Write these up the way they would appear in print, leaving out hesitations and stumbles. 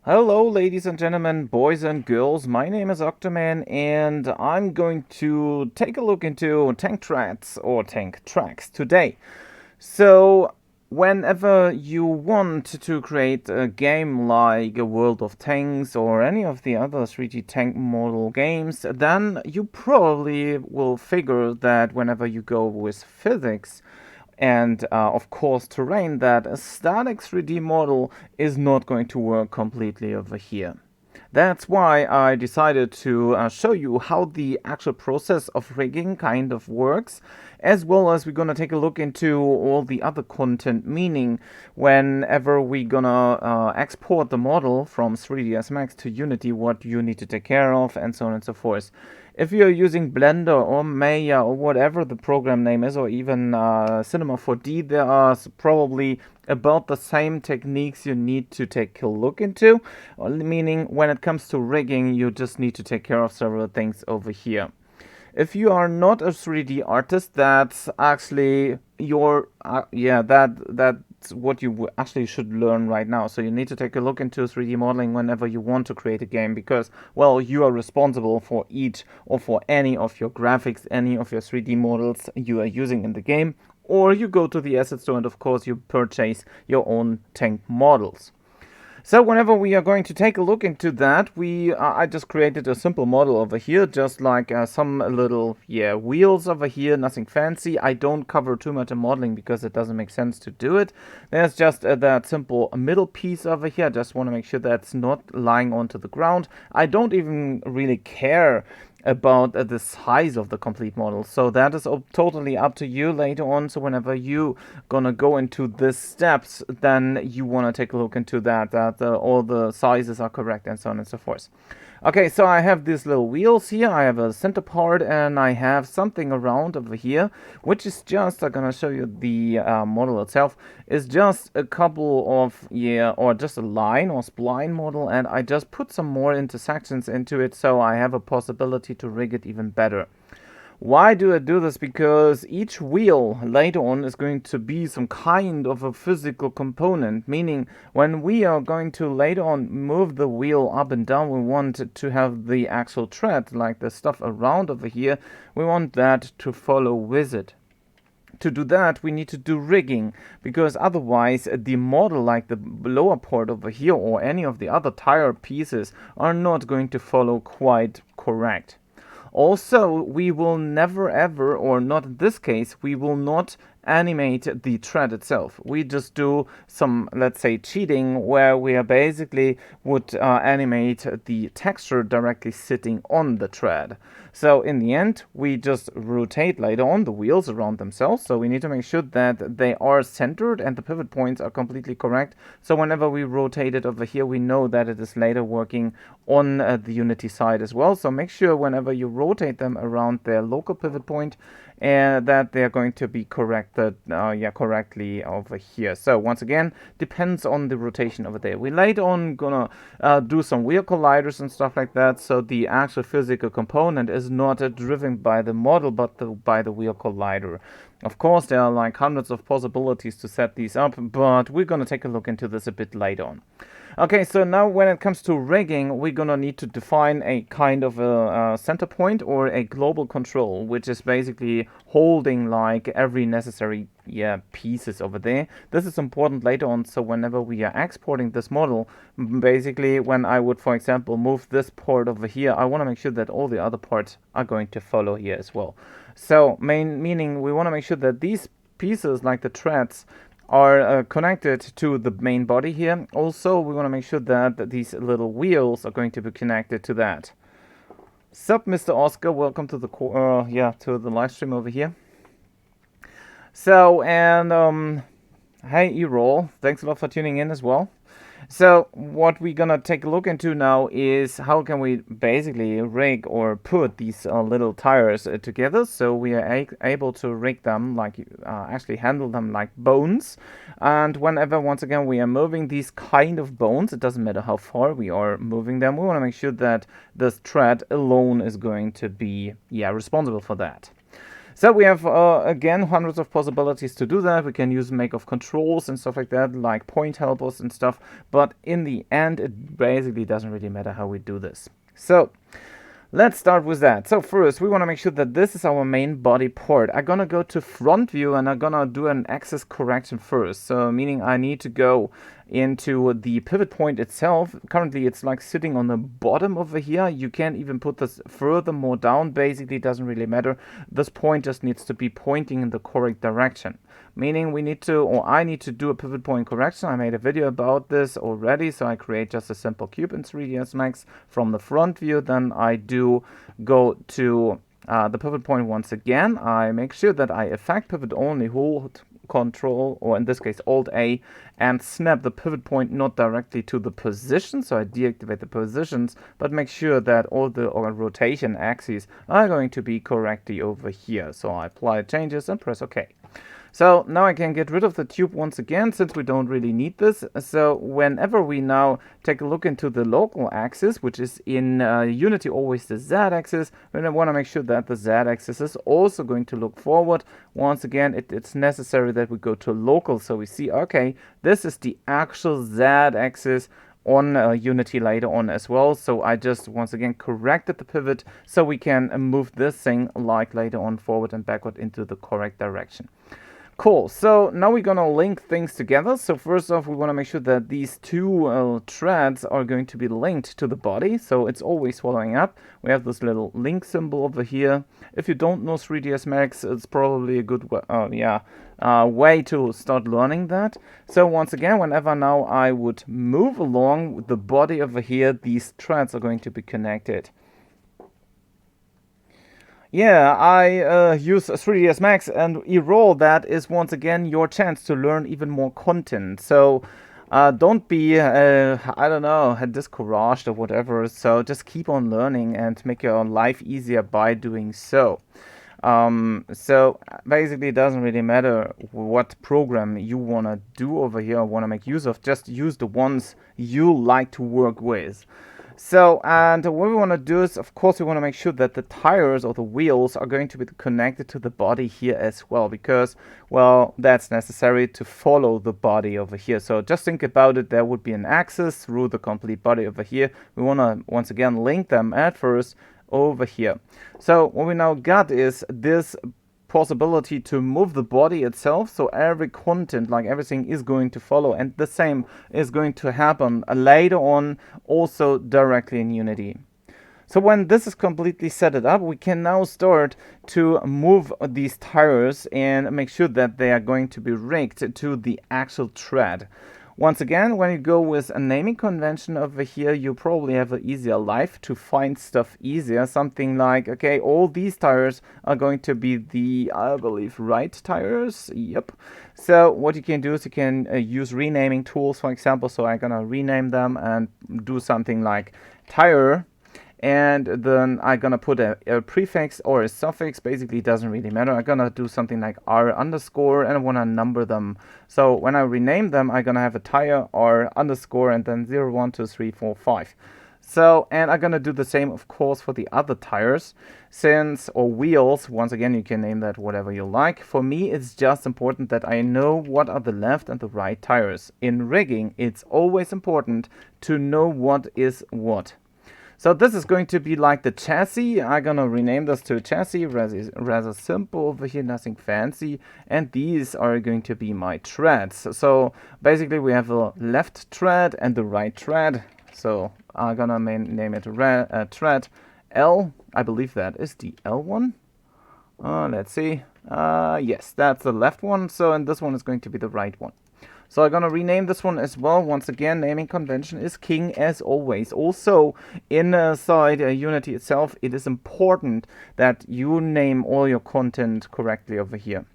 Hello, ladies and gentlemen, boys and girls. My name is OctoMan, and I'm going to take a look into tank tracks today. So, whenever you want to create a game like a World of Tanks or any of the other 3D tank model games, then you probably will figure that whenever you go with physics, and of course terrain, that a static 3D model is not going to work completely over here. That's why I decided to show you how the actual process of rigging kind of works, as well as we're gonna take a look into all the other content, meaning whenever we're gonna export the model from 3ds Max to Unity, what you need to take care of, and so on and so forth. If you're using Blender or Maya or whatever the program name is, or even Cinema 4D, there are probably about the same techniques you need to take a look into, meaning when it comes to rigging, you just need to take care of several things over here. If you are not a 3D artist, that's actually your that's what you actually should learn right now. So you need to take a look into 3D modeling whenever you want to create a game, because well, you are responsible for each or for any of your graphics, any of your 3D models you are using in the game, or you go to the asset store and of course you purchase your own tank models. So whenever we are going to take a look into that, I just created a simple model over here, just like some little wheels over here, nothing fancy. I don't cover too much in modeling because it doesn't make sense to do it. There's just that simple middle piece over here. I just want to make sure that's not lying onto the ground. I don't even really care about the size of the complete model, so that is totally up to you later on. So whenever you gonna go into these steps, then you want to take a look into that all the sizes are correct and so on and so forth. Okay, so I have these little wheels here, I have a center part, and I have something around over here, which is just, I'm gonna show you the model itself, is just a couple of, or just a line or spline model, and I just put some more intersections into it, so I have a possibility to rig it even better. Why do I do this? Because each wheel later on is going to be some kind of a physical component, meaning when we are going to later on move the wheel up and down, we want to have the actual tread, like the stuff around over here, we want that to follow with it. To do that, we need to do rigging, because otherwise the model, like the lower part over here or any of the other tire pieces, are not going to follow quite correct. Also, we will never ever, or not in this case, we will not animate the thread itself. We just do some, let's say, cheating, where we are basically would animate the texture directly sitting on the thread. So in the end, we just rotate later on the wheels around themselves. So we need to make sure that they are centered and the pivot points are completely correct. So whenever we rotate it over here, we know that it is later working on the Unity side as well. So make sure whenever you rotate them around their local pivot point, that they're going to be corrected correctly over here. So once again, depends on the rotation over there. We later on gonna do some wheel colliders and stuff like that, so the actual physical component is not driven by the model but by the wheel collider. Of course, there are like hundreds of possibilities to set these up, but we're gonna take a look into this a bit later on. Okay, so now when it comes to rigging, we're gonna need to define a kind of a center point or a global control, which is basically holding like every necessary pieces over there. This is important later on, so whenever we are exporting this model, basically when I would, for example, move this part over here, I want to make sure that all the other parts are going to follow here as well. So meaning we want to make sure that these pieces, like the threads, are connected to the main body here. Also, we want to make sure that these little wheels are going to be connected to that. Sup, Mr. Oscar, welcome to the to the live stream over here. So, and hey, E-Roll, thanks a lot for tuning in as well. So what we're gonna take a look into now is how can we basically rig or put these little tires together, so we are able to rig them, like actually handle them like bones. And whenever, once again, we are moving these kind of bones, it doesn't matter how far we are moving them, we want to make sure that this thread alone is going to be responsible for that. So we have, again, hundreds of possibilities to do that. We can use make of controls and stuff like that, like point helpers and stuff. But in the end, it basically doesn't really matter how we do this. So let's start with that. So first, we want to make sure that this is our main body port. I'm going to go to front view and I'm going to do an axis correction first. So meaning I need to go into the pivot point itself. Currently, it's like sitting on the bottom over here. You can't even put this further more down. Basically, it doesn't really matter. This point just needs to be pointing in the correct direction. Meaning we need to, or I need to do a pivot point correction. I made a video about this already. So I create just a simple cube in 3ds Max from the front view. Then I do go to the pivot point once again. I make sure that I effect pivot only, hold Control, or in this case Alt A, and snap the pivot point not directly to the position. So I deactivate the positions, but make sure that all the rotation axes are going to be correctly over here. So I apply changes and press OK. So now I can get rid of the tube once again, since we don't really need this. So whenever we now take a look into the local axis, which is in Unity always the Z-axis, then I want to make sure that the Z-axis is also going to look forward. Once again, it's necessary that we go to local, so we see, okay, this is the actual Z-axis on Unity later on as well. So I just once again corrected the pivot so we can move this thing like later on forward and backward into the correct direction. Cool, so now we're gonna link things together. So first off, we want to make sure that these two threads are going to be linked to the body, so it's always following up. We have this little link symbol over here. If you don't know 3ds Max, it's probably a good way to start learning that. So once again, whenever now I would move along the body over here, these threads are going to be connected. Yeah, I use 3ds Max, and e-roll, that is once again your chance to learn even more content. So don't be, I don't know, discouraged or whatever. So just keep on learning and make your life easier by doing so. So basically, it doesn't really matter what program you want to do over here or want to make use of. Just use the ones you like to work with. So, and what we want to do is, of course, we want to make sure that the tires or the wheels are going to be connected to the body here as well, because, well, that's necessary to follow the body over here. So just think about it. There would be an axis through the complete body over here. We want to, once again, link them at first over here. So what we now got is this possibility to move the body itself, so every content, like everything, is going to follow, and the same is going to happen later on also directly in Unity. So when this is completely set it up, we can now start to move these tires and make sure that they are going to be rigged to the actual thread. Once again, when you go with a naming convention over here, you probably have an easier life to find stuff easier. Something like, okay, all these tires are going to be the, I believe, right tires. Yep. So what you can do is you can use renaming tools, for example. So I'm gonna rename them and do something like tire. And then I'm gonna put a prefix or a suffix. Basically, it doesn't really matter. I'm gonna do something like R underscore, and I wanna number them. So when I rename them, I'm gonna have a tire R underscore and then 0, 1, 2, 3, 4, 5. So, and I'm gonna do the same, of course, for the other tires, or wheels. Once again, you can name that whatever you like. For me, it's just important that I know what are the left and the right tires. In rigging, it's always important to know what is what. So this is going to be like the chassis. I'm gonna rename this to chassis, rather simple over here, nothing fancy. And these are going to be my threads. So basically we have a left thread and the right thread. So I'm gonna name it thread L. I believe that is the L one. Let's see. Yes, that's the left one. So, and this one is going to be the right one. So I'm gonna rename this one as well. Once again, naming convention is king as always. Also, inside Unity itself, it is important that you name all your content correctly over here.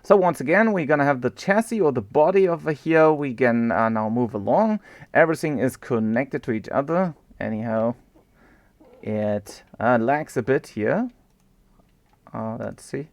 So once again, we're gonna have the chassis or the body over here. We can now move along. Everything is connected to each other. Anyhow, it lags a bit here. Let's see.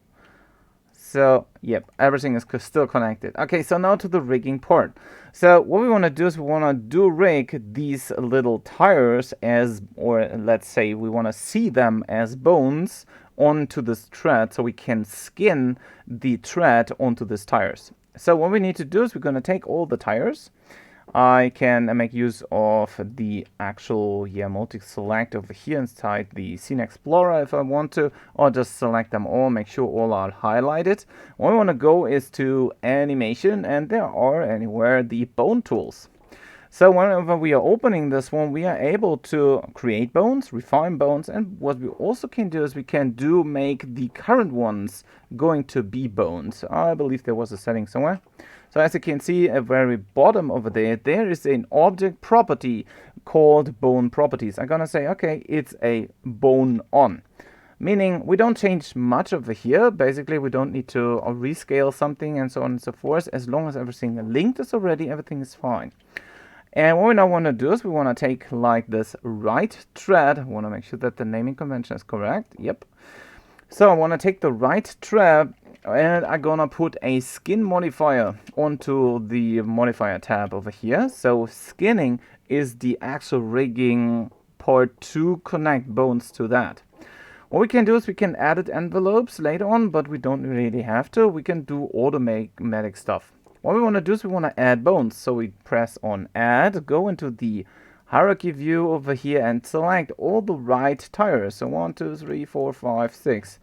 So, yep, everything is still connected. Okay, so now to the rigging part. So what we want to do is we want to do rig these little tires as, or let's say we want to see them as bones onto this thread, so we can skin the thread onto these tires. So what we need to do is we're going to take all the tires. I can make use of the actual multi-select over here inside the Scene Explorer if I want to, or just select them all, make sure all are highlighted. What we want to go is to animation, and there are anywhere the bone tools. So whenever we are opening this one, we are able to create bones, refine bones, and what we also can do is we can make the current ones going to be bones. I believe there was a setting somewhere. So as you can see at the very bottom over there, there is an object property called bone properties. I'm gonna say, okay, it's a bone on. Meaning we don't change much over here. Basically, we don't need to rescale something and so on and so forth. As long as everything linked is already, everything is fine. And what we now want to do is we want to take like this right thread. I want to make sure that the naming convention is correct. Yep. So I want to take the right thread and I'm gonna put a skin modifier onto the modifier tab over here. So skinning is the actual rigging part to connect bones to that. What we can do is we can edit envelopes later on, but we don't really have to. We can do automatic stuff. What we want to do is we want to add bones. So we press on add, go into the hierarchy view over here and select all the right tires. So 1, 2, 3, 4, 5, 6.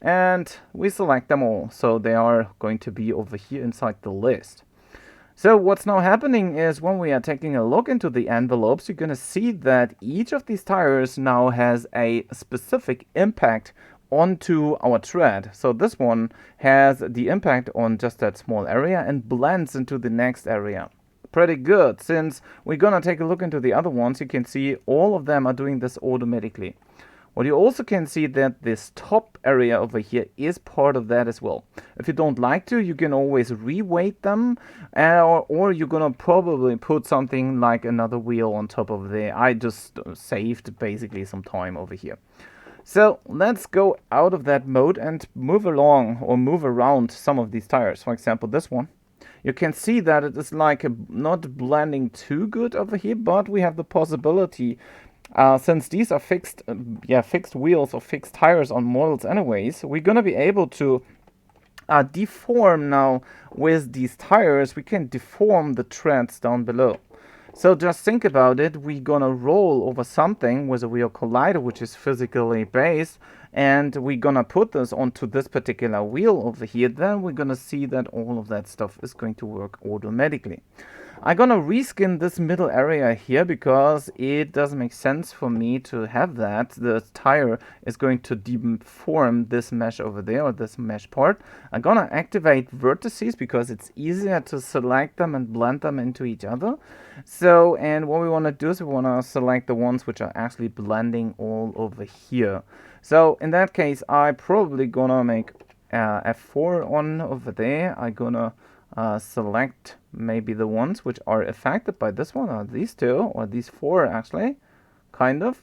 And we select them all. So they are going to be over here inside the list. So what's now happening is when we are taking a look into the envelopes, you're going to see that each of these tires now has a specific impact onto our thread. So this one has the impact on just that small area and blends into the next area. Pretty good. Since we're gonna take a look into the other ones, you can see all of them are doing this automatically. What you also can see that this top area over here is part of that as well. If you don't like to, you can always reweight them, or you're gonna probably put something like another wheel on top of there. I just saved basically some time over here. So let's go out of that mode and move along or move around some of these tires. For example, this one. You can see that it is like not blending too good over here, but we have the possibility, since these are fixed wheels or fixed tires on models anyways, we're gonna be able to deform now with these tires. We can deform the treads down below. So just think about it, we're gonna roll over something with a wheel collider, which is physically based, and we're gonna put this onto this particular wheel over here. Then we're gonna see that all of that stuff is going to work automatically. I'm gonna reskin this middle area here because it doesn't make sense for me to have that. The tire is going to deform this mesh over there, or this mesh part. I'm gonna activate vertices because it's easier to select them and blend them into each other. So, and what we want to do is we want to select the ones which are actually blending all over here. So in that case, I probably gonna make F4 on over there. I'm gonna select maybe the ones which are affected by this one, or these two, or these four actually, kind of.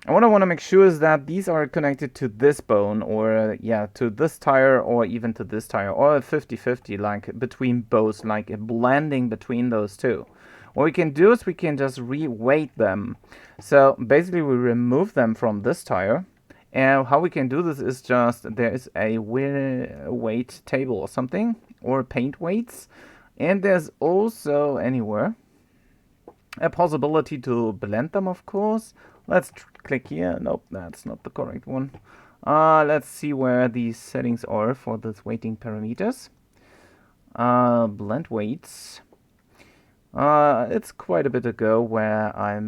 And what I want to make sure is that these are connected to this bone, or to this tire, or even to this tire, or 50-50, like between both, like a blending between those two. What we can do is we can just re-weight them. So basically we remove them from this tire. And how we can do this is just, there is a weight table or something, or paint weights. And there's also anywhere a possibility to blend them, of course. Let's click here. Nope, that's not the correct one. Let's see where these settings are for this weighting parameters. Blend weights. It's quite a bit ago where I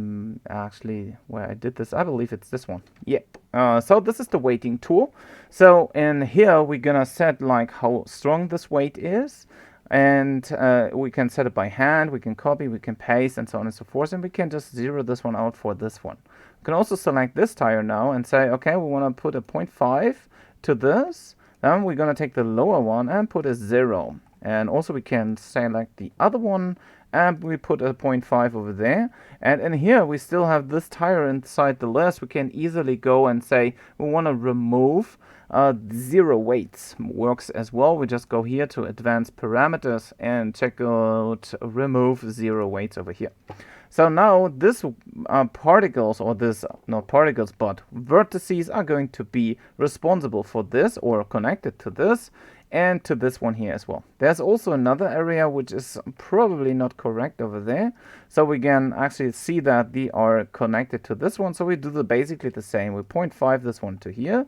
did this. I believe it's this one. Yep. So this is the weighting tool. So in here we're gonna set like how strong this weight is, and we can set it by hand, we can copy, we can paste, and so on and so forth, and we can just zero this one out for this one. We can also select this tire now and say, okay, we want to put a 0.5 to this. Then we're gonna take the lower one and put a 0. And also we can select the other one and we put a 0.5 over there. And in here we still have this tire inside the list. We can easily go and say we want to remove 0 weights. Works as well. We just go here to advanced parameters and check out remove 0 weights over here. So now this particles, or this, not particles, but vertices are going to be responsible for this, or connected to this, and to this one here as well. There's also another area which is probably not correct over there. So we can actually see that they are connected to this one. So we do basically the same. We 0.5 this one to here.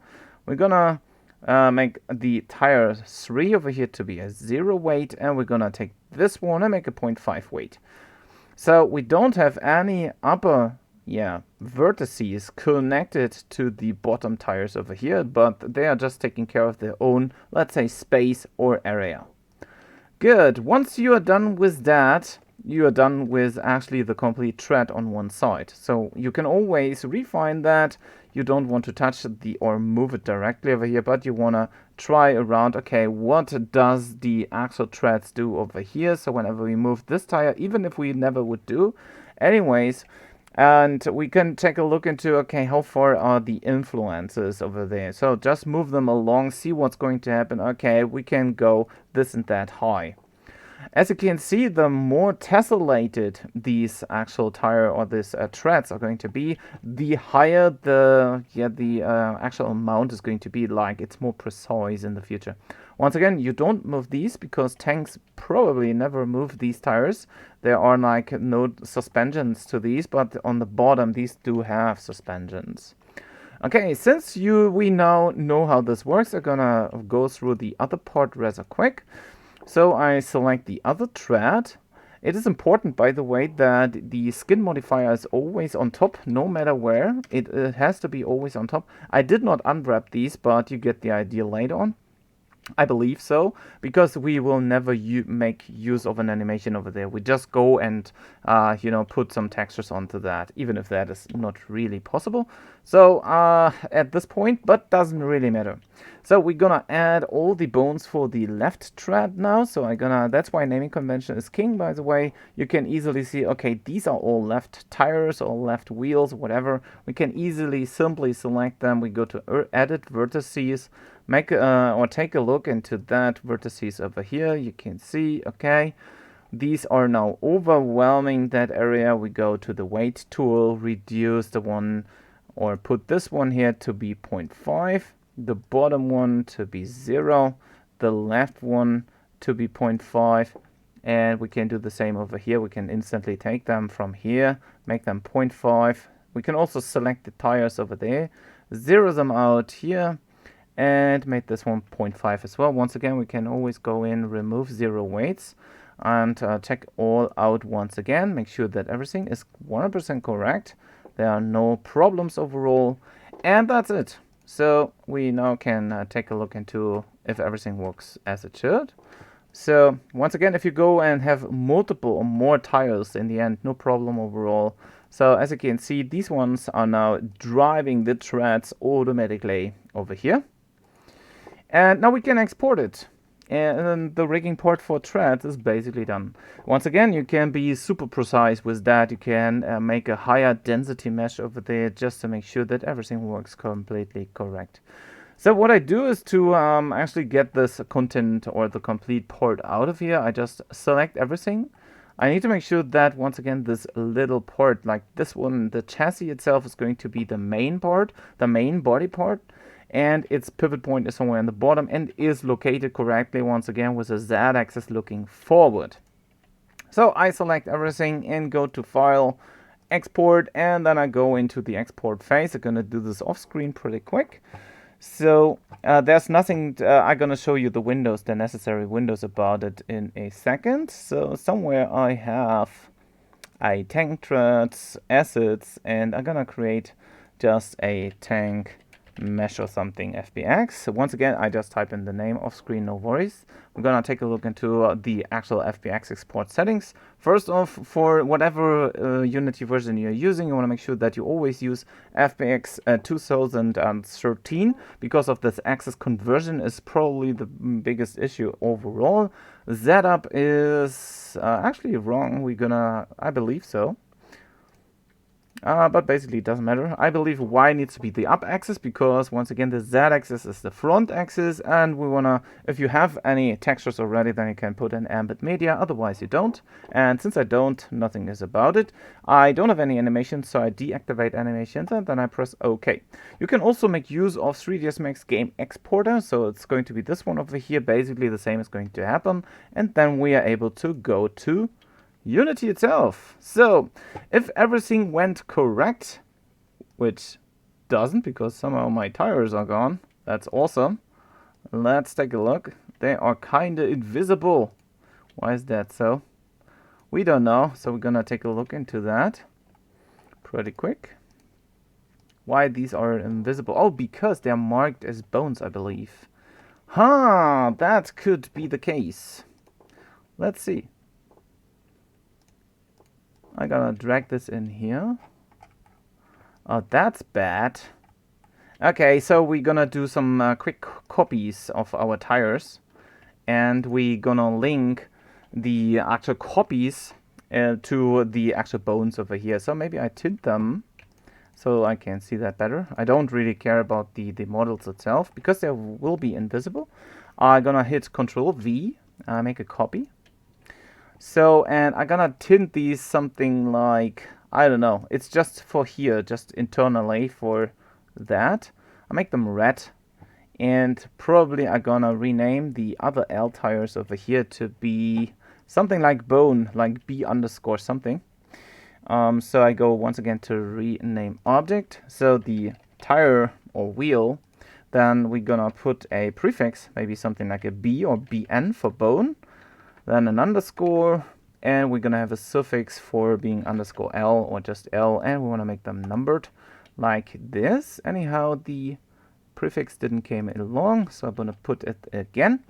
We're gonna make the tire 3 over here to be a 0 weight, and we're gonna take this one and make a 0.5 weight. So we don't have any upper vertices connected to the bottom tires over here, but they are just taking care of their own, let's say, space or area. Good. Once you are done with that, you are done with actually the complete tread on one side. So you can always refine that. You don't want to touch the or move it directly over here, but you want to try around, okay, what does the actual treads do over here? So whenever we move this tire, even if we never would do anyways, and we can take a look into, okay, how far are the influences over there? So just move them along, see what's going to happen. Okay, we can go this and that high. As you can see, the more tessellated these actual tire or these treads are going to be, the higher the actual amount is going to be. Like, it's more precise in the future. Once again, you don't move these because tanks probably never move these tires. There are like no suspensions to these, but on the bottom these do have suspensions. Okay, since we now know how this works, I'm gonna go through the other part rather quick. So I select the other tread. It is important, by the way, that the skin modifier is always on top, no matter where. It has to be always on top. I did not unwrap these, but you get the idea later on. I believe so, because we will never make use of an animation over there. We just go and put some textures onto that, even if that is not really possible. So at this point, but doesn't really matter. So we're gonna add all the bones for the left tread now. So that's why naming convention is king, by the way. You can easily see, okay, these are all left tires or left wheels, whatever. We can simply select them. We go to edit vertices, take a look into that vertices over here. You can see, okay, these are now overwhelming that area. We go to the weight tool, reduce the one, or put this one here to be 0.5, the bottom one to be 0, the left one to be 0.5, and we can do the same over here. We can instantly take them from here, make them 0.5. We can also select the tires over there, zero them out here, and make this one 0.5 as well. Once again, we can always go in, remove 0 weights, and check all out once again. Make sure that everything is 100% correct. There are no problems overall, and that's it. So we now can take a look into if everything works as it should. So once again, if you go and have multiple or more tires in the end, no problem overall. So as you can see, these ones are now driving the treads automatically over here. And now we can export it. And the rigging part for treads is basically done. Once again, you can be super precise with that. You can make a higher density mesh over there just to make sure that everything works completely correct. So what I do is to actually get this content or the complete part out of here. I just select everything. I need to make sure that, once again, this little part, like this one, the chassis itself is going to be the main part, the main body part. And its pivot point is somewhere in the bottom and is located correctly, once again, with the Z-axis looking forward. So I select everything and go to File, Export, and then I go into the export phase. I'm going to do this off screen pretty quick. So there's nothing, I'm going to show you the windows, the necessary windows about it in a second. So somewhere I have a tank treads, assets, and I'm going to create just a tank mesh or something FBX. So once again, I just type in the name off screen, no worries. We're gonna take a look into the actual FBX export settings. First off, for whatever Unity version you're using, you want to make sure that you always use FBX 2013, because of this access conversion is probably the biggest issue overall. Setup is actually wrong. I believe so. But basically it doesn't matter. I believe Y needs to be the up axis, because once again the Z axis is the front axis, and we wanna, if you have any textures already, then you can put in ambient media, otherwise you don't. And since I don't, nothing is about it. I don't have any animations, so I deactivate animations and then I press OK. You can also make use of 3ds Max Game Exporter, so it's going to be this one over here. Basically the same is going to happen, and then we are able to go to Unity itself. So if everything went correct, which doesn't, because somehow my tires are gone, that's awesome. Let's take a look. They are kinda invisible. Why is that so? We don't know, so we're gonna take a look into that pretty quick. Why these are invisible? Oh, because they're marked as bones, I believe. Huh, that could be the case. Let's see. I'm gonna drag this in here. Oh, that's bad. Okay, so we're gonna do some quick copies of our tires, and we're gonna link the actual copies to the actual bones over here. So maybe I tint them so I can see that better. I don't really care about the models itself, because they will be invisible. I'm gonna hit Control V, make a copy. So, and I'm gonna tint these something like, I don't know, it's just for here, just internally for that. I make them red, and probably I'm gonna rename the other L tires over here to be something like bone, like B underscore something. So I go once again to rename object. So the tire or wheel, then we're gonna put a prefix, maybe something like a B or BN for bone. Then an underscore, and we're gonna have a suffix for being underscore L or just L, and we want to make them numbered like this. Anyhow, the prefix didn't came along, so I'm gonna put it again.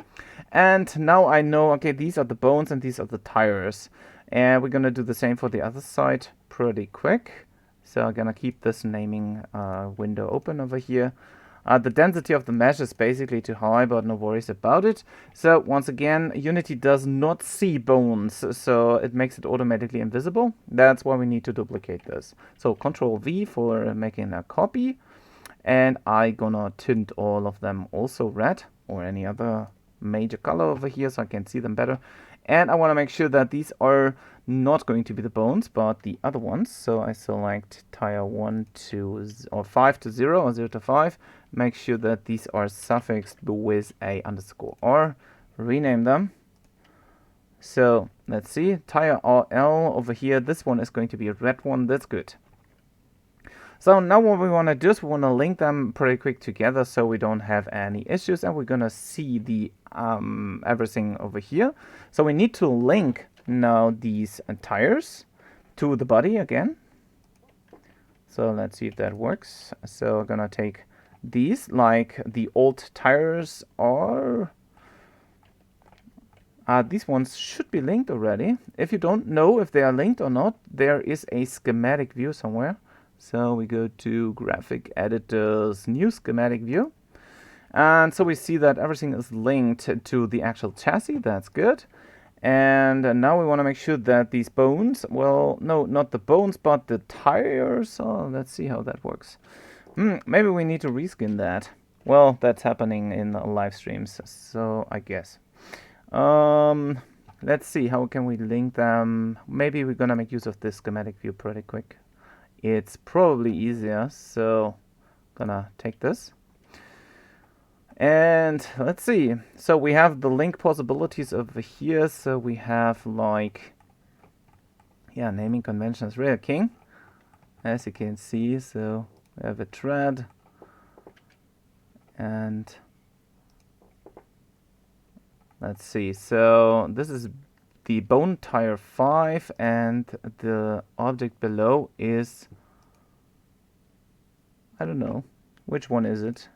And now I know, okay, these are the bones and these are the tires, and we're gonna do the same for the other side pretty quick. So I'm gonna keep this naming window open over here. The density of the mesh is basically too high, but no worries about it. So once again, Unity does not see bones, so it makes it automatically invisible. That's why we need to duplicate this. So Control V for making a copy, and I gonna tint all of them also red or any other major color over here so I can see them better. And I want to make sure that these are not going to be the bones, but the other ones. So I select tire 1 to or 5 to 0 or 0 to 5. Make sure that these are suffixed with a underscore R. Rename them. So let's see, tire RL over here. This one is going to be a red one. That's good. So now what we want to do is we want to link them pretty quick together so we don't have any issues, and we're gonna see the everything over here. So we need to link now these tires to the body again. So let's see if that works. So we're gonna take these, like the old tires are. These ones should be linked already. If you don't know if they are linked or not, there is a schematic view somewhere. So we go to Graphic Editors, New Schematic View. And so we see that everything is linked to the actual chassis. That's good. And now we want to make sure that these bones, well, no, not the bones, but the tires. Oh, let's see how that works. Maybe we need to reskin that. Well, that's happening in live streams, so I guess. Let's see, how can we link them? Maybe we're gonna make use of this schematic view pretty quick. It's probably easier, so gonna take this. And let's see. So we have the link possibilities over here. So we have like, yeah, naming conventions really king, as you can see. So we have a thread, and let's see. So this is the bone tire 5, and the object below is, I don't know, Which one is it?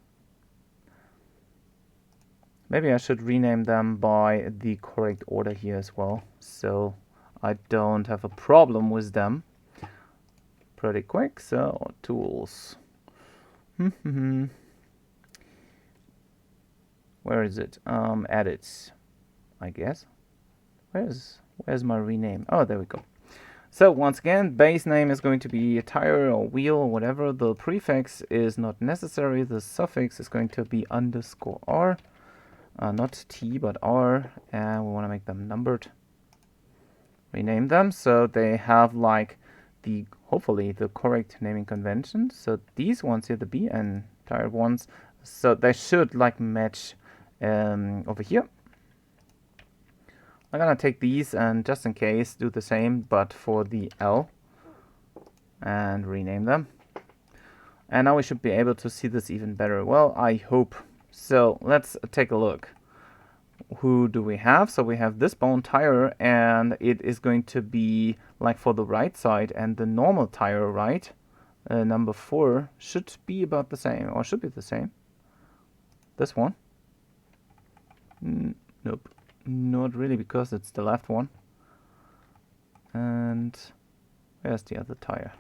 Maybe I should rename them by the correct order here as well, so I don't have a problem with them. Pretty quick. So tools. Where is it? Edits, I guess. Where's my rename? Oh, there we go. So once again, base name is going to be a tire or wheel or whatever. The prefix is not necessary. The suffix is going to be _r, not T but R, and we want to make them numbered. Rename them so they have like the hopefully the correct naming convention. So these ones here, the B and tire ones, so they should like match over here. I'm gonna take these and just in case do the same but for the L and rename them. And now we should be able to see this even better. Well, I hope. So let's take a look. Who do we have? So we have this bone tire, and it is going to be like for the right side, and the normal tire, right? Number 4 should be about the same, or should be the same. This one? Nope. Not really, because it's the left one. And where's the other tire?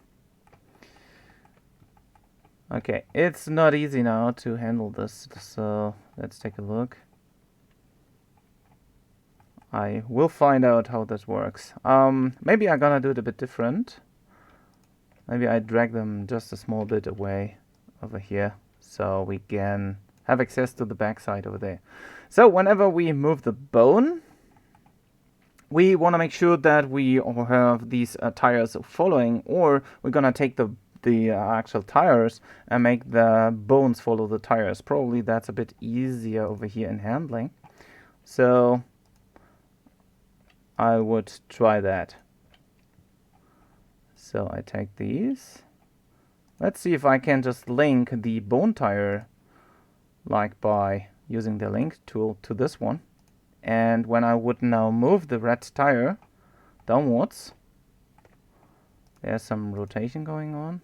Okay, it's not easy now to handle this, so let's take a look. I will find out how this works. Maybe I'm gonna do it a bit different. Maybe I drag them just a small bit away over here, so we can have access to the backside over there. So whenever we move the bone, we want to make sure that we have these tires following, or we're gonna take the actual tires and make the bones follow the tires. Probably that's a bit easier over here in handling. So I would try that. So I take these. Let's see if I can just link the bone tire like by using the link tool to this one. And when I would now move the red tire downwards, there's some rotation going on.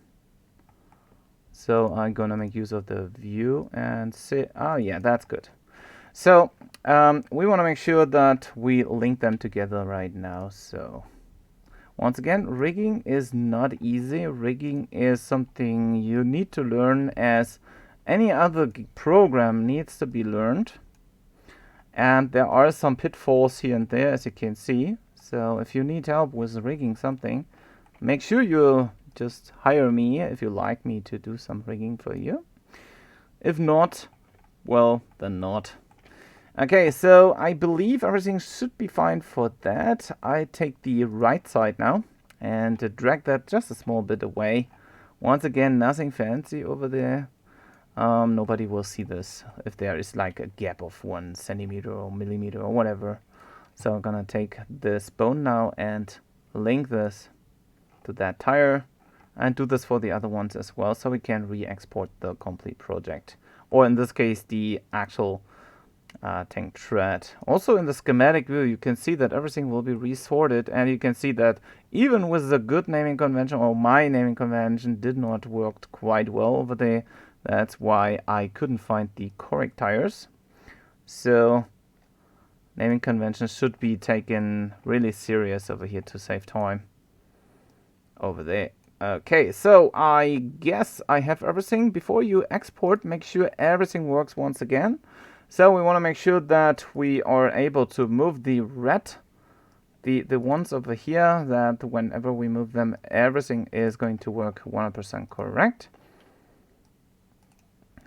So I'm gonna make use of the view and say, oh yeah, that's good. So we want to make sure that we link them together right now. So once again, rigging is not easy. Rigging is something you need to learn, as any other program needs to be learned. And there are some pitfalls here and there, as you can see. So if you need help with rigging something, make sure you just hire me if you like me to do some rigging for you. If not, well, then not. Okay, so I believe everything should be fine for that. I take the right side now and drag that just a small bit away. Once again, nothing fancy over there. Nobody will see this if there is like a gap of 1 centimeter or millimeter or whatever. So I'm gonna take this bone now and link this to that tire, and do this for the other ones as well, so we can re-export the complete project, or in this case the actual tank tread. Also in the schematic view you can see that everything will be resorted, and you can see that even with the good naming convention, or my naming convention did not work quite well over there. That's why I couldn't find the correct tires. So naming conventions should be taken really serious over here to save time over there. Okay, so I guess I have everything. Before you export, make sure everything works once again. So we want to make sure that we are able to move the red, the ones over here, that whenever we move them, everything is going to work 100% correct.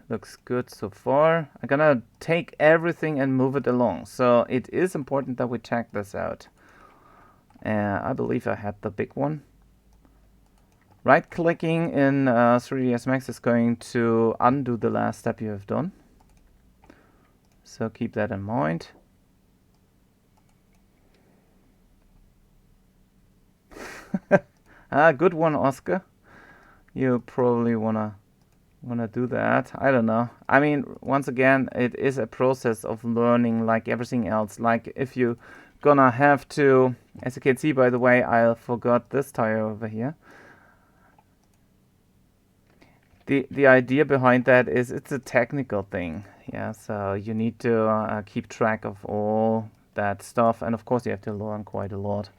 Looks good so far. I'm gonna take everything and move it along. So it is important that we check this out. I believe I had the big one. Right clicking in 3ds Max is going to undo the last step you have done. So keep that in mind. Good one, Oscar. You probably wanna do that. I don't know. I mean, once again, it is a process of learning like everything else. Like if you gonna have to, as you can see, by the way, I forgot this tire over here. the idea behind that is it's a technical thing. Yeah, so you need to keep track of all that stuff, and of course you have to learn quite a lot.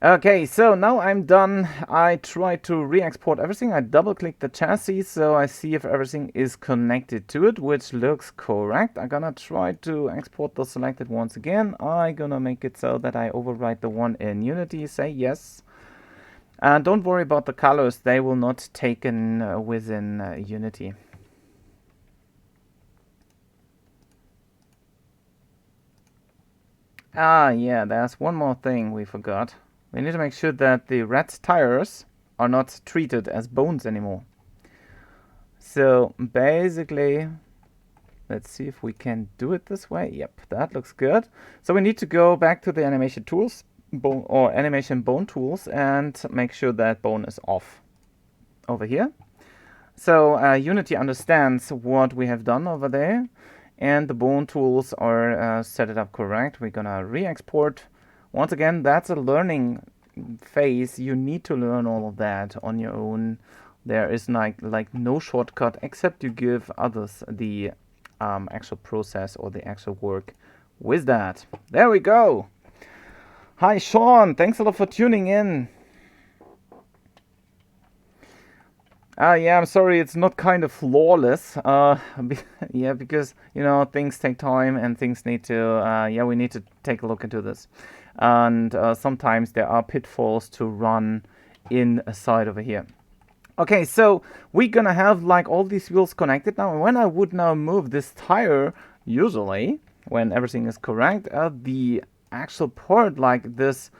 Okay, so now I'm done. I try to re-export everything. I double-click the chassis so I see if everything is connected to it, which looks correct. I'm gonna try to export the selected ones again. I'm gonna make it so that I overwrite the one in Unity. Say yes. And don't worry about the colors. They will not taken within Unity. Ah, yeah, there's one more thing we forgot. We need to make sure that the red tires are not treated as bones anymore. So basically, let's see if we can do it this way. Yep, that looks good. So we need to go back to the animation tools or animation bone tools and make sure that bone is off over here. So Unity understands what we have done over there, and the bone tools are set it up correct. We're gonna re-export. Once again, that's a learning phase. You need to learn all of that on your own. There is like no shortcut except you give others the actual process or the actual work with that. There we go. Hi Sean, thanks a lot for tuning in. Yeah, I'm sorry, it's not kind of flawless. Yeah, because things take time and things need to. Yeah, we need to take a look into this, and sometimes there are pitfalls to run in a side over here. Okay, so we're gonna have like all these wheels connected now. And when I would now move this tire, usually when everything is correct, the actual part like this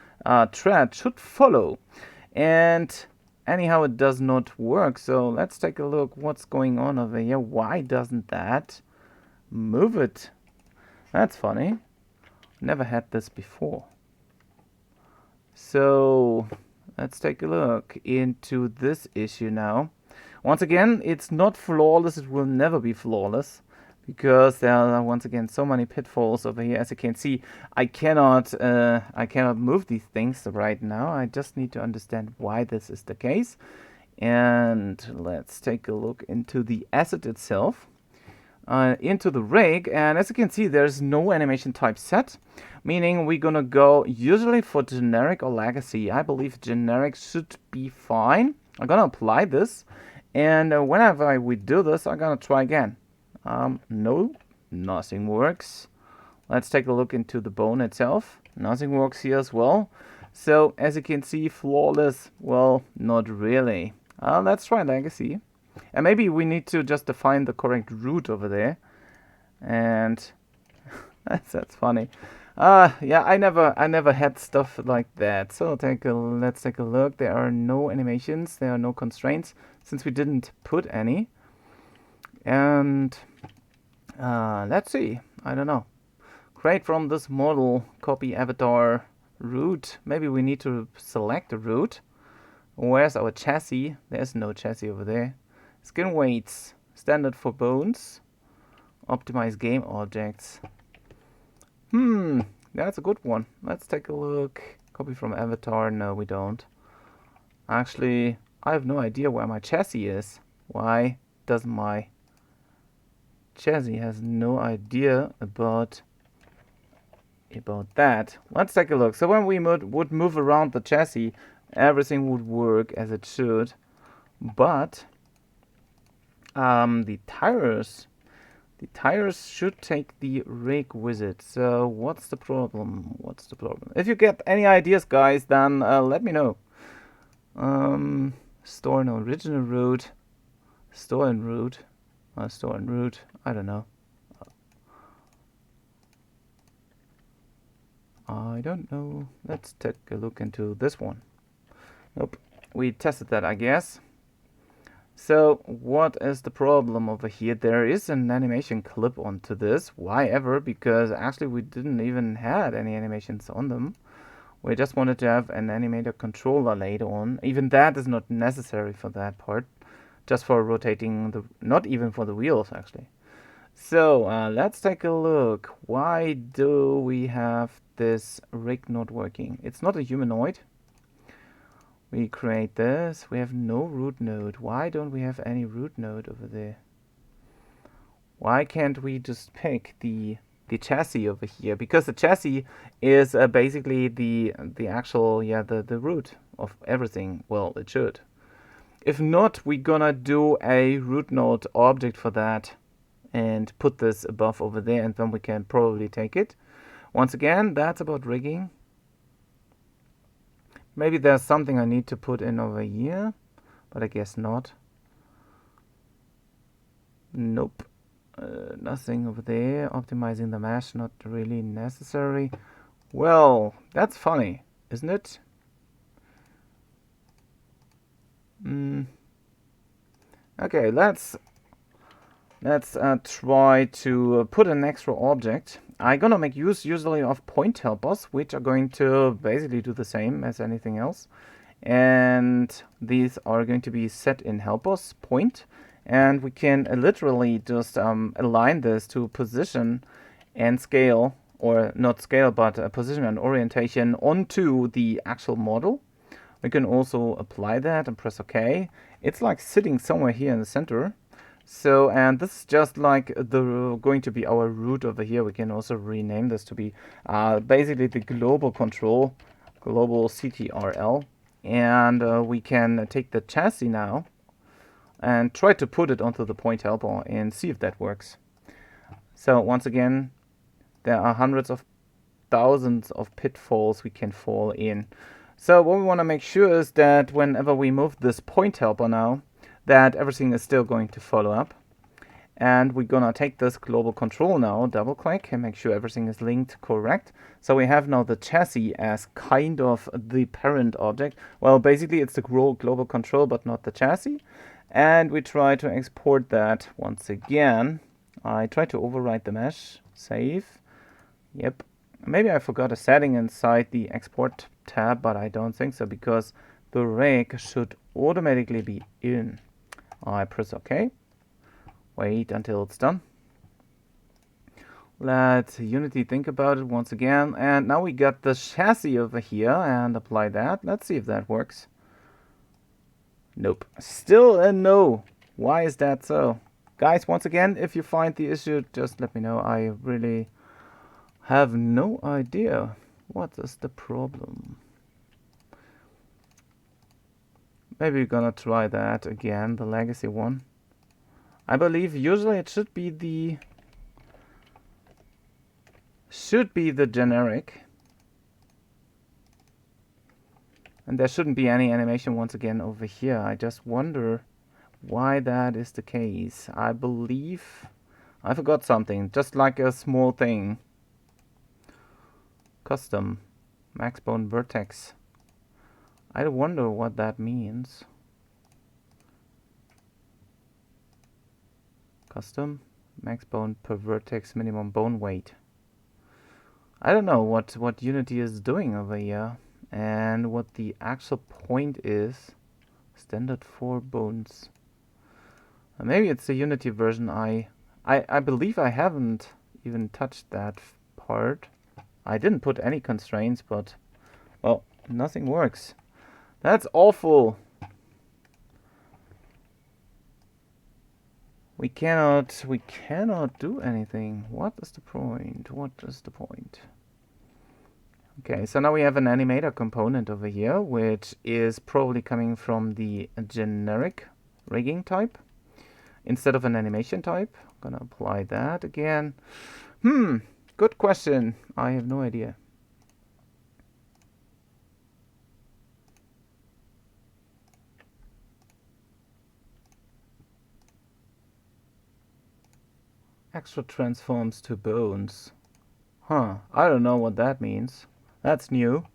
thread should follow, and anyhow, it does not work. So let's take a look what's going on over here. Why doesn't that move it? That's funny. Never had this before. So let's take a look into this issue now. Once again, it's not flawless. It will never be flawless because there are once again so many pitfalls over here. As you can see, I cannot move these things right now. I just need to understand why this is the case. And let's take a look into the asset itself, into the rig, and as you can see, there's no animation type set, meaning we're gonna go usually for generic or legacy. I believe generic should be fine. I'm gonna apply this, and whenever we do this, I'm gonna try again. No, nothing works. Let's take a look into the bone itself. Nothing works here as well. So as you can see, flawless, well, not really. Let's try legacy. And maybe we need to just define the correct route over there. And that's funny. Yeah, I never had stuff like that. So let's take a look. There are no animations, there are no constraints since we didn't put any. And let's see. I don't know. Create from this model, copy avatar route. Maybe we need to select a route. Where's our chassis? There's no chassis over there. Skin weights, standard for bones. Optimize game objects. That's a good one. Let's take a look. Copy from avatar. No, we don't. Actually, I have no idea where my chassis is. Why does my chassis has no idea about that? Let's take a look. So when we would move around the chassis, everything would work as it should. But the tires should take the rig with it. So what's the problem? If you get any ideas, guys, then let me know. Store an original route. Store en route. Store en route. I don't know. I don't know. Let's take a look into this one. Nope. We tested that, I guess. So what is the problem over here? There is an animation clip onto this. Why ever? Because actually we didn't even had any animations on them. We just wanted to have an animator controller later on. Even that is not necessary for that part. Just for rotating the, not even for the wheels actually. So let's take a look. Why do we have this rig not working? It's not a humanoid. We create this. We have no root node. Why don't we have any root node over there? Why can't we just pick the chassis over here? Because the chassis is basically the actual, the root of everything. Well, it should. If not, we're gonna do a root node object for that and put this above over there, and then we can probably take it. Once again, that's about rigging. Maybe there's something I need to put in over here, but I guess not. Nope. Nothing over there. Optimizing the mesh, not really necessary. Well, that's funny, isn't it? Okay, let's try to put an extra object. I'm gonna make use usually of point helpers, which are going to basically do the same as anything else. And these are going to be set in helpers point, and we can literally just align this to position and scale, or not scale, but position and orientation onto the actual model. We can also apply that and press OK. It's like sitting somewhere here in the center. So, and this is just like going to be our root over here. We can also rename this to be basically the global control, global CTRL. And we can take the chassis now and try to put it onto the point helper and see if that works. So once again, there are hundreds of thousands of pitfalls we can fall in. So what we want to make sure is that whenever we move this point helper now, that everything is still going to follow up. And we're gonna take this global control now, double click, and make sure everything is linked correct. So we have now the chassis as kind of the parent object. Well, basically it's the global control, but not the chassis. And we try to export that once again. I try to override the mesh, save. Yep. Maybe I forgot a setting inside the export tab, but I don't think so, because the rig should automatically be in. I press OK. Wait until it's done. Let Unity think about it once again. And now we got the chassis over here and apply that. Let's see if that works. Nope. Still a no. Why is that so? Guys, once again, if you find the issue, just let me know. I really have no idea. What is the problem? Maybe we're gonna try that again, the legacy one. I believe usually it should be the generic. And there shouldn't be any animation once again over here. I just wonder why that is the case. I believe I forgot something, just like a small thing. Custom max bone vertex. I wonder what that means. Custom max bone per vertex minimum bone weight. I don't know what Unity is doing over here and what the actual point is. Standard 4 bones. Maybe it's the Unity version. I believe I haven't even touched that part. I didn't put any constraints, but well, nothing works. That's awful. We cannot do anything. What is the point? What is the point? Okay, so now we have an animator component over here, which is probably coming from the generic rigging type instead of an animation type. I'm gonna apply that again. Good question. I have no idea. Extra transforms to bones. Huh, I don't know what that means. That's new.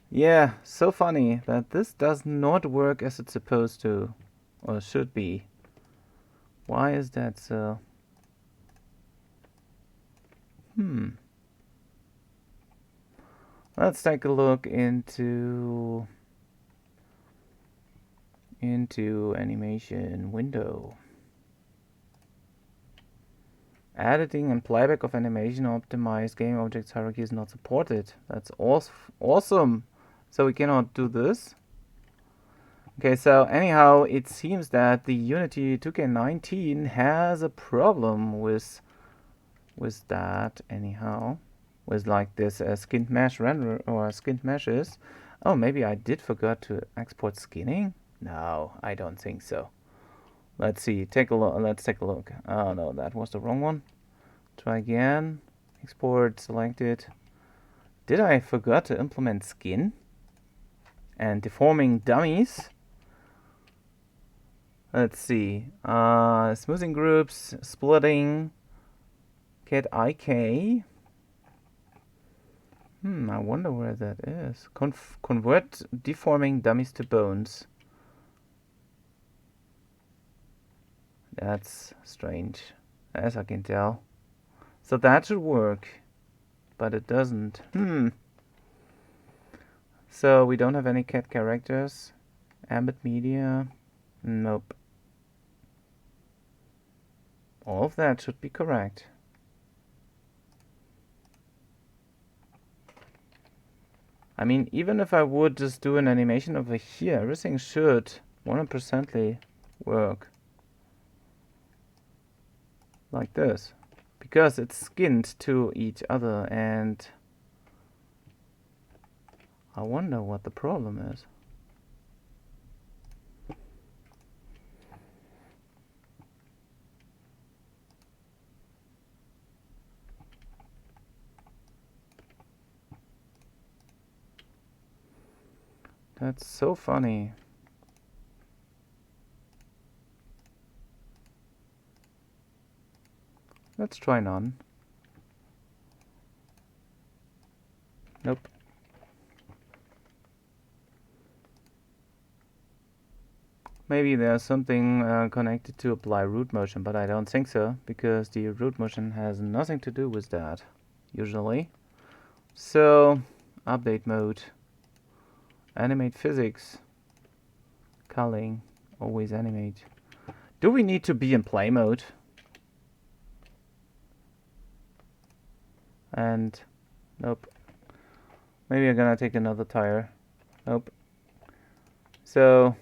Yeah, so funny that this does not work as it's supposed to, or should be. Why is that so? Let's take a look into animation window. Editing and playback of animation optimized game objects hierarchy is not supported. That's awesome. So we cannot do this. Okay, so anyhow, it seems that the Unity 2K19 has a problem with that anyhow. With like this skinned mesh render or skinned meshes. Oh, maybe I did forget to export skinning? No, I don't think so. Let's see. Take a look. Let's take a look. Oh no, that was the wrong one. Try again. Export selected. Did I forget to implement skin? And deforming dummies? Let's see. Smoothing groups, splitting, get IK. I wonder where that is. Convert deforming dummies to bones. That's strange, as I can tell. So that should work, but it doesn't. So we don't have any cat characters. Ambit media. Nope. All of that should be correct. I mean, even if I would just do an animation over here, everything should 100% work. Like this. Because it's skinned to each other, and I wonder what the problem is. That's so funny. Let's try none. Nope. Maybe there's something connected to apply root motion, but I don't think so, because the root motion has nothing to do with that, usually. So, update mode. Animate physics. Culling. Always animate. Do we need to be in play mode? And nope. Maybe I'm gonna take another tire. Nope. So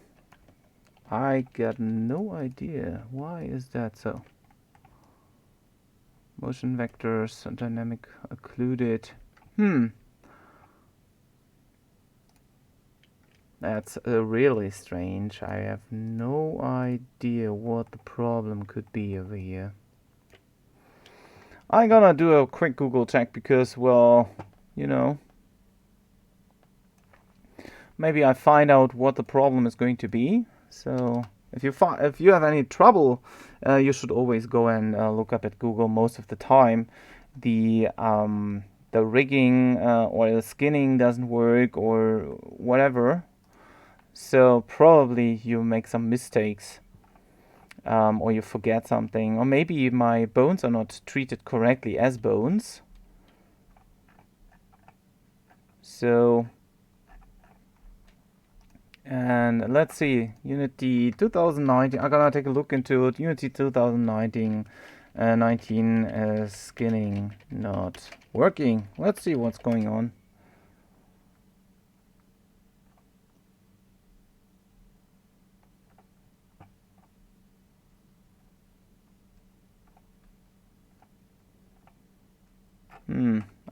I got no idea. Why is that so? Motion vectors, dynamic occluded. That's really strange. I have no idea what the problem could be over here. I'm gonna do a quick Google check because, well, you know, maybe I find out what the problem is going to be. So if you have any trouble, you should always go and look up at Google most of the time. The rigging or the skinning doesn't work or whatever. So probably you make some mistakes. Or you forget something, or maybe my bones are not treated correctly as bones. So, and let's see, Unity 2019, I'm gonna take a look into it. Unity 2019 skinning not working. Let's see what's going on.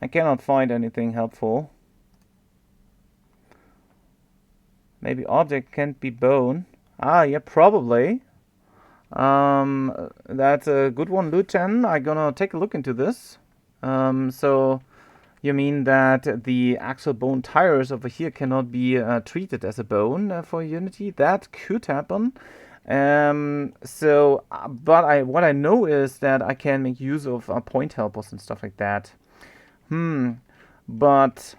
I cannot find anything helpful. Maybe object can't be bone. Yeah, probably. That's a good one, Luchen. I'm gonna take a look into this. So you mean that the actual bone tires over here cannot be treated as a bone for Unity? That could happen. But what I know is that I can make use of point helpers and stuff like that. But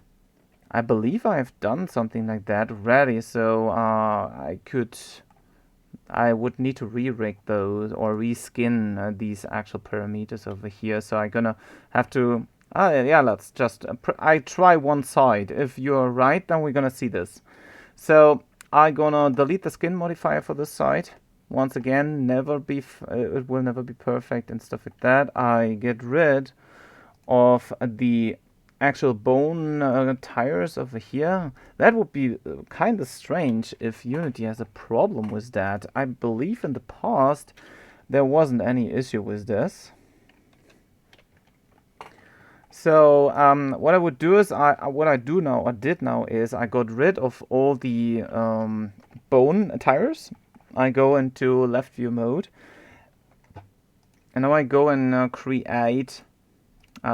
I believe I've done something like that already, so I would need to re-rig those or reskin these actual parameters over here. So I'm gonna have to, yeah, let's just, I try one side. If you're right, then we're gonna see this. So I'm gonna delete the skin modifier for this side. once again, it will never be perfect and stuff like that. I get rid of the actual bone tires over here. That would be kind of strange if Unity has a problem with that. I believe in the past there wasn't any issue with this. So what I would do is what I do now or did now is I got rid of all the bone tires. I go into left view mode, and now I go and create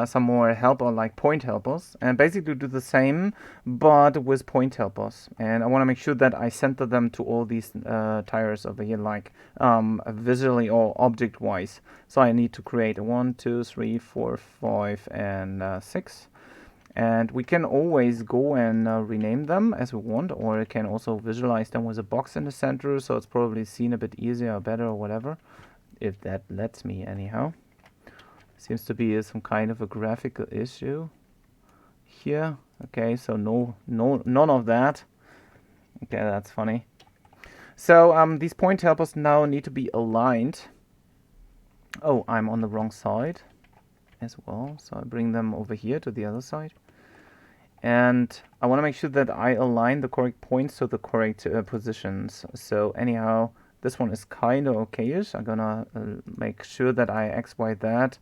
some more helper, like point helpers, and basically do the same but with point helpers. And I want to make sure that I center them to all these tires over here, like visually or object wise. So I need to create 1, 2, 3, 4, 5, and 6. And we can always go and rename them as we want, or I can also visualize them with a box in the center, so it's probably seen a bit easier or better or whatever, if that lets me anyhow. Seems to be some kind of a graphical issue here. Okay, so none of that. Okay, that's funny. So these point helpers now need to be aligned. Oh, I'm on the wrong side as well, so I bring them over here to the other side. And I want to make sure that I align the correct points to the correct positions. So anyhow, this one is kind of okayish. I'm gonna make sure that I X, Y, that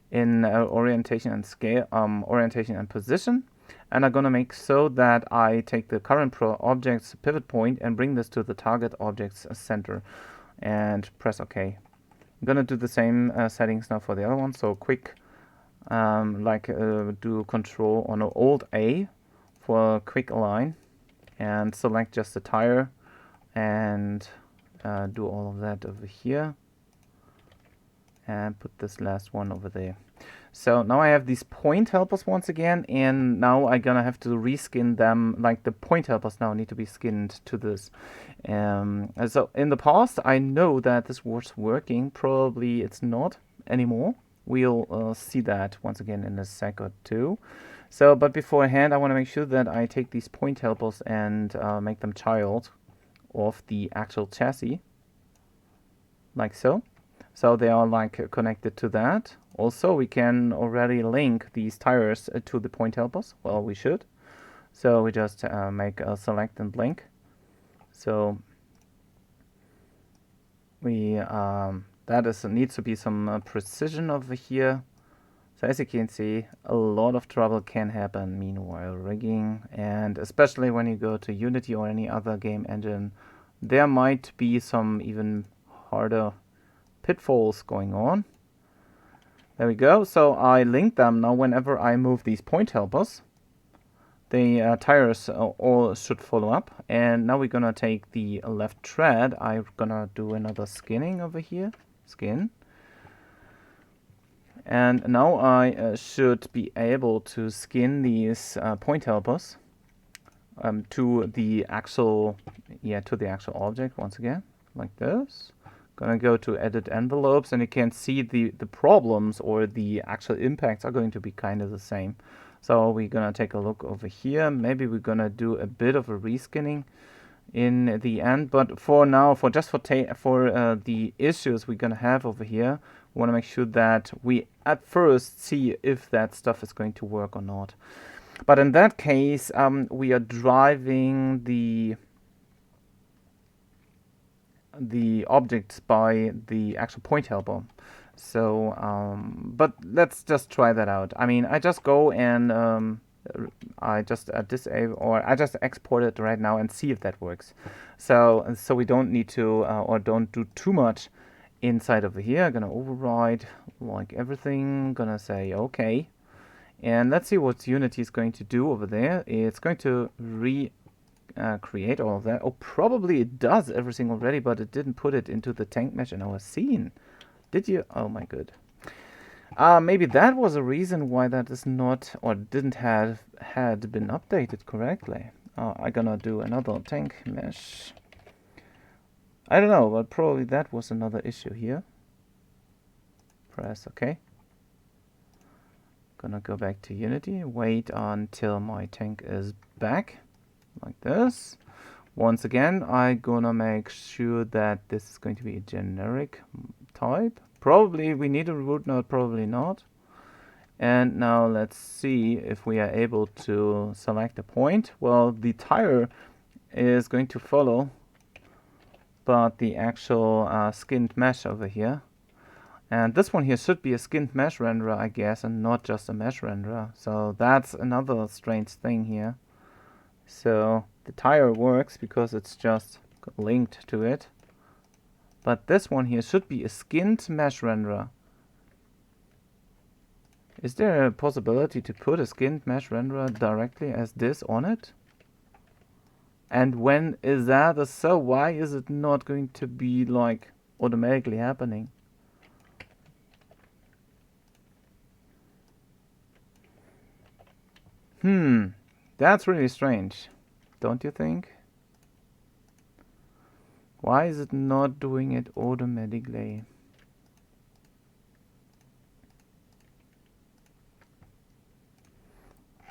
in orientation and scale, orientation and position. And I'm gonna make so that I take the current object's pivot point and bring this to the target object's center, and press OK. I'm gonna do the same settings now for the other one. So quick, do Control on Alt A for quick align, and select just the tire, and do all of that over here, and put this last one over there. So now I have these point helpers once again, and now I'm gonna have to reskin them. Like the point helpers now need to be skinned to this. So in the past I know that this was working. Probably it's not anymore. We'll see that once again in a sec or two. So, but beforehand I want to make sure that I take these point helpers and make them child of the actual chassis, like so. So they are like connected to that. Also, we can already link these tires to the point helpers. Well, we should. So we just make a select and link. So we needs to be some precision over here. So as you can see, a lot of trouble can happen meanwhile rigging, and especially when you go to Unity or any other game engine, there might be some even harder pitfalls going on. There we go. So I link them now. Whenever I move these point helpers, the tires all should follow up. And now we're gonna take the left tread. I'm gonna do another skinning over here. Skin. And now I should be able to skin these point helpers to the actual object once again, like this. Gonna go to edit envelopes, and you can see the problems or the actual impacts are going to be kind of the same. So we're gonna take a look over here. Maybe we're gonna do a bit of a reskinning in the end, but for now, for the issues we're gonna have over here, we want to make sure that we at first see if that stuff is going to work or not. But in that case, we are driving the objects by the actual point helper. So but let's just try that out. I mean, I just go and I just disable, or I just export it right now and see if that works. So we don't need to or don't do too much inside over here. I'm gonna override like everything, gonna say okay, and let's see what Unity is going to do over there. It's going to create all of that. Oh, probably it does everything already, but it didn't put it into the tank mesh in our scene. Did you? Oh my good. Maybe that was a reason why that is not, or didn't had been updated correctly. I'm gonna do another tank mesh. I don't know, but probably that was another issue here. Press OK. Gonna go back to Unity, wait until my tank is back, like this. Once again, I'm gonna make sure that this is going to be a generic type. Probably we need a root node, probably not. And now let's see if we are able to select a point. Well, the tire is going to follow, but the actual skinned mesh over here. And this one here should be a skinned mesh renderer, I guess, and not just a mesh renderer. So that's another strange thing here. So the tire works because it's just linked to it. But this one here should be a skinned mesh renderer. Is there a possibility to put a skinned mesh renderer directly as this on it? And when is that so? Why is it not going to be like automatically happening? That's really strange, don't you think? Why is it not doing it automatically?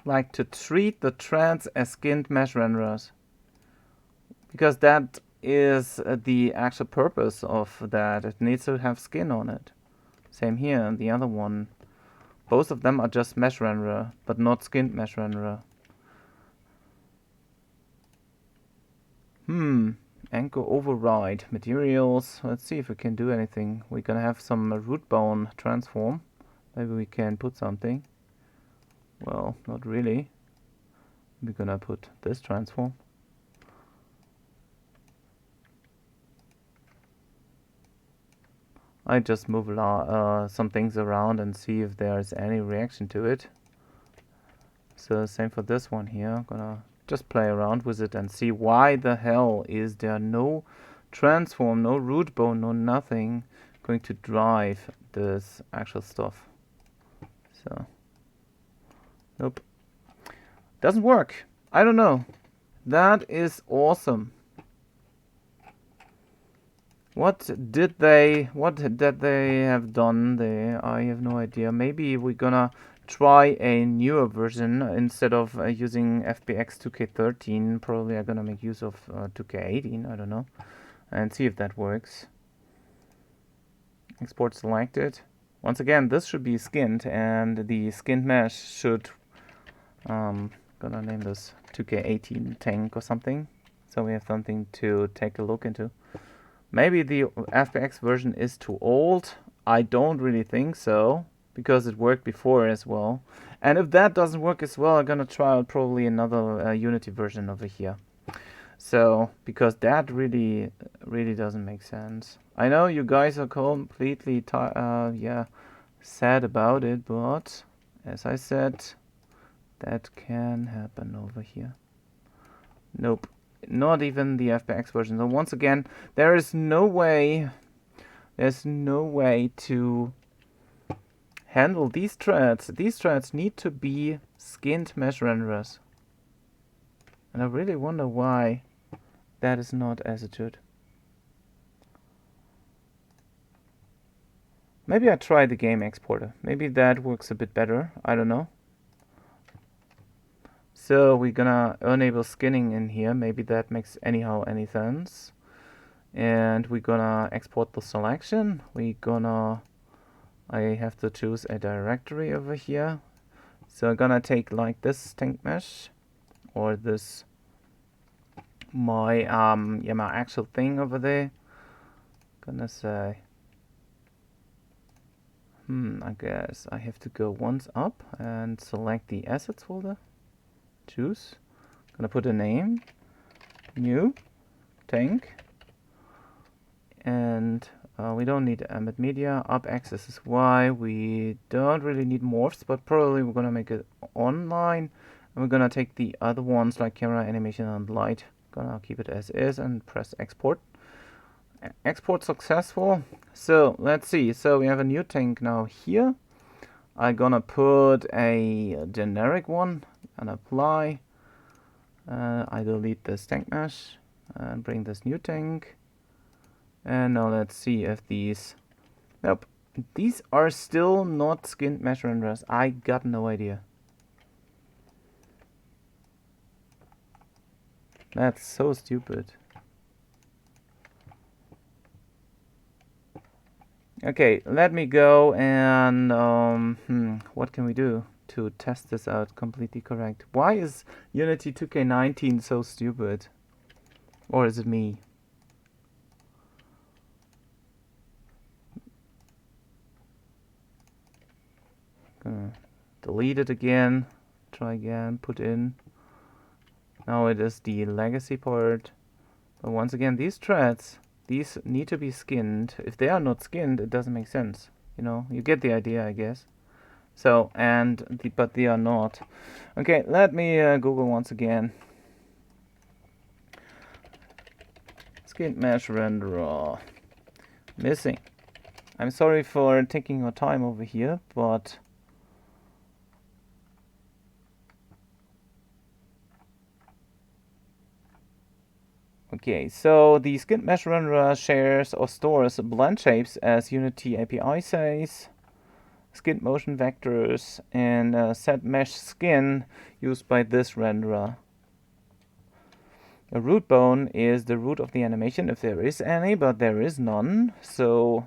Like to treat the threads as skinned mesh renderers. Because that is the actual purpose of that. It needs to have skin on it. Same here, and the other one. Both of them are just mesh renderer, but not skinned mesh renderer. Anchor override materials. Let's see if we can do anything. We're gonna have some root bone transform. Maybe we can put something. Well, not really. We're gonna put this transform. I just move some things around and see if there's any reaction to it. So same for this one here. I'm gonna just play around with it and see why the hell is there no transform, no root bone, no nothing going to drive this actual stuff. So nope, doesn't work. I don't know. That is awesome. What did they have done there? I have no idea. Maybe we're gonna try a newer version instead of using FBX 2K13. Probably I'm gonna make use of 2K18, I don't know, and see if that works. Export selected. Once again, this should be skinned, and the skinned mesh should gonna name this 2K18 tank or something, so we have something to take a look into. Maybe the FBX version is too old. I don't really think so, because it worked before as well. And if that doesn't work as well, I'm gonna try out probably another Unity version over here. So, because that really doesn't make sense. I know you guys are completely sad about it, but as I said, that can happen over here. Nope. Not even the FBX version. So once again, there's no way to handle these threads. These threads need to be skinned mesh renderers. And I really wonder why that is not as it should. Maybe I try the game exporter. Maybe that works a bit better. I don't know. So we're gonna enable skinning in here. Maybe that makes any sense. And we're gonna export the selection. I have to choose a directory over here. So I'm gonna take like this tank mesh, or this my actual thing over there. Gonna say I guess I have to go once up and select the assets folder. Choose. Gonna put a name, new tank, and we don't need embed media. Up axis is Y. We don't really need morphs, but probably we're gonna make it online, and we're gonna take the other ones like camera, animation, and light. Gonna keep it as is and press export. Export successful. So let's see. So we have a new tank now here. I'm gonna put a generic one and apply. I delete this tank mesh and bring this new tank. And now let's see if these. Nope, these are still not skinned mesh renderers. I got no idea. That's so stupid. Okay, let me go and what can we do to test this out completely correct? Why is Unity 2K19 so stupid? Or is it me? Gonna delete it again. Try again. Put in. Now it is the legacy part. But once again, these threads, these need to be skinned. If they are not skinned, it doesn't make sense. You know, you get the idea, I guess. So, but they are not. Okay, let me Google once again. Skin mesh renderer. Missing. I'm sorry for taking your time over here, but okay, so the skin mesh renderer shares or stores blend shapes as Unity API says, skin motion vectors, and set mesh skin used by this renderer. A root bone is the root of the animation if there is any, but there is none. So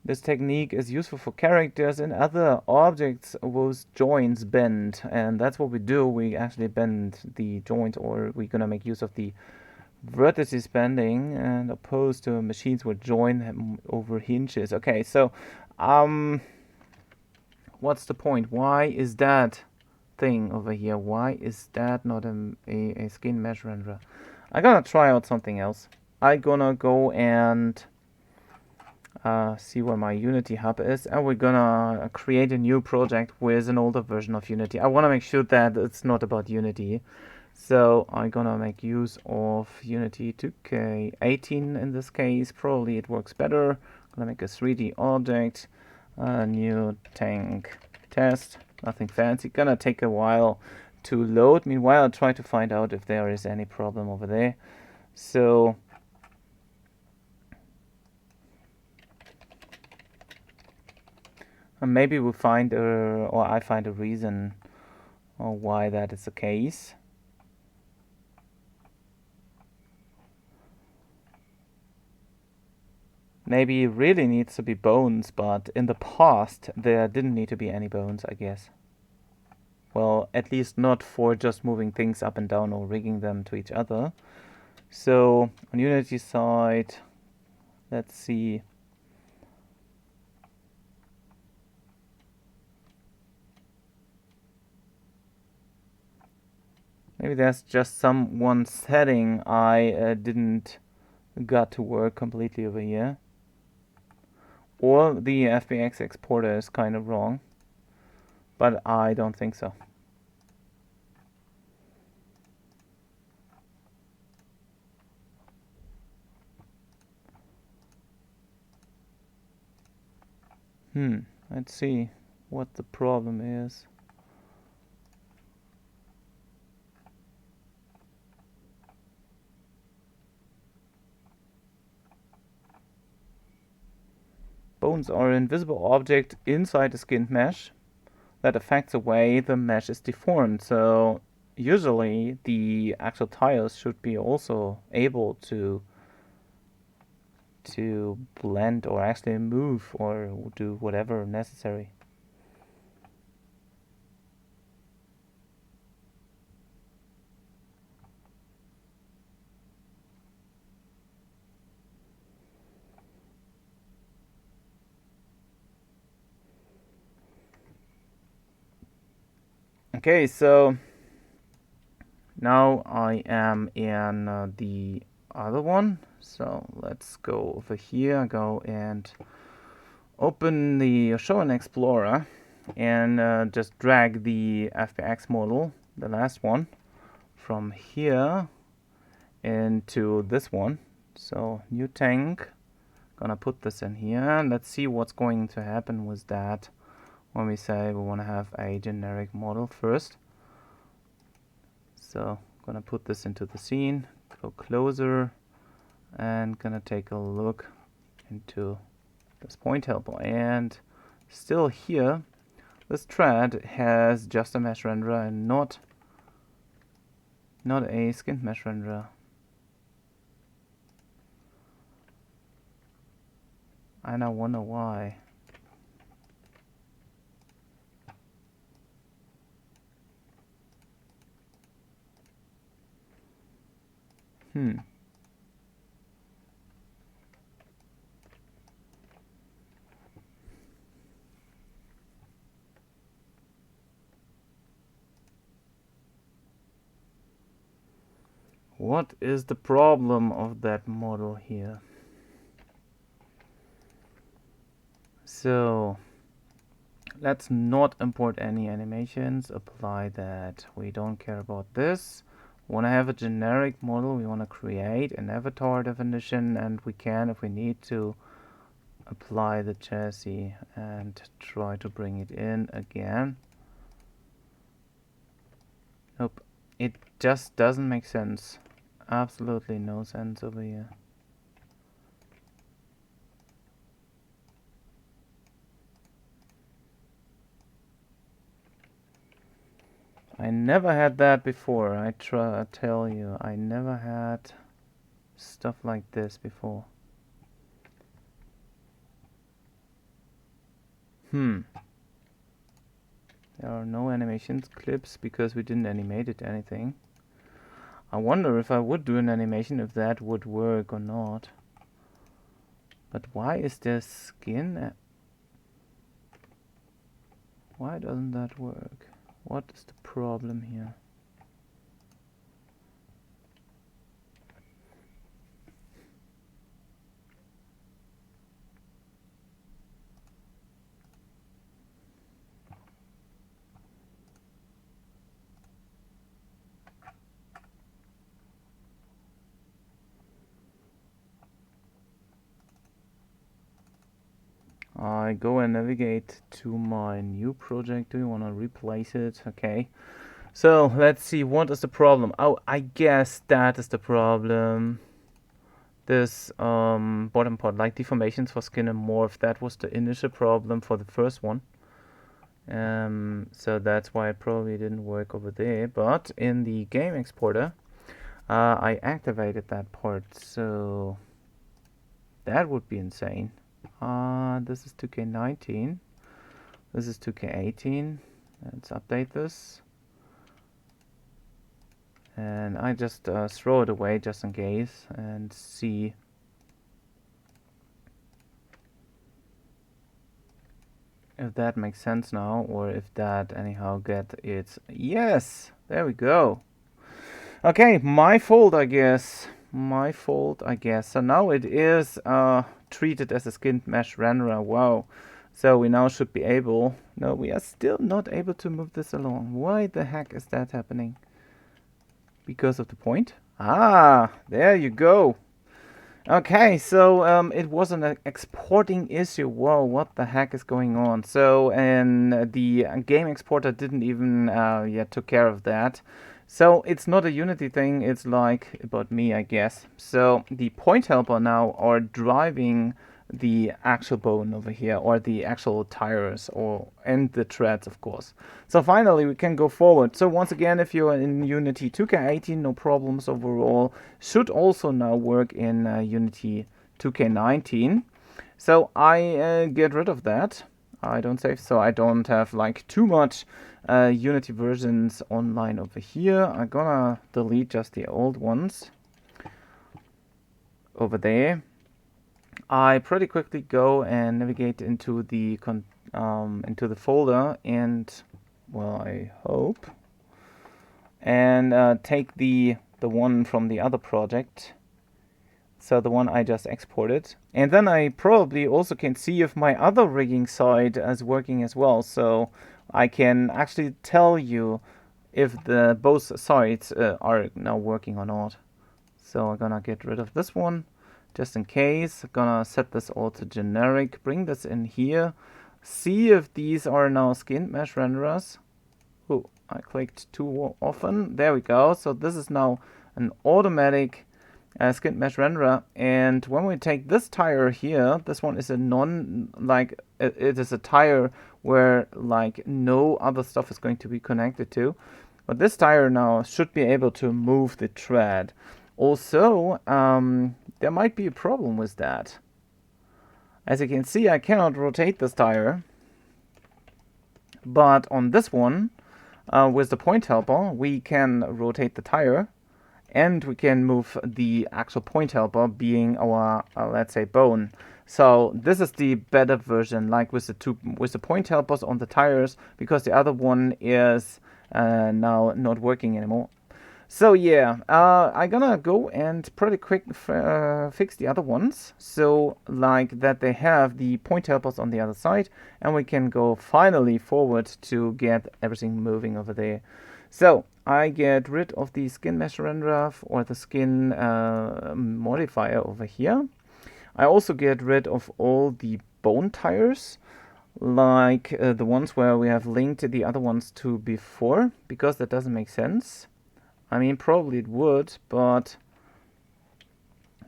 this technique is useful for characters and other objects whose joints bend, and that's what we do. We actually bend the joint, or we're gonna make use of the vertices bending, and opposed to machines would join them over hinges. Okay, so what's the point? Why is that thing over here? Why is that not a skin mesh renderer? I'm gonna try out something else. I'm gonna go and see where my Unity hub is, and we're gonna create a new project with an older version of Unity. I want to make sure that it's not about Unity, so I'm gonna make use of Unity 2K18 in this case. Probably it works better. I'm gonna make a 3D object, a new tank test, nothing fancy. Gonna take a while to load. Meanwhile, I'll try to find out if there is any problem over there. So maybe we'll find or I find a reason why that is the case. Maybe it really needs to be bones, but in the past there didn't need to be any bones, I guess. Well, at least not for just moving things up and down or rigging them to each other. So on Unity side, let's see. Maybe there's just some one setting I didn't got to work completely over here. Or the FBX exporter is kind of wrong. But I don't think so. Let's see what the problem is. Bones are an invisible object inside the skinned mesh that affects the way the mesh is deformed. So usually the actual tiles should be also able to blend or actually move or do whatever necessary. Okay, so now I am in the other one. So let's go over here, go and open the Show and Explorer and just drag the FBX model, the last one, from here into this one. So new tank, gonna put this in here. Let's see what's going to happen with that when we say we want to have a generic model first. So gonna put this into the scene, go closer, and gonna take a look into this point helper. And still here, this thread has just a mesh renderer and not Not a skin mesh renderer. And I wonder why. What is the problem of that model here? So let's not import any animations. Apply that. We don't care about this. We want to have a generic model. We want to create an avatar definition, and we can, if we need to, apply the chassis and try to bring it in again. Nope, it just doesn't make sense. Absolutely no sense over here. I never had that before. I tell you, I never had stuff like this before. There are no animations clips because we didn't animate it anything. I wonder if I would do an animation if that would work or not. But why is there skin? Why doesn't that work? What is the problem here? I go and navigate to my new project. Do you want to replace it? Okay. So let's see, what is the problem? Oh, I guess that is the problem. This bottom part, like deformations for skin and morph, that was the initial problem for the first one. So that's why it probably didn't work over there. But in the game exporter, I activated that part, so that would be insane. This is 2K19. This is 2K18. Let's update this. And I just throw it away just in case and see if that makes sense now, or if that anyhow get its... Yes! There we go. Okay, my fault, I guess. My fault, I guess. So now it is treated as a skin mesh renderer. Wow. So we now should be able... No, we are still not able to move this along. Why the heck is that happening? Because of the point? Ah, there you go. Okay, so it was an exporting issue. Whoa, what the heck is going on? So, and the game exporter didn't even yet took care of that. So it's not a Unity thing, it's like about me, I guess. So the point helper now are driving the actual bone over here, or the actual tires, and the threads, of course. So finally we can go forward. So once again, if you're in Unity 2K18, no problems overall. Should also now work in Unity 2K19. So I get rid of that. I don't save, so I don't have like too much Unity versions online over here. I'm gonna delete just the old ones over there. I pretty quickly go and navigate into the folder, and well, I hope, and take the one from the other project. So the one I just exported, and then I probably also can see if my other rigging side is working as well. So I can actually tell you if the both sides are now working or not. So I'm gonna get rid of this one just in case. I'm gonna set this all to generic, bring this in here, see if these are now skin mesh renderers. Oh, I clicked too often. There we go. So this is now an automatic skin mesh renderer, and when we take this tire here, this one is a it is a tire where like no other stuff is going to be connected to. But this tire now should be able to move the tread. Also, there might be a problem with that. As you can see, I cannot rotate this tire. But on this one, with the point helper, we can rotate the tire. And we can move the actual point helper being our, let's say, bone. So this is the better version, like with the point helpers on the tires, because the other one is now not working anymore. So yeah, I'm gonna go and pretty quick fix the other ones, so like that they have the point helpers on the other side, and we can go finally forward to get everything moving over there. So I get rid of the skin mesh renderer or the skin modifier over here. I also get rid of all the bone tires, like the ones where we have linked the other ones to before, because that doesn't make sense. I mean, probably it would, but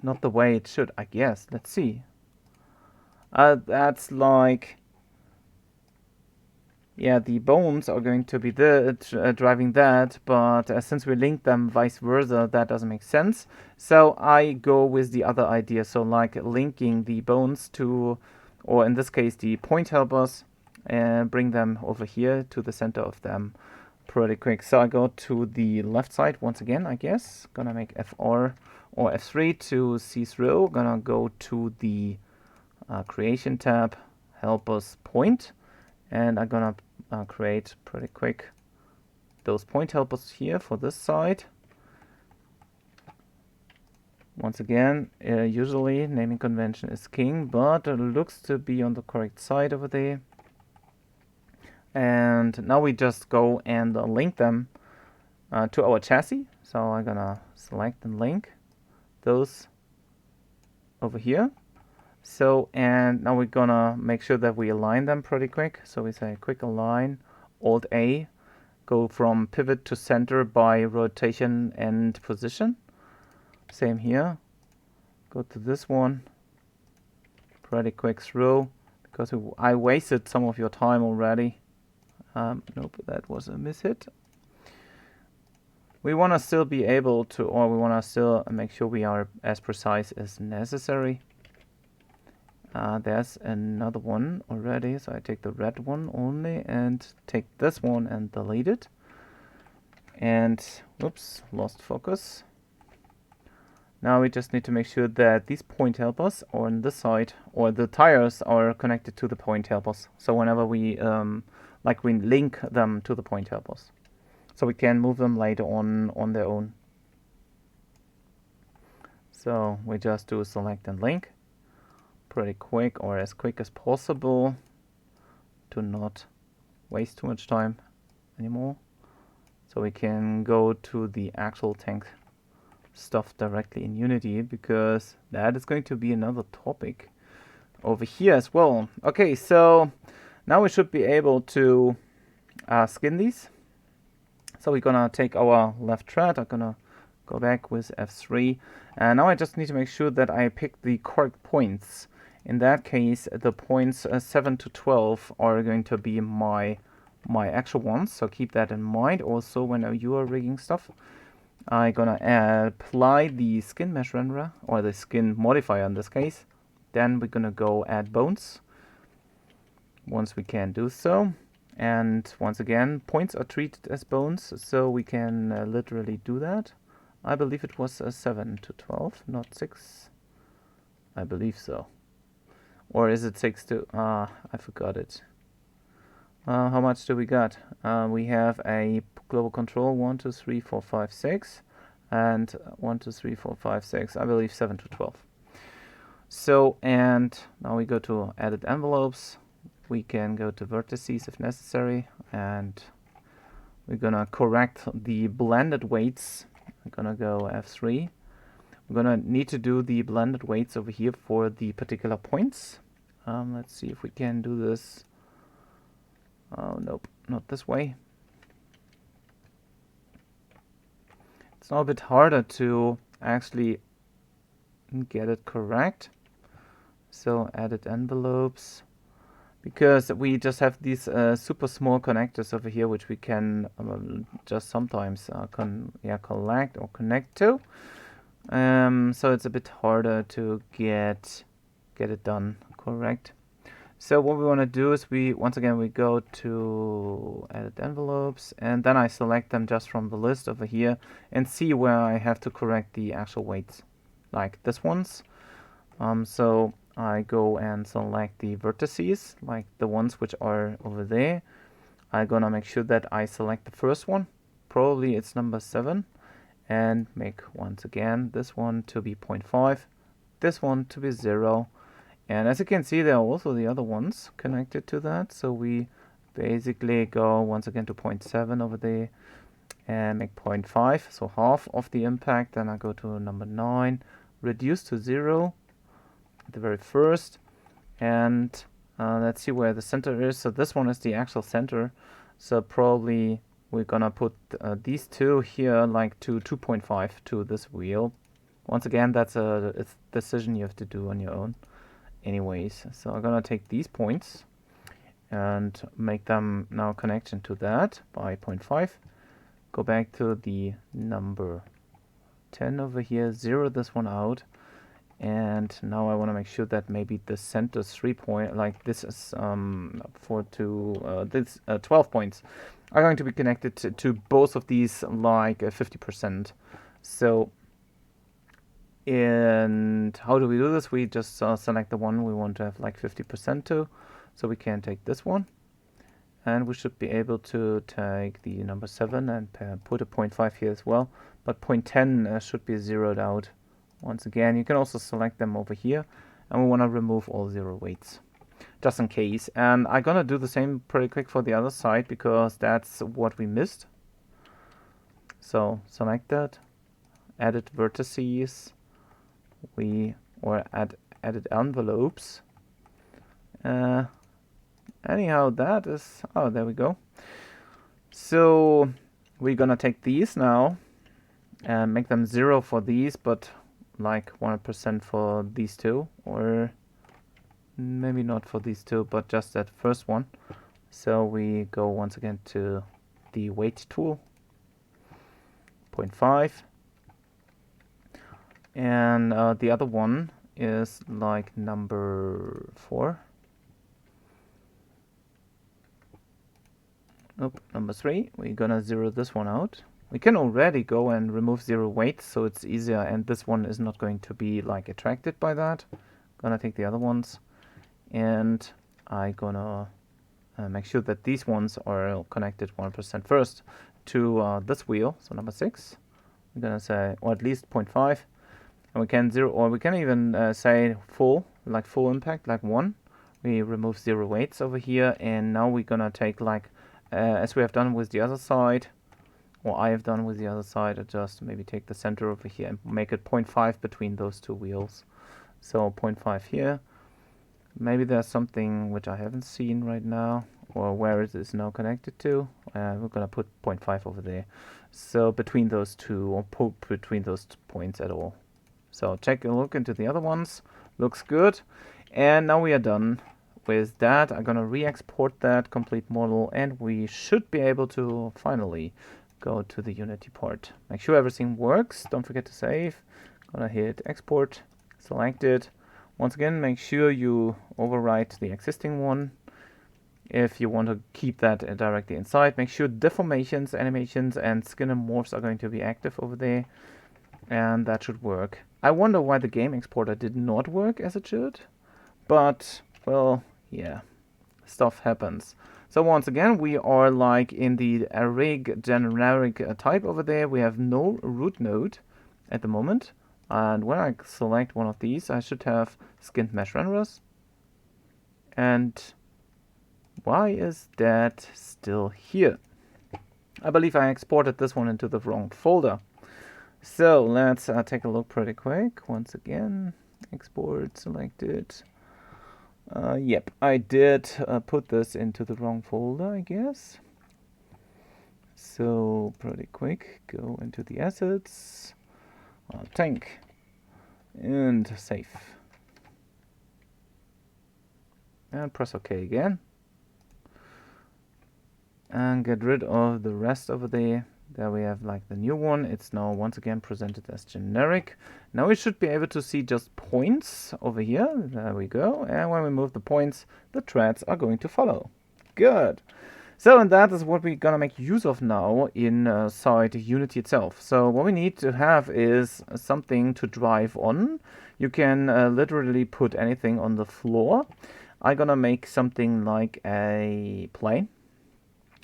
not the way it should, I guess. Let's see. That's like... Yeah, the bones are going to be driving that, but since we link them vice versa, that doesn't make sense. So I go with the other idea, so like linking the bones to, or in this case, the point helpers, and bring them over here to the center of them pretty quick. So I go to the left side once again, I guess. Gonna make FR or F3 to see through. Gonna go to the creation tab, helpers point. And I'm gonna create pretty quick those point helpers here for this side. Once again, usually naming convention is king, but it looks to be on the correct side over there. And now we just go and link them to our chassis. So I'm gonna select and link those over here. So, and now we're gonna make sure that we align them pretty quick. So we say quick align, Alt A, go from pivot to center by rotation and position. Same here. Go to this one, pretty quick through, because I wasted some of your time already. Nope, that was a mishit. We want to still be able to, or we want to still make sure we are as precise as necessary. There's another one already, so I take the red one only and take this one and delete it. And, whoops, lost focus. Now we just need to make sure that these point helpers are on this side, or the tires are connected to the point helpers. So whenever we, we link them to the point helpers. So we can move them later on their own. So we just do select and link. Pretty quick, or as quick as possible, to not waste too much time anymore. So we can go to the actual tank stuff directly in Unity, because that is going to be another topic over here as well. Okay, so now we should be able to skin these. So we're gonna take our left tread. I'm gonna go back with F3, and now I just need to make sure that I pick the correct points. In that case, the points 7 to 12 are going to be my actual ones, so keep that in mind. Also, when you are rigging stuff, I'm gonna apply the skin mesh renderer, or the skin modifier in this case. Then we're gonna go add bones, once we can do so. And once again, points are treated as bones, so we can literally do that. I believe it was 7 to 12, not 6. I believe so. Or is it 6 to... I forgot it. How much do we got? We have a global control 1, 2, 3, 4, 5, 6. And 1, 2, 3, 4, 5, 6. I believe 7 to 12. So, and now we go to edit envelopes. We can go to vertices if necessary. And we're gonna correct the blended weights. I'm gonna go F3. We're gonna need to do the blended weights over here for the particular points. Let's see if we can do this. Oh, nope, not this way. It's now a bit harder to actually get it correct. So edit envelopes, because we just have these super small connectors over here, which we can just sometimes collect or connect to. So it's a bit harder to get it done correct. So what we want to do is once again we go to edit envelopes, and then I select them just from the list over here and see where I have to correct the actual weights, like this ones. So I go and select the vertices, like the ones which are over there. I'm gonna make sure that I select the first one, probably it's number 7, and make once again this one to be 0.5, this one to be 0. And as you can see, there are also the other ones connected to that. So we basically go once again to 0.7 over there and make 0.5, so half of the impact. Then I go to number 9, reduce to 0 at the very first. And let's see where the center is. So this one is the actual center. So probably we're gonna put these two here like to 2.5 to this wheel. Once again, that's a decision you have to do on your own. Anyways, so I'm gonna take these points and make them now connection to that by 0.5. Go back to the number 10 over here, zero this one out, and now I want to make sure that maybe the center 3 point, like this is 12 points are going to be connected to both of these like 50%. So and how do we do this? We just select the one we want to have like 50% to. So we can take this one. And we should be able to take the number 7 and put a 0.5 here as well. But 0.10 should be zeroed out. Once again, you can also select them over here. And we want to remove all 0 weights, just in case. And I'm going to do the same pretty quick for the other side, because that's what we missed. So select that, edit vertices. Edit envelopes. Anyhow, that is, oh, there we go. So we're gonna take these now and make them 0 for these, but like 100% for these two, or maybe not for these two, but just that first one. So we go once again to the weight tool, 0.5. And the other one is like number 4. Nope, number 3. We're gonna zero this one out. We can already go and remove 0 weights, so it's easier, and this one is not going to be like attracted by that. Gonna take the other ones, and I'm gonna make sure that these ones are connected 100% first to this wheel, so number 6. I'm gonna say, or at least 0.5. And we can zero, or we can even say full, like full impact, like 1. We remove 0 weights over here, and now we're gonna take like, as we have done with the other side, or I have done with the other side, I just maybe take the center over here and make it 0.5 between those two wheels. So 0.5 here. Maybe there's something which I haven't seen right now, or where it is now connected to. We're gonna put 0.5 over there. So between those two, or between those points at all. So take a look into the other ones. Looks good. And now we are done with that. I'm gonna re-export that complete model, and we should be able to finally go to the Unity part. Make sure everything works. Don't forget to save. Gonna hit export, select it. Once again, make sure you overwrite the existing one. If you want to keep that directly inside, make sure deformations, animations, and skin and morphs are going to be active over there. And that should work. I wonder why the game exporter did not work as it should, but well, yeah, stuff happens. So once again, we are like in the rig generic type over there. We have no root node at the moment, and when I select one of these, I should have skinned mesh renderers. And why is that still here? I believe I exported this one into the wrong folder. So let's take a look pretty quick. Once again, export selected. Yep, I did put this into the wrong folder, I guess. So pretty quick, go into the assets, tank, and save. and press OK again. And get rid of the rest over there. There we have like the new one. It's now once again presented as generic. Now we should be able to see just points over here. There we go. And when we move the points, the threads are going to follow. Good. So, and that is what we're gonna make use of now inside Unity itself. So what we need to have is something to drive on. You can literally put anything on the floor. I'm gonna make something like a plane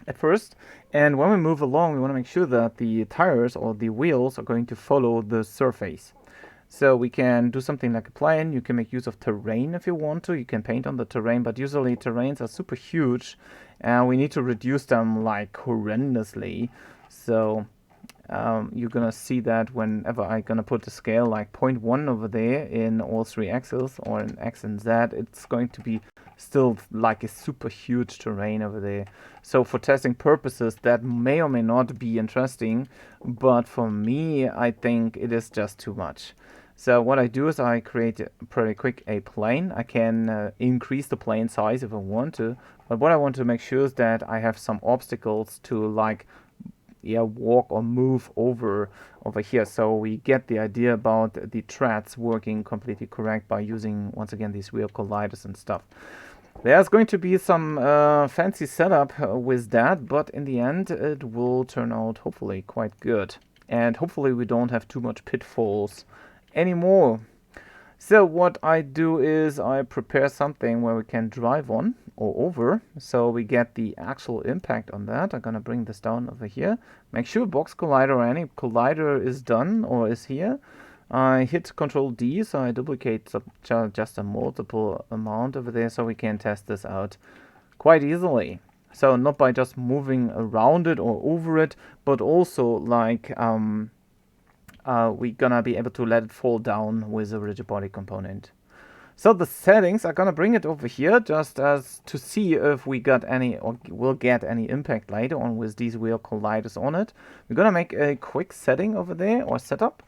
at first, and when we move along we want to make sure that the tires or the wheels are going to follow the surface. So we can do something like a plane. You can make use of terrain if you want to. You can paint on the terrain, but usually terrains are super huge and we need to reduce them like horrendously. So you're gonna see that whenever I'm gonna put a scale like 0.1 over there in all three axes, or in X and Z, it's going to be still like a super huge terrain over there. So for testing purposes that may or may not be interesting, but for me I think it is just too much. So what I do is I create pretty quick a plane. I can increase the plane size if I want to, but what I want to make sure is that I have some obstacles to like walk or move over here. So we get the idea about the threads working completely correct by using once again these wheel colliders and stuff. There's going to be some fancy setup with that, but in the end it will turn out hopefully quite good, and hopefully we don't have too much pitfalls anymore. So what I do is I prepare something where we can drive on or over, so we get the actual impact on that. I'm gonna bring this down over here. Make sure box collider or any collider is done or is here. I hit Control D, so I duplicate just a multiple amount over there, so we can test this out quite easily. So not by just moving around it or over it, but also like we're gonna be able to let it fall down with a rigid body component. So the settings, I'm gonna bring it over here just as to see if we got any or will get any impact later on with these wheel colliders on it. We're gonna make a quick setting over there or setup.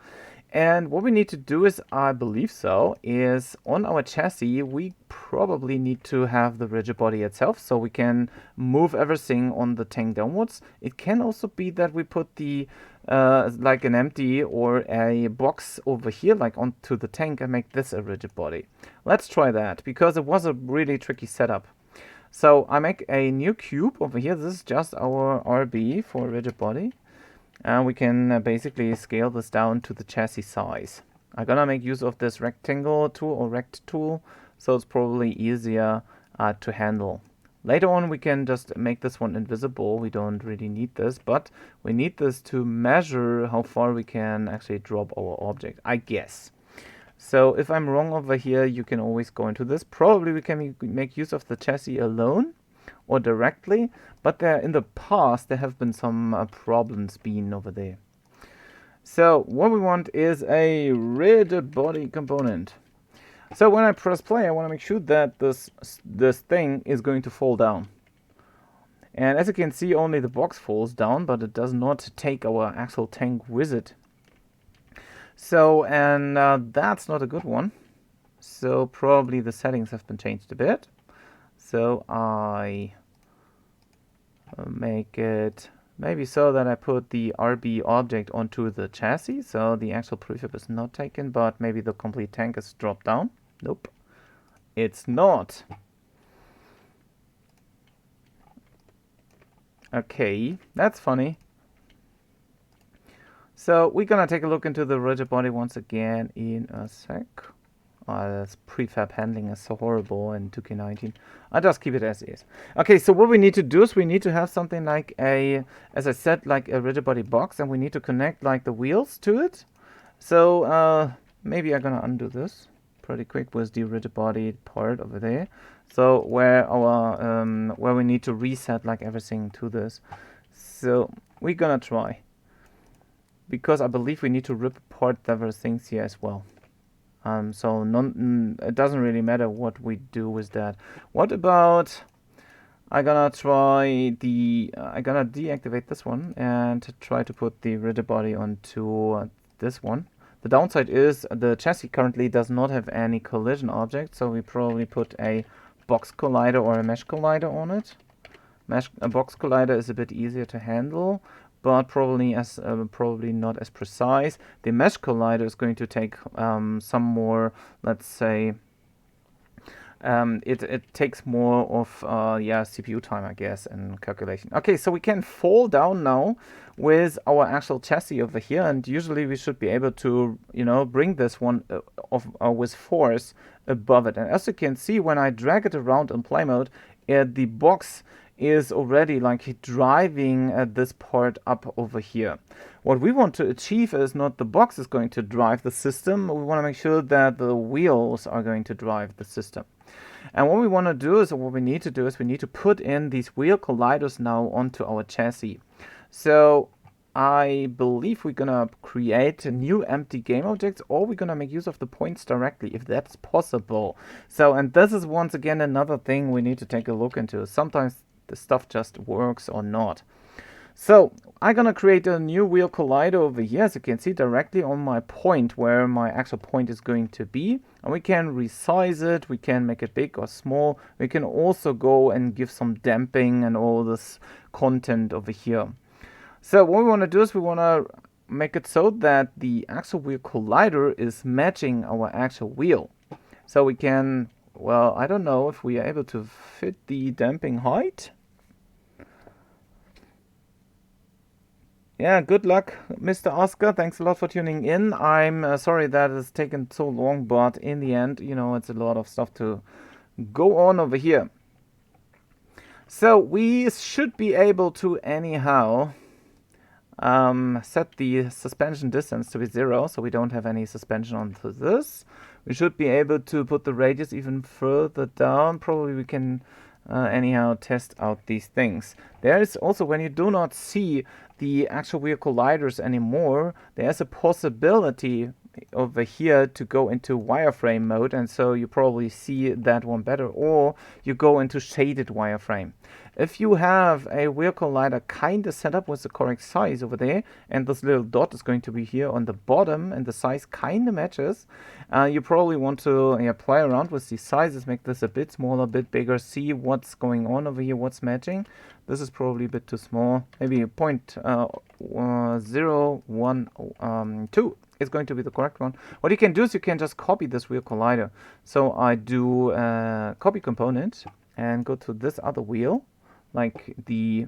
And what we need to do is, I believe so, is on our chassis we probably need to have the rigid body itself, so we can move everything on the tank downwards. It can also be that we put the like an empty or a box over here like onto the tank and make this a rigid body. Let's try that, because it was a really tricky setup. So I make a new cube over here. This is just our RB for rigid body. And we can basically scale this down to the chassis size. I'm gonna make use of this rectangle tool or rect tool, so it's probably easier to handle. Later on we can just make this one invisible. We don't really need this, but we need this to measure how far we can actually drop our object, I guess. So if I'm wrong over here, you can always go into this. Probably we can make use of the chassis alone or directly, but in the past there have been some problems being over there. So what we want is a rigid body component. So when I press play, I want to make sure that this thing is going to fall down. And as you can see, only the box falls down, but it does not take our actual tank with it. So, and that's not a good one. So probably the settings have been changed a bit. So I make it maybe so that I put the RB object onto the chassis, so the actual prefab is not taken, but maybe the complete tank is dropped down. Nope, it's not. Okay, that's funny. So we're gonna take a look into the rigid body once again in a sec. This prefab handling is so horrible in 2K19. I'll just keep it as is. Okay, so what we need to do is we need to have something like a, as I said, like a rigid body box, and we need to connect like the wheels to it. So maybe I'm gonna undo this pretty quick with the rigid body part over there. So where our where we need to reset like everything to this. So we're gonna try, because I believe we need to rip apart several things here as well. So it doesn't really matter what we do with that. What about, I'm gonna try the, I'm gonna deactivate this one and try to put the rigid body onto this one. The downside is the chassis currently does not have any collision object, so we probably put a box collider or a mesh collider on it. A box collider is a bit easier to handle, but probably not as precise. The mesh collider is going to take some more, let's say, it takes more of CPU time, I guess, and calculation. Okay, so we can fall down now with our actual chassis over here, and usually we should be able to, bring this one with force above it. And as you can see, when I drag it around in play mode, the box is already like driving this part up over here. What we want to achieve is not the box is going to drive the system. We want to make sure that the wheels are going to drive the system. And what we want to do is, what we need to do is we need to put in these wheel colliders now onto our chassis. So I believe we're gonna create new empty game objects, or we're gonna make use of the points directly, if that's possible. So, and this is once again another thing we need to take a look into. Sometimes the stuff just works or not. So I'm gonna create a new wheel collider over here, as you can see, directly on my point where my actual point is going to be. And we can resize it, we can make it big or small. We can also go and give some damping and all this content over here. So what we want to do is we want to make it so that the actual wheel collider is matching our actual wheel. So we can, well, I don't know if we are able to fit the damping height. Yeah, good luck, Mr. Oscar. Thanks a lot for tuning in. I'm sorry that it's taken so long, but in the end, it's a lot of stuff to go on over here. So we should be able to anyhow set the suspension distance to be 0, so we don't have any suspension onto this. We should be able to put the radius even further down. Probably we can anyhow test out these things. There is also, when you do not see the actual wheel colliders anymore, there's a possibility over here to go into wireframe mode, and so you probably see that one better, or you go into shaded wireframe. If you have a wheel collider kind of set up with the correct size over there, and this little dot is going to be here on the bottom, and the size kind of matches, you probably want to play around with these sizes, make this a bit smaller, a bit bigger, see what's going on over here, what's matching. This is probably a bit too small. Maybe 0.012 is going to be the correct one. What you can do is you can just copy this wheel collider. So I do copy component and go to this other wheel, like the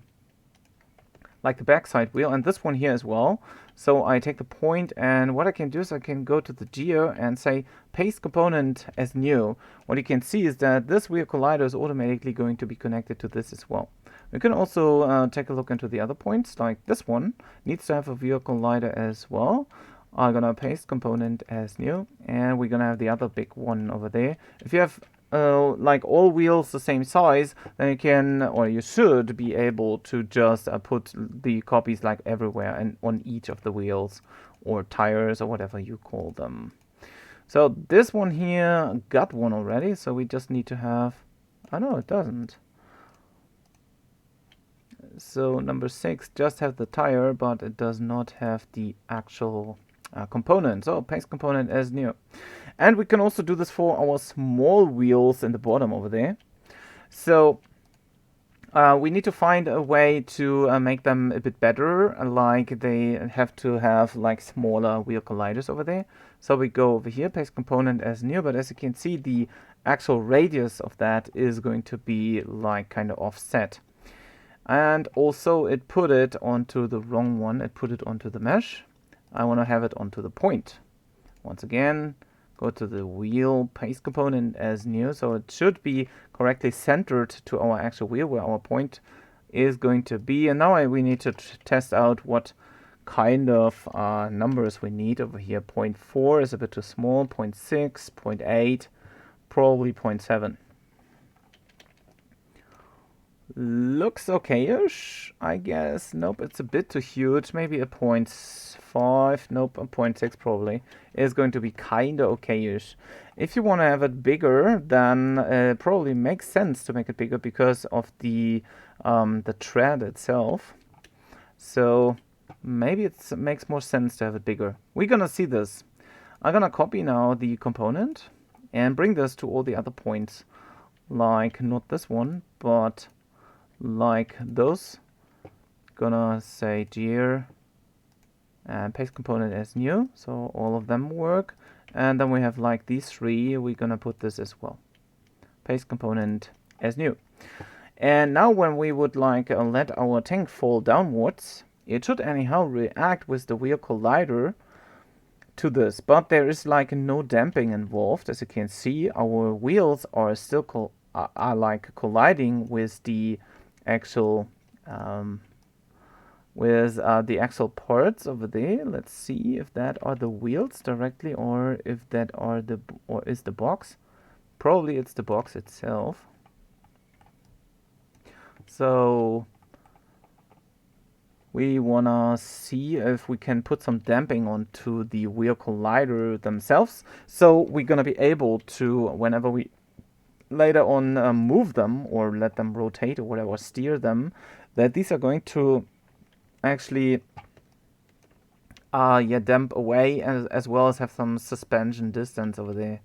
backside wheel, and this one here as well. So I take the point, and what I can do is I can go to the geo and say paste component as new. What you can see is that this wheel collider is automatically going to be connected to this as well. We can also take a look into the other points, like this one needs to have a wheel collider as well. I'm gonna paste component as new, and we're gonna have the other big one over there. If you have like all wheels the same size, then you can, or you should be able to just put the copies like everywhere and on each of the wheels or tires or whatever you call them. So this one here got one already, so we just need to have, oh no, it doesn't. So number 6 just has the tire, but it does not have the actual component. So paste component as new. And we can also do this for our small wheels in the bottom over there. So we need to find a way to make them a bit better, like they have to have like smaller wheel colliders over there. So we go over here, paste component as new, but as you can see, the actual radius of that is going to be like kind of offset. And also it put it onto the wrong one, it put it onto the mesh. I want to have it onto the point. Once again, go to the wheel, paste component as new, so it should be correctly centered to our actual wheel where our point is going to be. And now we need to test out what kind of numbers we need over here. 0.4 is a bit too small, 0.6, 0.8, probably 0.7. Looks okay-ish, I guess. Nope, it's a bit too huge. Maybe a 0.5. Nope, a 0.6 probably is going to be kind of okay-ish. If you want to have it bigger, then it probably makes sense to make it bigger because of the tread itself. So maybe it makes more sense to have it bigger. We're gonna see this. I'm gonna copy now the component and bring this to all the other points. like not this one, but like those. Gonna say gear and paste component as new, so all of them work. And then we have like these three, we're gonna put this as well. Paste component as new. And now when we would like let our tank fall downwards, it should anyhow react with the wheel collider to this, but there is like no damping involved. As you can see, our wheels are still like colliding with the actual the actual parts over there. Let's see if that are the wheels directly, or if that are or is the box. Probably it's the box itself. So we wanna see if we can put some damping onto the wheel collider themselves. So we're gonna be able to, whenever we later on move them or let them rotate or whatever, steer them, that these are going to actually damp away, as well as have some suspension distance over there.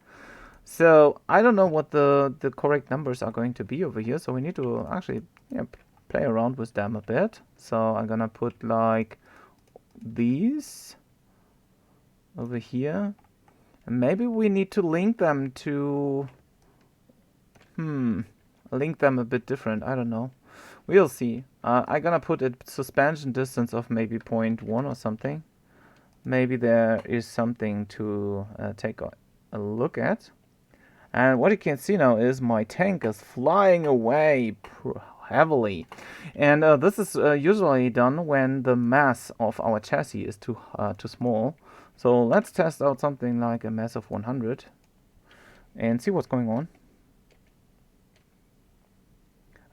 So I don't know what the correct numbers are going to be over here, so we need to actually play around with them a bit. So I'm gonna put like these over here, and maybe we need to link them to link them a bit different. I don't know. We'll see. I'm gonna put a suspension distance of maybe 0.1 or something. Maybe there is something to take a look at. And what you can see now is my tank is flying away heavily. And this is usually done when the mass of our chassis is too small. So let's test out something like a mass of 100 and see what's going on.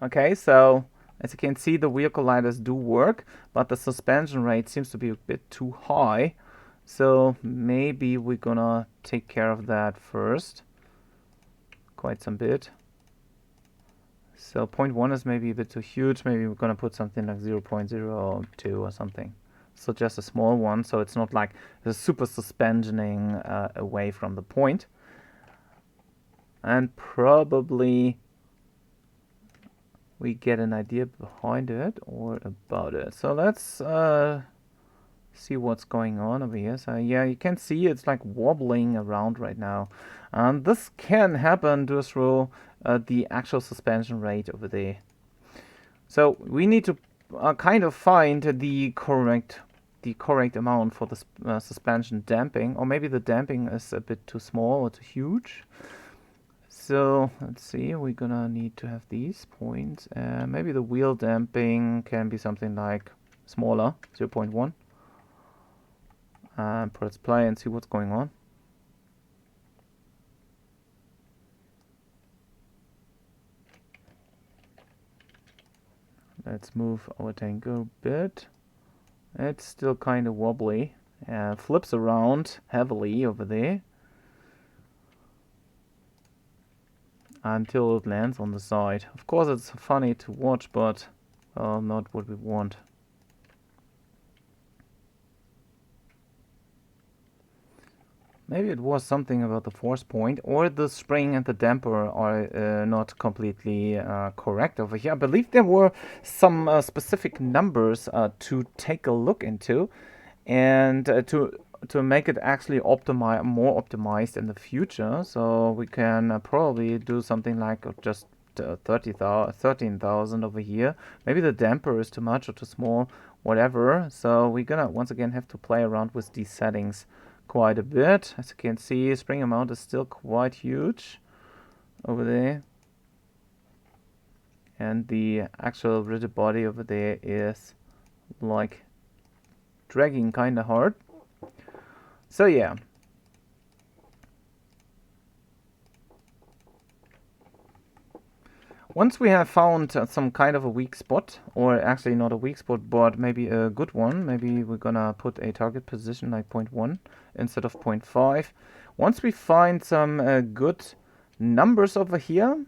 Okay, so as you can see, the wheel colliders do work, but the suspension rate seems to be a bit too high. So maybe we're gonna take care of that first. Quite some bit. So 0.1 is maybe a bit too huge. Maybe we're gonna put something like 0.02 or something. So just a small one, so it's not like the super suspensioning away from the point. And probably we get an idea behind it or about it. So let's see what's going on over here. So yeah, you can see it's like wobbling around right now. This can happen due through the actual suspension rate over there. So we need to kind of find the correct amount for the suspension damping, or maybe the damping is a bit too small or too huge. So let's see, we're gonna need to have these points. Maybe the wheel damping can be something like smaller, 0.1. Press play and see what's going on. Let's move our tank a bit. It's still kind of wobbly. Flips around heavily over there until it lands on the side. Of course, it's funny to watch, but not what we want. Maybe it was something about the force point, or the spring and the damper are not completely correct over here. I believe there were some specific numbers to take a look into, and to make it actually more optimized in the future. So we can probably do something like just 13,000 over here. Maybe the damper is too much or too small, whatever. So we're gonna once again have to play around with these settings quite a bit. As you can see, spring amount is still quite huge over there, and the actual rigid body over there is like dragging kind of hard. So yeah, once we have found some kind of a weak spot, or actually not a weak spot, but maybe a good one, maybe we're gonna put a target position like 0.1 instead of 0.5. Once we find some good numbers over here,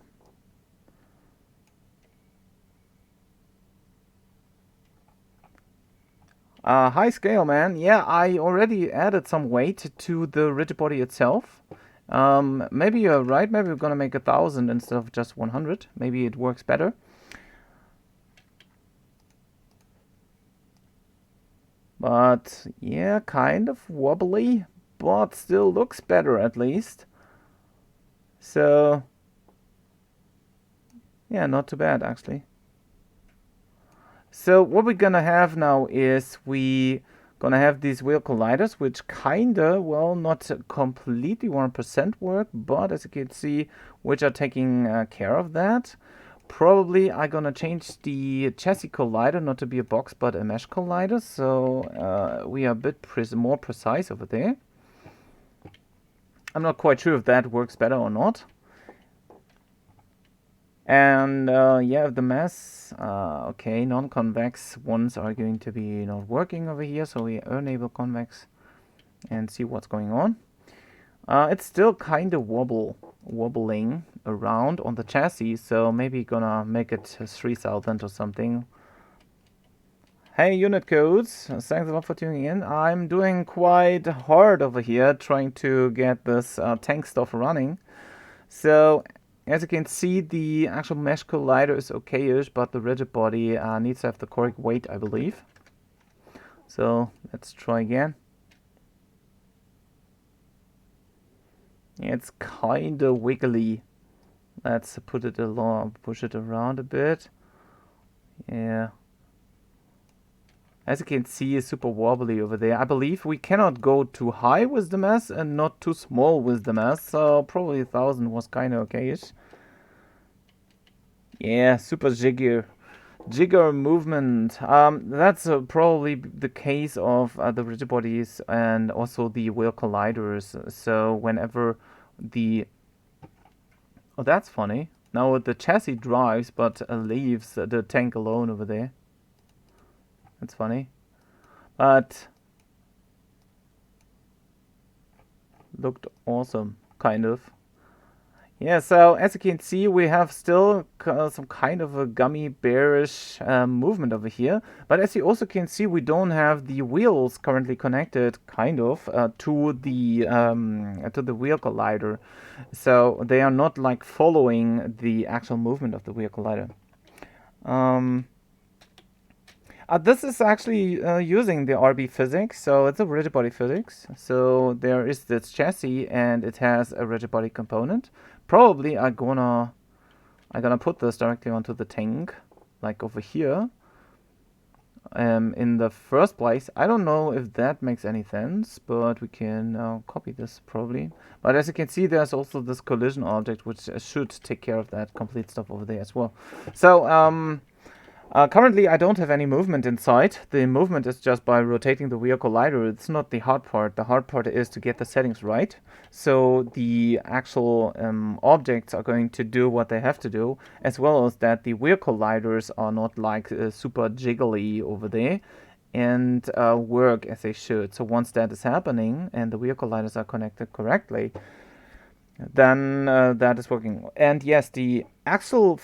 high scale, man. Yeah, I already added some weight to the rigid body itself, Maybe you're right. Maybe we're gonna make 1,000 instead of just 100. Maybe it works better. But yeah, kind of wobbly, but still looks better at least. So yeah, not too bad actually. So what we're gonna have now is we gonna have these wheel colliders, which kinda, well, not completely 100% work, but as you can see, which are taking care of that. Probably I'm gonna change the chassis collider not to be a box but a mesh collider, so we are a bit more precise over there. I'm not quite sure if that works better or not. And yeah, the mass, okay, non-convex ones are going to be not working over here, so we enable convex and see what's going on. It's still kind of wobbling around on the chassis, so maybe gonna make it 3000 or something. Hey, unit codes, thanks a lot for tuning in. I'm doing quite hard over here trying to get this tank stuff running. So as you can see, the actual mesh collider is okay-ish, but the rigid body needs to have the correct weight, I believe. So let's try again. It's kind of wiggly. Let's put it along, push it around a bit. Yeah. As you can see, it's super wobbly over there. I believe we cannot go too high with the mass and not too small with the mass, so probably 1000 was kind of okay-ish. Yeah, super jigger movement. That's probably the case of the rigid bodies and also the wheel colliders. So whenever the... Oh, that's funny. Now the chassis drives, but leaves the tank alone over there. That's funny. But looked awesome, kind of. Yeah, so as you can see, we have still some kind of a gummy bearish movement over here. But as you also can see, we don't have the wheels currently connected, kind of, to the wheel collider. So they are not like following the actual movement of the wheel collider. This is actually using the RB physics, so it's a rigid body physics. So there is this chassis and it has a rigid body component. Probably I'm gonna put this directly onto the tank, like over here. In the first place, I don't know if that makes any sense, but we can copy this probably. But as you can see, there's also this collision object, which should take care of that complete stuff over there as well. So currently, I don't have any movement inside. The movement is just by rotating the wheel collider. It's not the hard part. The hard part is to get the settings right. So the actual objects are going to do what they have to do, as well as that the wheel colliders are not like super jiggly over there and work as they should. So once that is happening and the wheel colliders are connected correctly, then that is working. And yes, the actual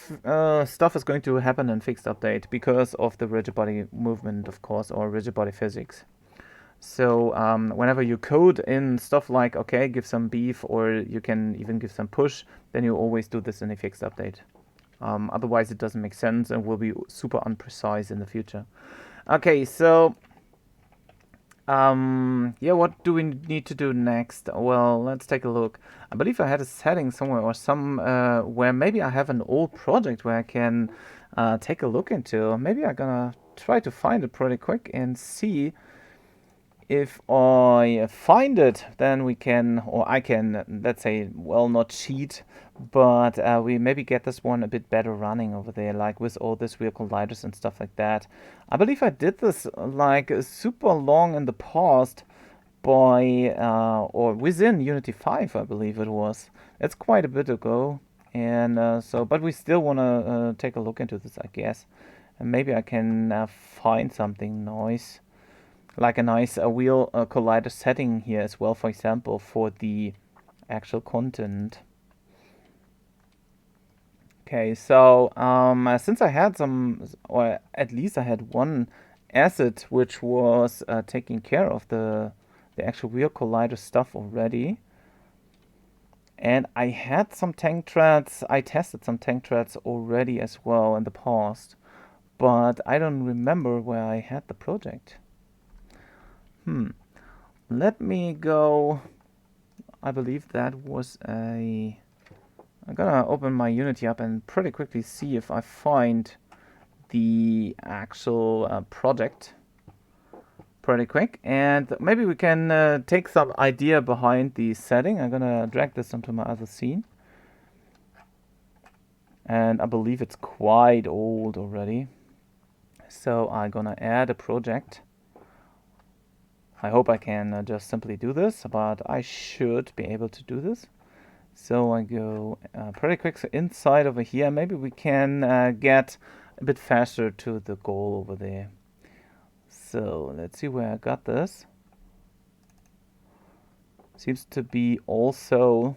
stuff is going to happen in fixed update because of the rigid body movement, of course, or rigid body physics. So whenever you code in stuff like, okay, give some beef, or you can even give some push, then you always do this in a fixed update. Otherwise, it doesn't make sense and will be super unprecise in the future. Okay, so yeah, what do we need to do next? Well, let's take a look. I believe I had a setting somewhere or some where maybe I have an old project where I can take a look into. Maybe I'm gonna try to find it pretty quick and see if I find it, then we can, or I can, let's say, well, not cheat, but we maybe get this one a bit better running over there, like with all this wheel colliders and stuff like that. I believe I did this like super long in the past by, or within Unity 5, I believe it was. It's quite a bit ago. And so, but we still want to take a look into this, I guess. And maybe I can find something nice, like a nice wheel collider setting here as well, for example, for the actual content. Okay, so since I had some, or at least I had one asset which was taking care of the actual wheel collider stuff already. And I had some tank treads, I tested some tank treads already as well in the past, but I don't remember where I had the project. Let me go. I believe that was a... I'm gonna open my Unity up and pretty quickly see if I find the actual project pretty quick, and maybe we can take some idea behind the setting. I'm gonna drag this onto my other scene, and I believe it's quite old already, so I'm gonna add a project. I hope I can just simply do this, but I should be able to do this. So I go pretty quick. So inside over here, maybe we can get a bit faster to the goal over there. So let's see where I got this. Seems to be also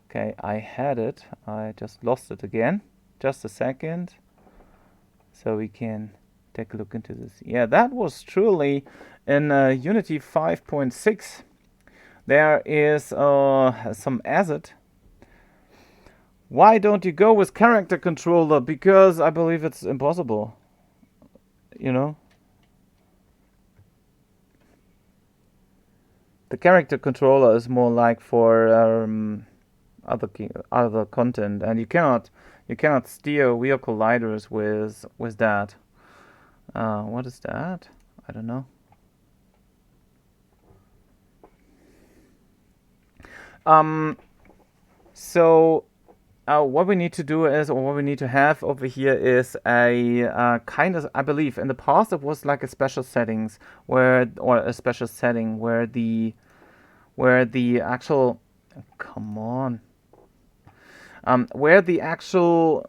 okay. I had it. I just lost it again. Just a second. So we can take a look into this. Yeah, that was truly in Unity 5.6. There is some asset. Why don't you go with character controller? Because I believe it's impossible. You know? The character controller is more like for other content, and you cannot steer wheel colliders with that. What is that? I don't know. So what we need to do is, or what we need to have over here is a kind of, I believe in the past it was like a special settings where, or a special setting where the actual, come on, where the actual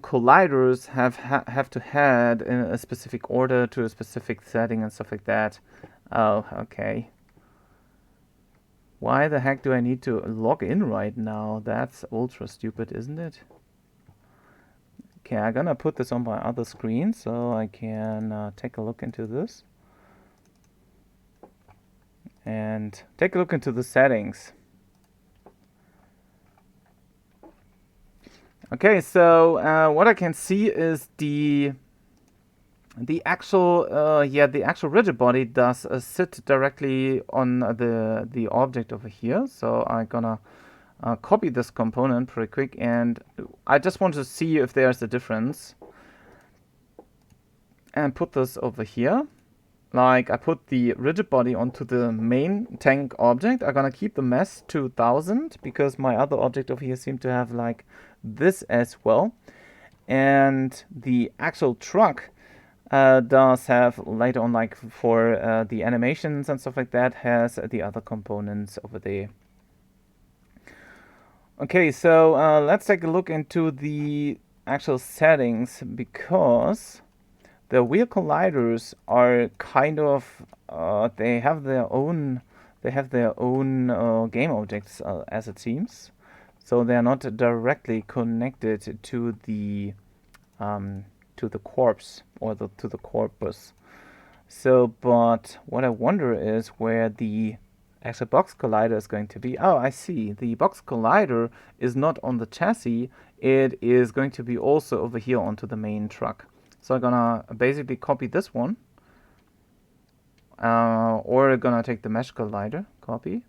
colliders have to head in a specific order to a specific setting and stuff like that. Oh, okay. Why the heck do I need to log in right now? That's ultra stupid, isn't it? Okay, I'm gonna put this on my other screen so I can take a look into this. And take a look into the settings. Okay, so what I can see is the actual the actual rigid body does sit directly on the object over here. So I'm gonna copy this component pretty quick, and I just want to see if there's a difference, and put this over here. Like I put the rigid body onto the main tank object. I'm gonna keep the mesh to 1000 because my other object over here seemed to have like this as well, and the actual truck does have later on, like for the animations and stuff like that, has the other components over there. Okay, so let's take a look into the actual settings, because the wheel colliders are kind of they have their own game objects, as it seems. So they are not directly connected to the corpse, or to the corpus. So, but what I wonder is where the actual box collider is going to be. Oh, I see. The box collider is not on the chassis. It is going to be also over here onto the main truck. So I'm gonna basically copy this one, or gonna take the mesh collider, copy,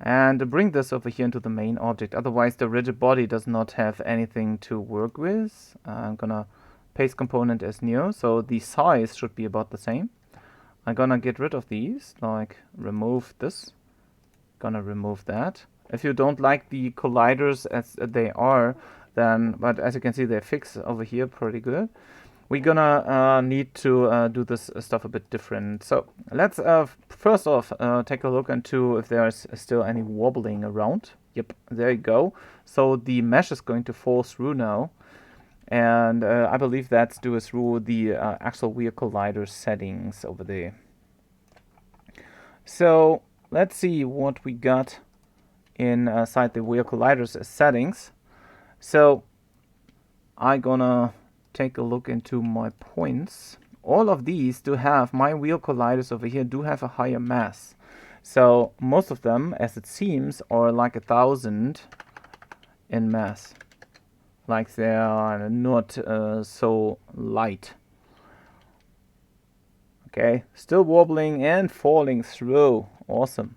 and bring this over here into the main object. Otherwise the rigid body does not have anything to work with. I'm gonna paste component as new, so the size should be about the same. I'm gonna get rid of these, like remove this, gonna remove that. If you don't like the colliders as they are, then, but as you can see, they're fixed over here pretty good. We're gonna need to do this stuff a bit different. So let's first off take a look into if there's still any wobbling around. Yep, there you go. So the mesh is going to fall through now, and I believe that's due through the actual wheel collider settings over there. So let's see what we got inside the wheel colliders as settings. So I'm gonna take a look into my points. All of these do have, my wheel colliders over here do have a higher mass. So most of them, as it seems, are like 1,000 in mass. Like they are not so light. Okay, still wobbling and falling through. Awesome.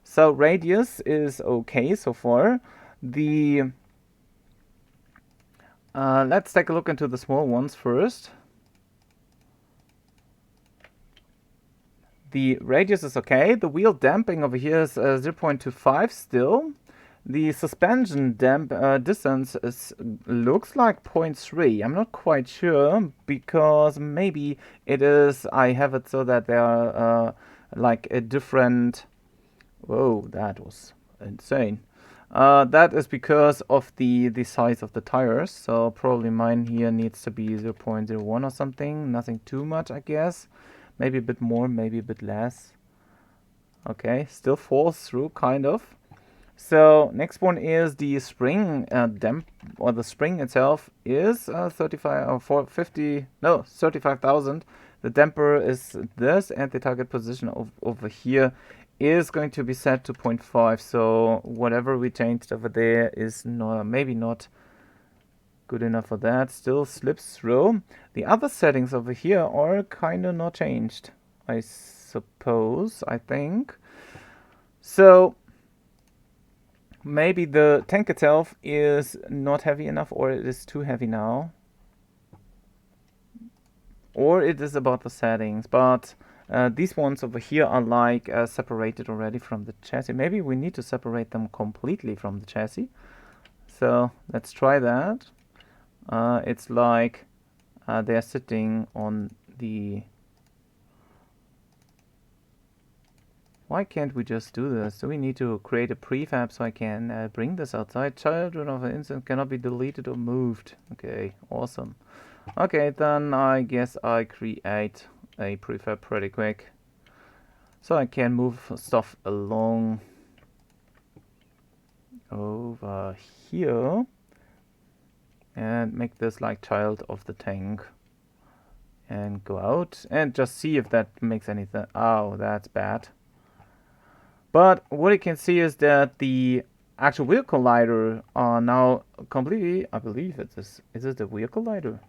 So radius is okay so far. The let's take a look into the small ones first. The radius is okay. The wheel damping over here is 0.25 still. The suspension distance looks like 0.3. I'm not quite sure because maybe it is. I have it so that there are like a different. Whoa, that was insane. That is because of the size of the tires. So probably mine here needs to be 0.01 or something. Nothing too much, I guess. Maybe a bit more, maybe a bit less. Okay, still falls through, kind of. So next one is the spring or the spring itself is 35,000. The damper is this, and the target position over here is going to be set to 0.5. So whatever we changed over there is maybe not good enough for that. Still slips through. The other settings over here are kind of not changed, I suppose, I think. So maybe the tank itself is not heavy enough, or it is too heavy now. Or it is about the settings, but these ones over here are like separated already from the chassis. Maybe we need to separate them completely from the chassis. So let's try that. It's like they're sitting on the... Why can't we just do this? Do we need to create a prefab so I can bring this outside? Children of an instant cannot be deleted or moved. Okay, awesome. Okay, then I guess I create a prefab pretty quick. So I can move stuff along over here. And make this like child of the tank. And go out and just see if that makes anything. Oh, that's bad. But what you can see is that the actual wheel collider are now completely, I believe it is it the wheel collider?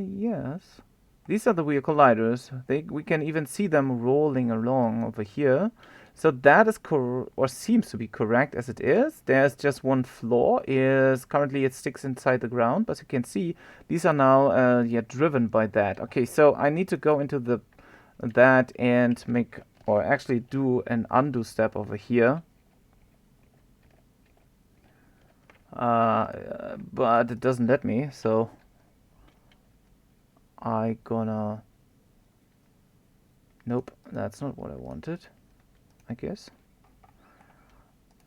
Yes. These are the wheel colliders. We can even see them rolling along over here. So that is or seems to be correct as it is. There's just one flaw. Is currently it sticks inside the ground, but you can see these are now driven by that. Okay, so I need to go into that and make, or actually do an undo step over here. But it doesn't let me, so nope, that's not what I wanted, I guess.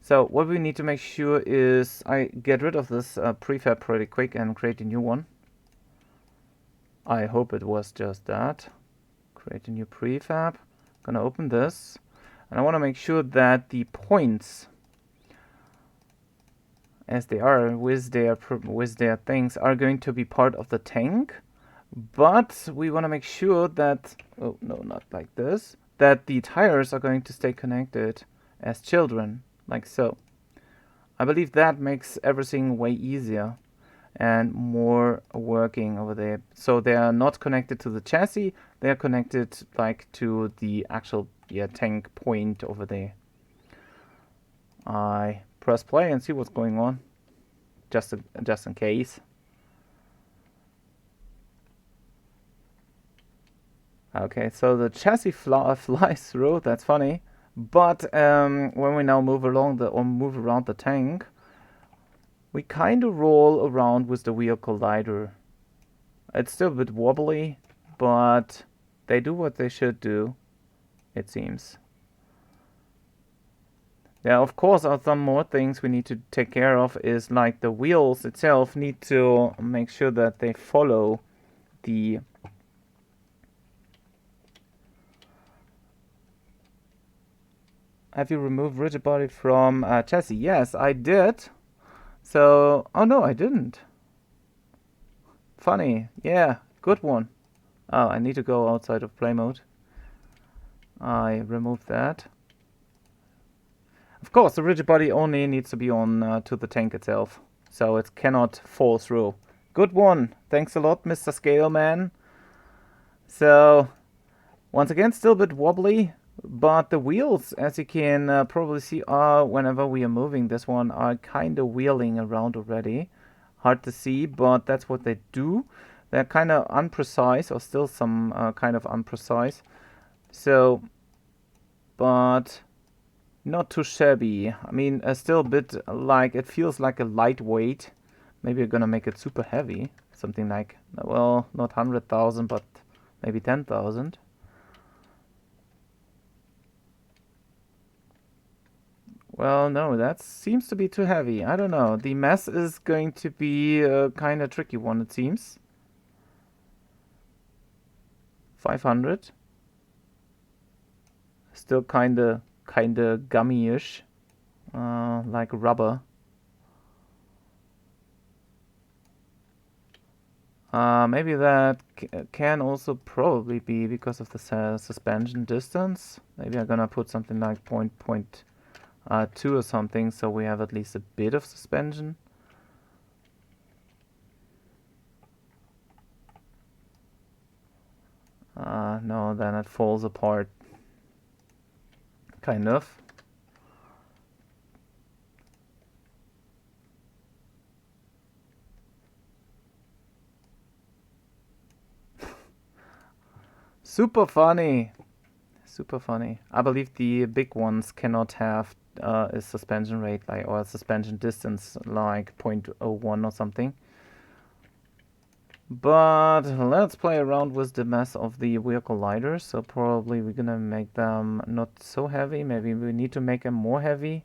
So what we need to make sure is I get rid of this prefab pretty quick and create a new one. I hope it was just that. Create a new prefab. Gonna open this, and I want to make sure that the points, as they are with their things, are going to be part of the tank. But we want to make sure that, oh no, not like this, that the tires are going to stay connected as children, like so. I believe that makes everything way easier and more working over there. So they are not connected to the chassis, they are connected like to the actual tank point over there. I press play and see what's going on, just in case. Okay, so the chassis flies through. That's funny. But when we now move around the tank, we kind of roll around with the wheel collider. It's still a bit wobbly, but they do what they should do, it seems. There, of course, are some more things we need to take care of. Is like the wheels itself need to make sure that they follow the Have you removed rigid body from chassis? Yes, I did. So, oh no, I didn't. Funny. Yeah, good one. Oh, I need to go outside of play mode. I removed that. Of course, the rigid body only needs to be on to the tank itself, so it cannot fall through. Good one. Thanks a lot, Mr. Scaleman. So, once again, still a bit wobbly, but the wheels, as you can probably see, are, whenever we are moving this one, are kind of wheeling around already. Hard to see, but that's what they do. They're kind of unprecise, or still some kind of unprecise. So, but not too shabby. I mean, still a bit like, it feels like a lightweight. Maybe we're gonna make it super heavy. Something like, well, not 100,000, but maybe 10,000. Well, no, that seems to be too heavy. I don't know. The mass is going to be a kind of tricky one, it seems. 500. Still kinda gummy-ish, like rubber. Maybe that can also probably be because of the suspension distance. Maybe I'm gonna put something like 0.2 or something, so we have at least a bit of suspension. No, then it falls apart. Kind of. Super funny. Super funny. I believe the big ones cannot have a suspension rate like, or a suspension distance like 0.01 or something. But let's play around with the mass of the wheel colliders. So probably we're gonna make them not so heavy. Maybe we need to make them more heavy.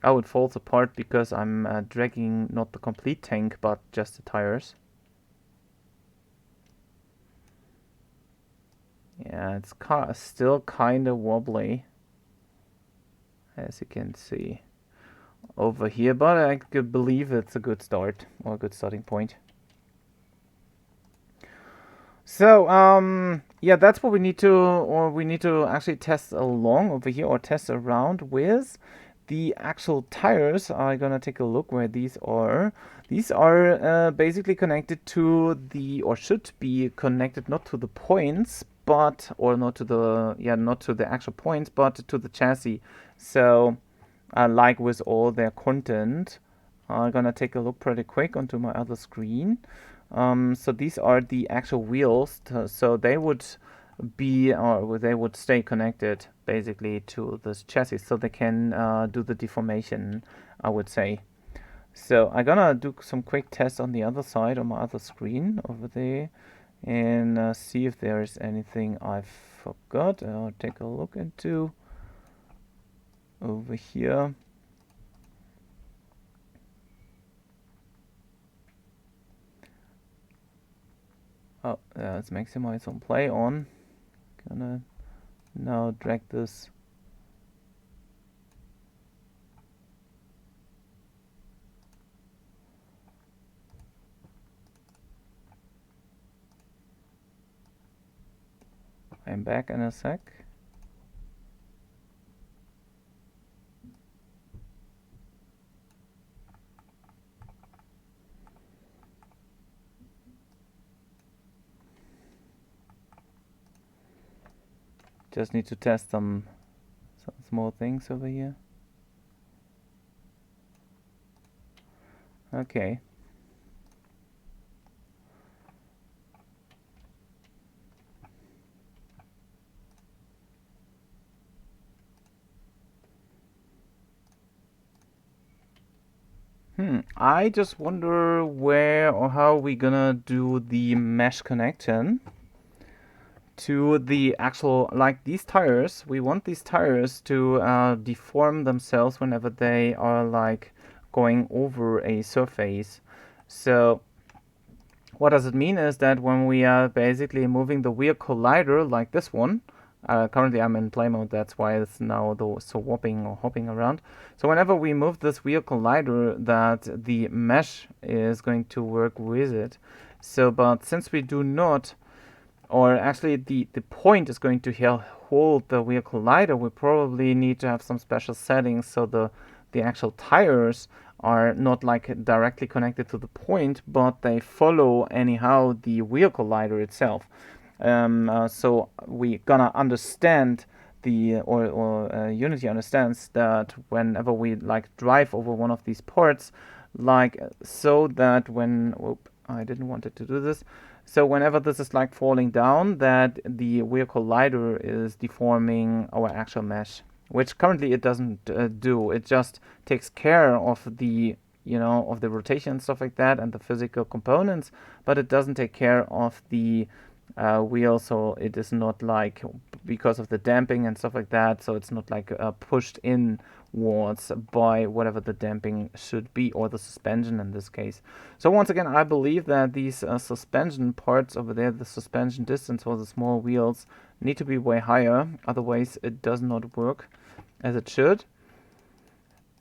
Oh, it falls apart because I'm dragging not the complete tank, but just the tires. Yeah, it's still kind of wobbly, as you can see over here, but I could believe it's a good start, or a good starting point. So, yeah, that's what we need to, or we need to actually test along over here, or test around with. The actual tires are gonna take a look where these are. These are basically connected to the, or should be connected not to the points, but, or not to the, yeah, not to the actual points, but to the chassis. So, like with all their content, I'm gonna take a look pretty quick onto my other screen. So these are the actual wheels, so they would be, or they would stay connected basically to this chassis, so they can do the deformation, I would say. So I'm gonna do some quick tests on the other side, on my other screen over there, and see if there is anything I forgot. I'll take a look into over here. Oh, let's maximize on play on. Gonna now drag this. I'm back in a sec. Just need to test some small things over here. Okay. I just wonder where or how we gonna do the mesh connection to the actual, like these tires. We want these tires to deform themselves whenever they are like going over a surface. So what does it mean is that when we are basically moving the wheel collider like this one, Currently I'm in play mode, that's why it's now so whopping or hopping around. So whenever we move this wheel collider, that the mesh is going to work with it. So, but since we do not, or actually the point is going to hold the wheel collider, we probably need to have some special settings so the actual tires are not like directly connected to the point, but they follow anyhow the wheel collider itself. So we gonna understand Unity understands that whenever we like drive over one of these parts, like so that I didn't want it to do this. So whenever this is like falling down, that the wheel collider is deforming our actual mesh, which currently it doesn't do. It just takes care of the of the rotation and stuff like that and the physical components, but it doesn't take care of the wheel, so it is not like, because of the damping and stuff like that, so it's not like pushed inwards by whatever the damping should be, or the suspension in this case. So once again, I believe that these suspension parts over there, the suspension distance for the small wheels, need to be way higher, otherwise it does not work as it should.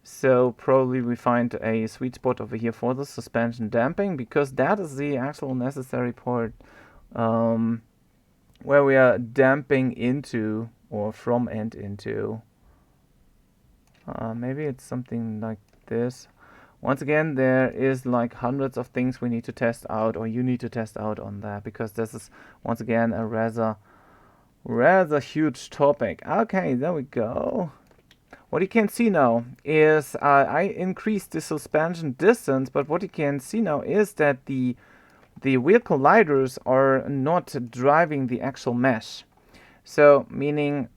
So probably we find a sweet spot over here for the suspension damping, because that is the actual necessary part where we are damping into, or from and into. Maybe it's something like this. Once again, there is like hundreds of things we need to test out, or you need to test out on that, because this is once again a rather huge topic. Okay, there we go. What you can see now is I increased the suspension distance, but what you can see now is that the wheel colliders are not driving the actual mesh. So meaning,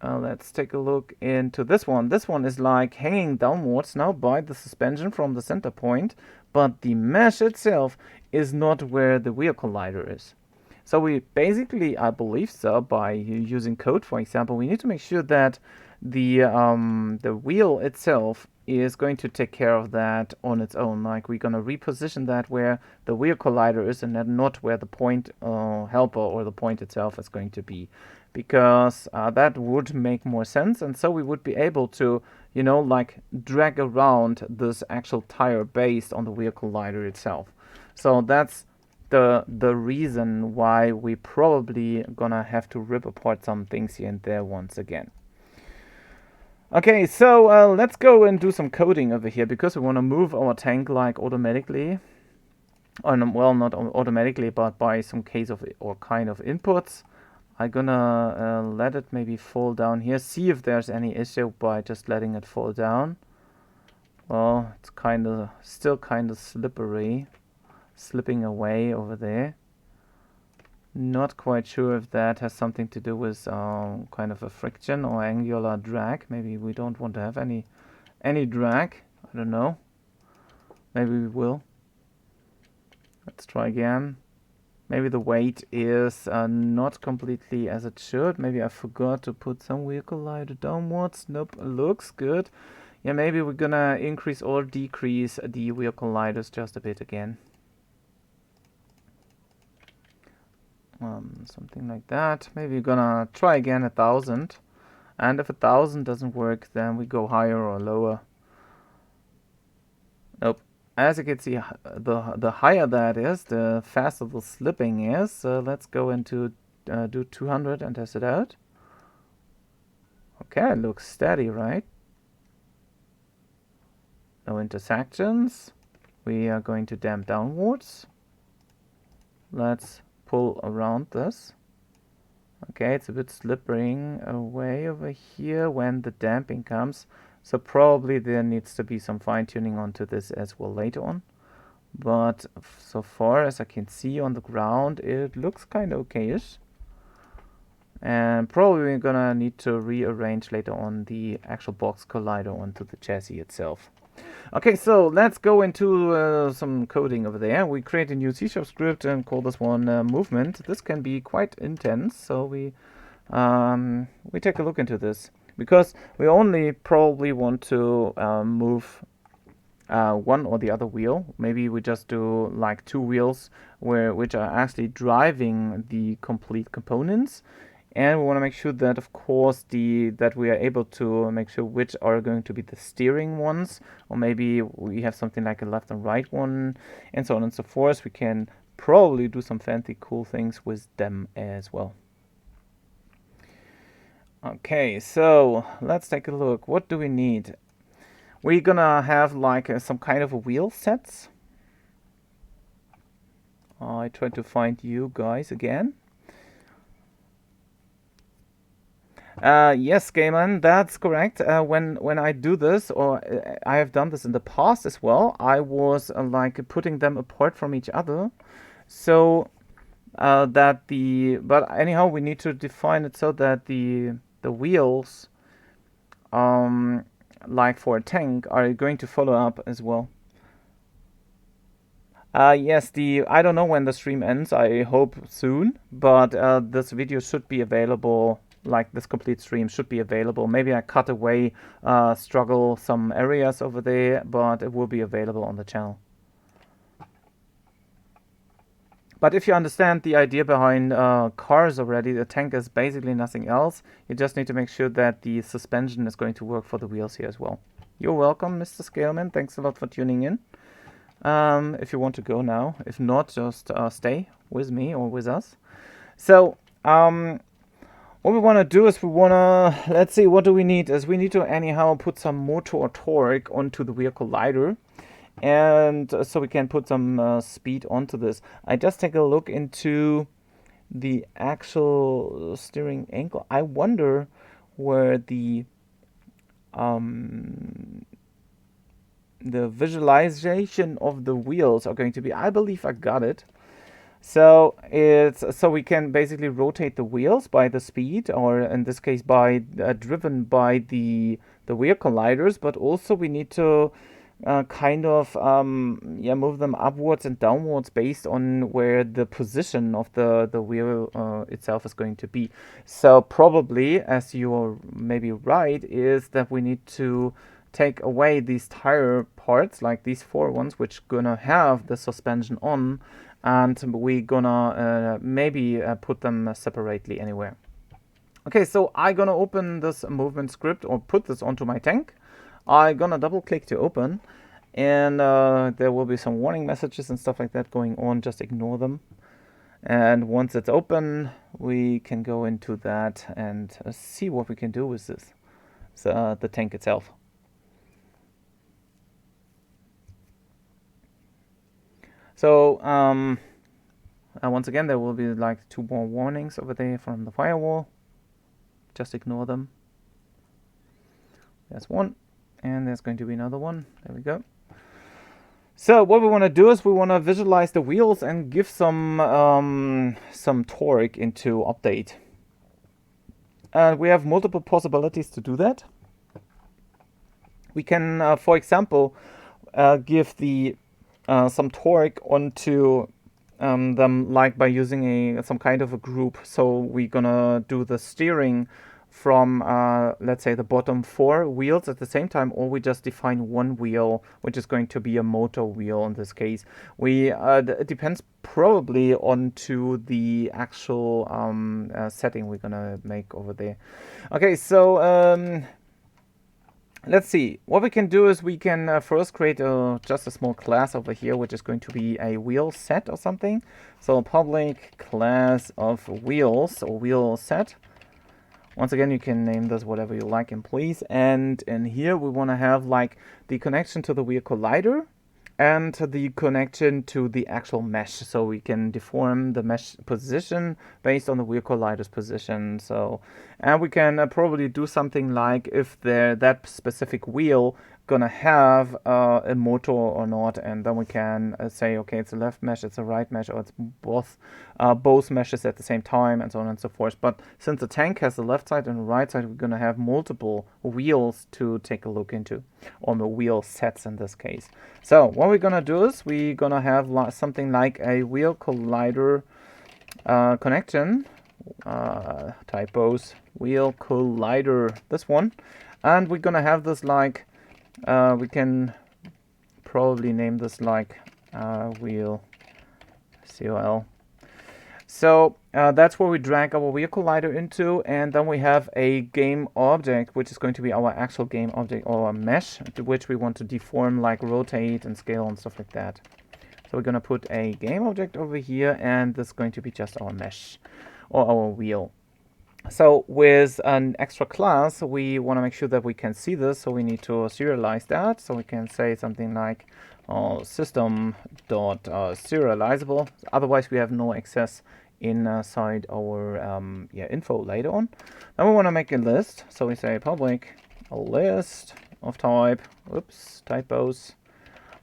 let's take a look into this one. This one is like hanging downwards now by the suspension from the center point, but the mesh itself is not where the wheel collider is. So we basically, I believe so, by using code, for example, we need to make sure that the wheel itself is going to take care of that on its own. Like we're gonna reposition that where the wheel collider is, and not where the point helper or the point itself is going to be, because that would make more sense, and so we would be able to, like drag around this actual tire based on the wheel collider itself. So that's the reason why we probably gonna have to rip apart some things here and there once again. Okay, so let's go and do some coding over here, because we want to move our tank like automatically. Or well, not automatically, but by some case of or kind of inputs. I'm gonna let it maybe fall down here. See if there's any issue by just letting it fall down. Well, it's still kind of slippery, slipping away over there. Not quite sure if that has something to do with kind of a friction or angular drag. Maybe we don't want to have any drag. I don't know. Maybe we will. Let's try again. Maybe the weight is not completely as it should. Maybe I forgot to put some wheel collider downwards. Nope, looks good. Yeah, maybe we're gonna increase or decrease the wheel colliders just a bit again. Something like that. Maybe we're gonna try again 1,000, and if 1,000 doesn't work, then we go higher or lower. Nope. As you can see, the higher that is, the faster the slipping is. So let's go into do 200 and test it out. Okay, it looks steady, right? No intersections. We are going to damp downwards. Let's pull around this. Okay, it's a bit slipping away over here when the damping comes, so probably there needs to be some fine-tuning onto this as well later on. But so far as I can see on the ground, it looks kind of okay-ish. And probably we're gonna need to rearrange later on the actual box collider onto the chassis itself. Okay, so let's go into some coding over there. We create a new C# script and call this one movement. This can be quite intense, so we take a look into this, because we only probably want to move one or the other wheel. Maybe we just do like two wheels which are actually driving the complete components, And we want to make sure that, of course, that we are able to make sure which are going to be the steering ones, or maybe we have something like a left and right one, and so on and so forth. We can probably do some fancy cool things with them as well. Okay, so let's take a look. What do we need? We're gonna have like some kind of a wheel sets. I try to find you guys again. Yes, Gaiman, that's correct. When I do this, or I have done this in the past as well, I was like putting them apart from each other, so but anyhow, we need to define it so that the wheels, like for a tank, are going to follow up as well. Yes, I don't know when the stream ends. I hope soon, but this video should be available. Like this complete stream should be available. Maybe I cut away, struggle some areas over there, but it will be available on the channel. But if you understand the idea behind cars already, the tank is basically nothing else. You just need to make sure that the suspension is going to work for the wheels here as well. You're welcome, Mr. Scaleman. Thanks a lot for tuning in. If you want to go now. If not, just stay with me or with us. So, what we want to do is let's see, what do we need? Is we need to anyhow put some motor or torque onto the wheel collider. And so we can put some speed onto this. I just take a look into the actual steering angle. I wonder where the visualization of the wheels are going to be. I believe I got it. So we can basically rotate the wheels by the speed, or in this case by driven by the wheel colliders, but also we need to kind of move them upwards and downwards based on where the position of the wheel itself is going to be. So probably, as you're maybe right, is that we need to take away these tire parts, like these four ones, which gonna have the suspension on, and we gonna maybe put them separately anywhere. Okay, so I'm gonna open this movement script or put this onto my tank. I'm gonna double click to open, and there will be some warning messages and stuff like that going on. Just ignore them. And once it's open, we can go into that and see what we can do with this, so, the tank itself. So once again, there will be like 2 more warnings over there from the firewall. Just ignore them. There's one, and there's going to be another one. There we go. So what we want to do is we want to visualize the wheels and give some torque into update. And we have multiple possibilities to do that. We can, for example, give some torque onto them, like by using some kind of a group. So we're gonna do the steering from let's say the bottom 4 wheels at the same time, or we just define one wheel, which is going to be a motor wheel in this case. It depends probably onto the actual setting we're gonna make over there. Okay, so let's see. What we can do is we can first create just a small class over here, which is going to be a wheel set or something. So public class of wheels, or wheel set. Once again, you can name this whatever you like, and please. And in here we want to have like the connection to the wheel collider and the connection to the actual mesh, so we can deform the mesh position based on the wheel collider's position. So, and we can probably do something like if that specific wheel gonna have a motor or not, and then we can say, okay, it's a left mesh, it's a right mesh, or it's both meshes at the same time, and so on and so forth. But since the tank has the left side and the right side, we're gonna have multiple wheels to take a look into, or the wheel sets in this case. So what we're gonna do is we're gonna have something like a wheel collider connection, typos, wheel collider, this one, and we're gonna have this like we can probably name this like wheel COL. So That's where we drag our wheel collider into, and then we have a game object, which is going to be our actual game object or a mesh, to which we want to deform, like rotate and scale and stuff like that. So we're gonna put a game object over here, and this is going to be just our mesh or our wheel. So with an extra class, we want to make sure that we can see this, so we need to serialize that. So we can say something like system.serializable. Otherwise, we have no access inside our info later on. Then we want to make a list. So we say public list of type, oops, typos,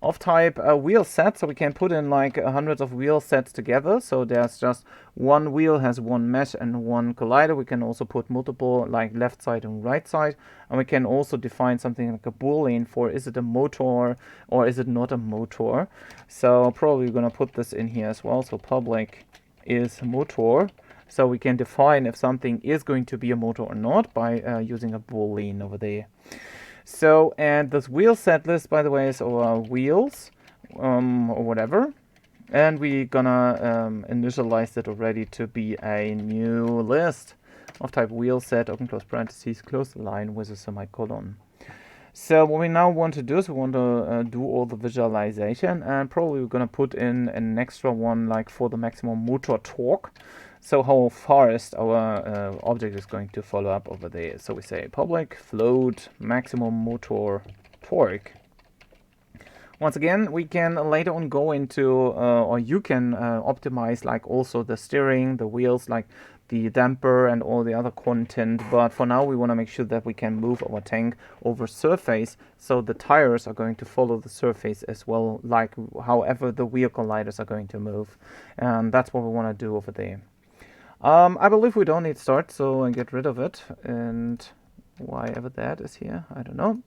of type wheel set, so we can put in like hundreds of wheel sets together. So there's just one wheel has one mesh and one collider. We can also put multiple, like left side and right side, and we can also define something like a boolean for is it a motor or is it not a motor. So probably we're gonna put this in here as well. So public is motor, so we can define if something is going to be a motor or not by using a boolean over there. So, and this wheel set list, by the way, is our wheels, or whatever. And we're gonna initialize it already to be a new list of type wheel set, open close parentheses, close the line with a semicolon. So what we now want to do is we want to do all the visualization, and probably we're gonna put in an extra one like for the maximum motor torque. So how fast our object is going to follow up over there. So we say public float maximum motor torque. Once again, we can later on go into, or you can optimize like also the steering, the wheels, like the damper and all the other content. But for now, we want to make sure that we can move our tank over surface. So the tires are going to follow the surface as well, like however the wheel colliders are going to move. And that's what we want to do over there. I believe we don't need start, so I get rid of it. And why ever that is here, I don't know.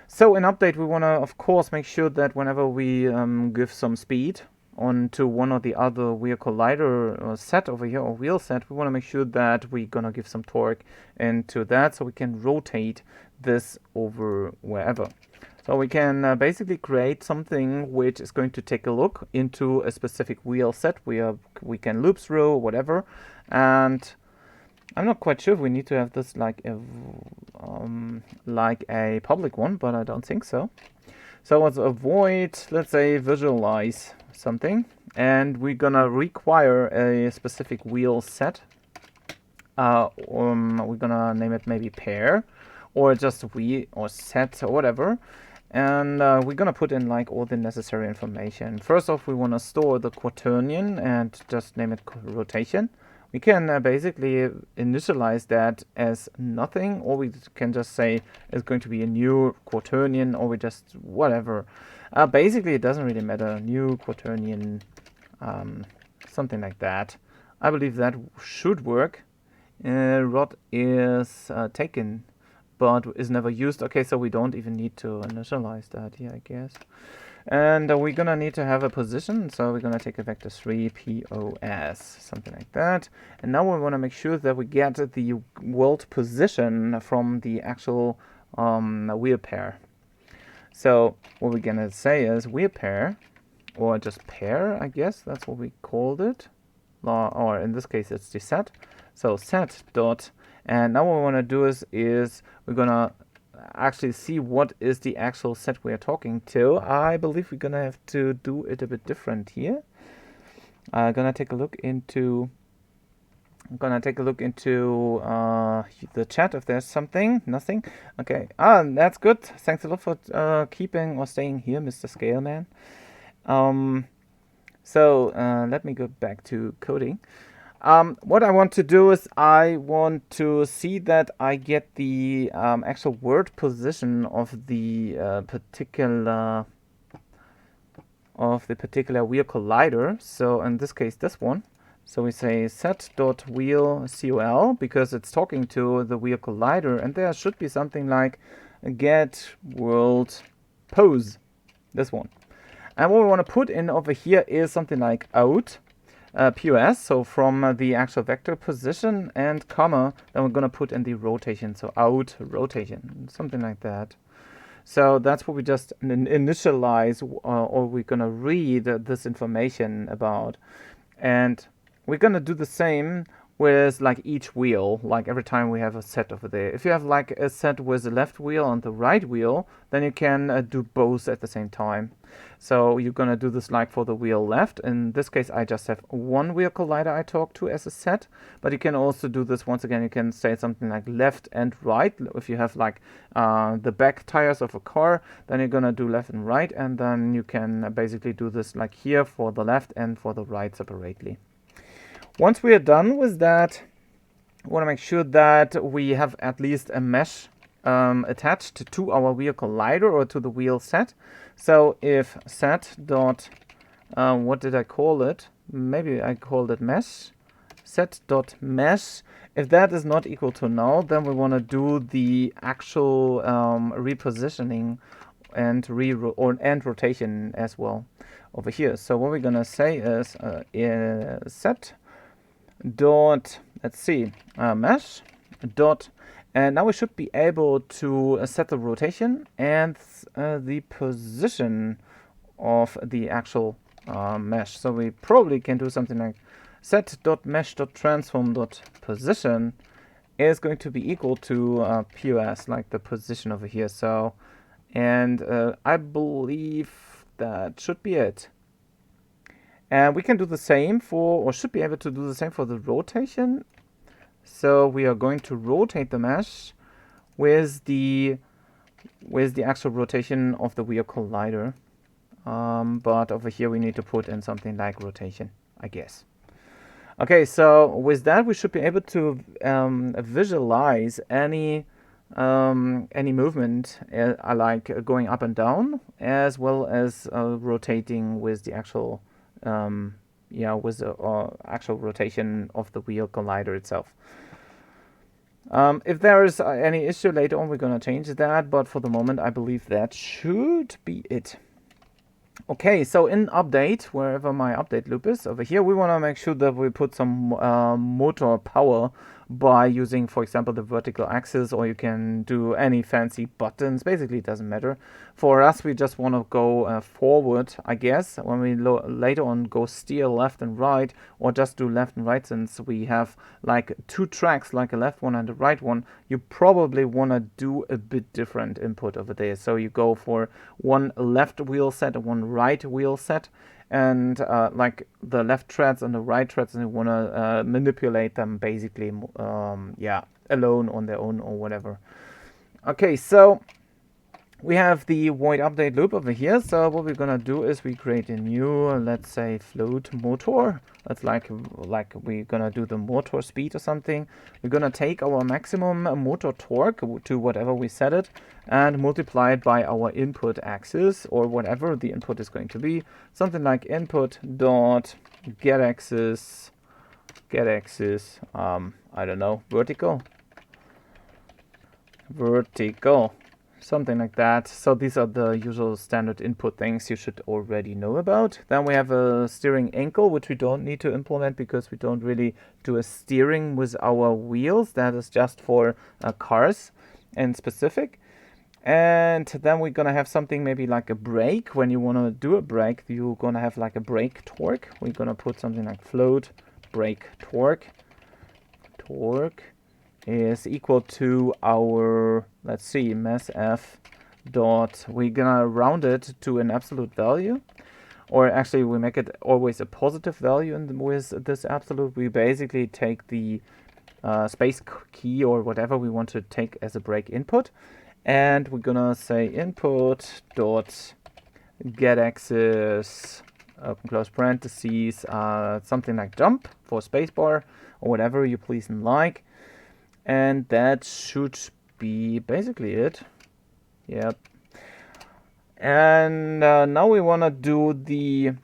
So in update, we want to, of course, make sure that whenever we give some speed onto one or the other wheel collider set over here, or wheel set, we want to make sure that we're going to give some torque into that so we can rotate this over wherever. So we can basically create something which is going to take a look into a specific wheel set where we can loop through, whatever. And I'm not quite sure if we need to have this like a public one, but I don't think so. So let's avoid, let's say, visualize something, and we're gonna require a specific wheel set. We're gonna name it maybe pair, or just wheel or set or whatever. And we're gonna put in like all the necessary information. First off, we want to store the quaternion and just name it rotation. We can basically initialize that as nothing, or we can just say it's going to be a new quaternion, or we just whatever. Basically, it doesn't really matter. New quaternion, something like that. I believe that should work. Rod is taken, but is never used. Okay, so we don't even need to initialize that here, I guess. And we're gonna need to have a position, so we're gonna take a vector 3 POS, something like that. And now we want to make sure that we get the world position from the actual wheel pair. So what we're gonna say is wheel pair, or just pair, I guess that's what we called it, or in this case it's the set. So set dot, and now what we want to do is we're gonna actually see what is the actual set we are talking to. I believe we're gonna have to do it a bit different here. I'm gonna take a look into the chat if there's something. Nothing. Okay. That's good. Thanks a lot for keeping or staying here, Mr. Scaleman. So let me go back to coding. What I want to do is I want to see that I get the actual word position of the particular wheel collider. So in this case, this one. So we say set.wheel col because it's talking to the wheel collider, and there should be something like get world pose. This one. And what we want to put in over here is something like out. POS, so from the actual vector position, and comma, then we're going to put in the rotation, so out rotation, something like that. So that's what we just initialize, or we're going to read this information about. And we're gonna do the same with like each wheel, like every time we have a set over there. If you have like a set with the left wheel and the right wheel, then you can do both at the same time. So you're gonna do this like for the wheel left. In this case, I just have one wheel collider I talk to as a set, but you can also do this once again. You can say something like left and right. If you have like the back tires of a car, then you're gonna do left and right, and then you can basically do this like here for the left and for the right separately. Once we are done with that, we want to make sure that we have at least a mesh attached to our wheel collider or to the wheel set. So if set dot, what did I call it? Maybe I called it mesh. Set dot mesh. If that is not equal to null, then we want to do the actual repositioning and rotation as well over here. So what we're gonna say is set dot, let's see, mesh dot, and now we should be able to set the rotation and the position of the actual mesh. So we probably can do something like set dot mesh dot transform dot position is going to be equal to POS, like the position over here. So, and I believe that should be it. And we can do the same for, or should be able to do the same for the rotation. So we are going to rotate the mesh with the actual rotation of the wheel collider. But over here we need to put in something like rotation, I guess. Okay, so with that we should be able to visualize any movement, like going up and down, as well as rotating with the actual with the actual rotation of the wheel collider itself. If there is any issue later on, we're gonna change that, but for the moment I believe that should be it. Okay, so in update, wherever my update loop is, over here we want to make sure that we put some motor power by using, for example, the vertical axis, or you can do any fancy buttons. Basically, it doesn't matter. For us, we just want to go forward, I guess. When we later on go steer left and right, or just do left and right, since we have like two tracks, like a left one and a right one, you probably want to do a bit different input over there. So you go for one left wheel set and one right wheel set, and like the left treads and the right treads, and you want to manipulate them basically alone on their own or whatever. Okay, so we have the void update loop over here. So what we're gonna do is we create a new, let's say, float motor. That's like we're gonna do the motor speed or something. We're gonna take our maximum motor torque to whatever we set it and multiply it by our input axis, or whatever the input is going to be. Something like input dot get axis, I don't know, vertical, something like that. So these are the usual standard input things you should already know about. Then we have a steering ankle, which we don't need to implement because we don't really do a steering with our wheels. That is just for cars in specific. And then we're gonna have something maybe like a brake. When you want to do a brake, you're gonna have like a brake torque. We're gonna put something like float brake torque is equal to our, let's see, mass f dot, we're gonna round it to an absolute value, or actually we make it always a positive value. And with this absolute, we basically take the space key or whatever we want to take as a brake input, and we're gonna say input dot get axis, open close parentheses, something like jump for spacebar or whatever you please and like. And that should be basically it. Yep. And now we want to do the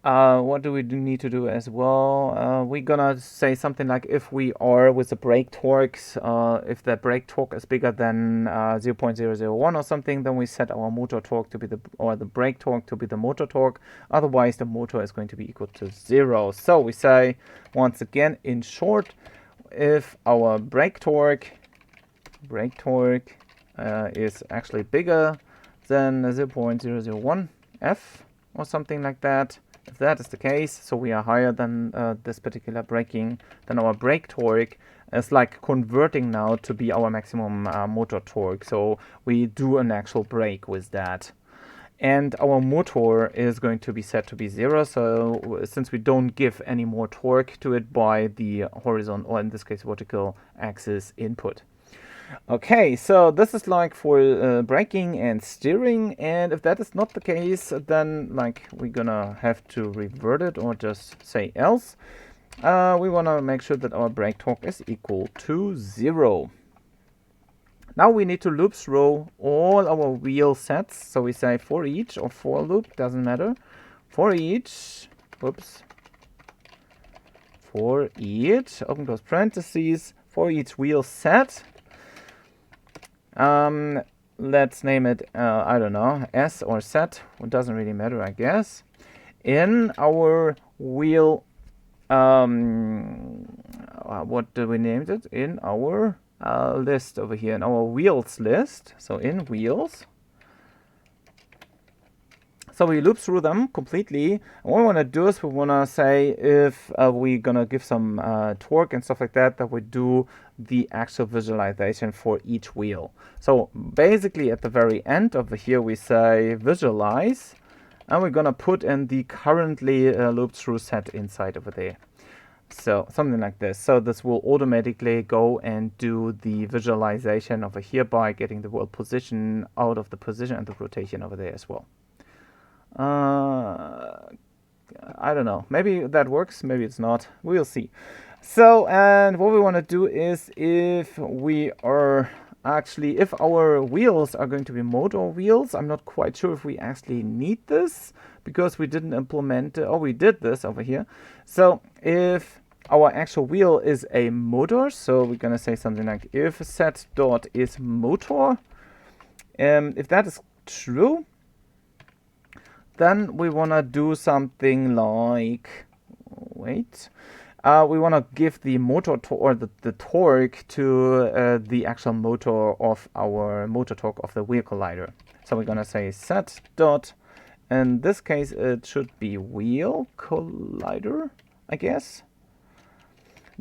what do we need to do as well? We're gonna say something like, if we are with the brake torques, if the brake torque is bigger than 0.001 or something, then we set our motor torque to be the brake torque to be the motor torque. Otherwise, the motor is going to be equal to 0. So we say, once again, in short, if our brake torque is actually bigger than 0.001 f or something like that, If that is the case, so we are higher than this particular braking, then our brake torque is like converting now to be our maximum motor torque. So we do an actual brake with that. And our motor is going to be set to be 0. So since we don't give any more torque to it by the horizontal, or in this case vertical axis input. Okay, so this is like for braking and steering, and if that is not the case, then like we're gonna have to revert it or just say else. We want to make sure that our brake torque is equal to 0. Now we need to loop through all our wheel sets. So we say for each, or for loop, doesn't matter. For each, whoops, for each, open close parentheses, for each wheel set. Let's name it, I don't know, S or set. It doesn't really matter, I guess. In our wheel, what do we name it? In our list over here, in our wheels list. So in wheels. So we loop through them completely. And what we want to do is we want to say if we're going to give some torque and stuff like that, that we do the actual visualization for each wheel. So basically at the very end over here we say visualize, and we're going to put in the currently looped through set inside over there. So something like this. So this will automatically go and do the visualization over here by getting the wheel position out of the position and the rotation over there as well. I don't know. Maybe that works. Maybe it's not. We'll see. So, and what we want to do is if we are actually, if our wheels are going to be motor wheels, I'm not quite sure if we actually need this because we didn't implement, oh, we did this over here. So if our actual wheel is a motor, so we're going to say something like if set dot is motor. If that is true, then we want to do something like, wait, we want to give the motor or the torque to the actual motor of our motor torque of the wheel collider. So we're going to say set dot, in this case it should be wheel collider, I guess,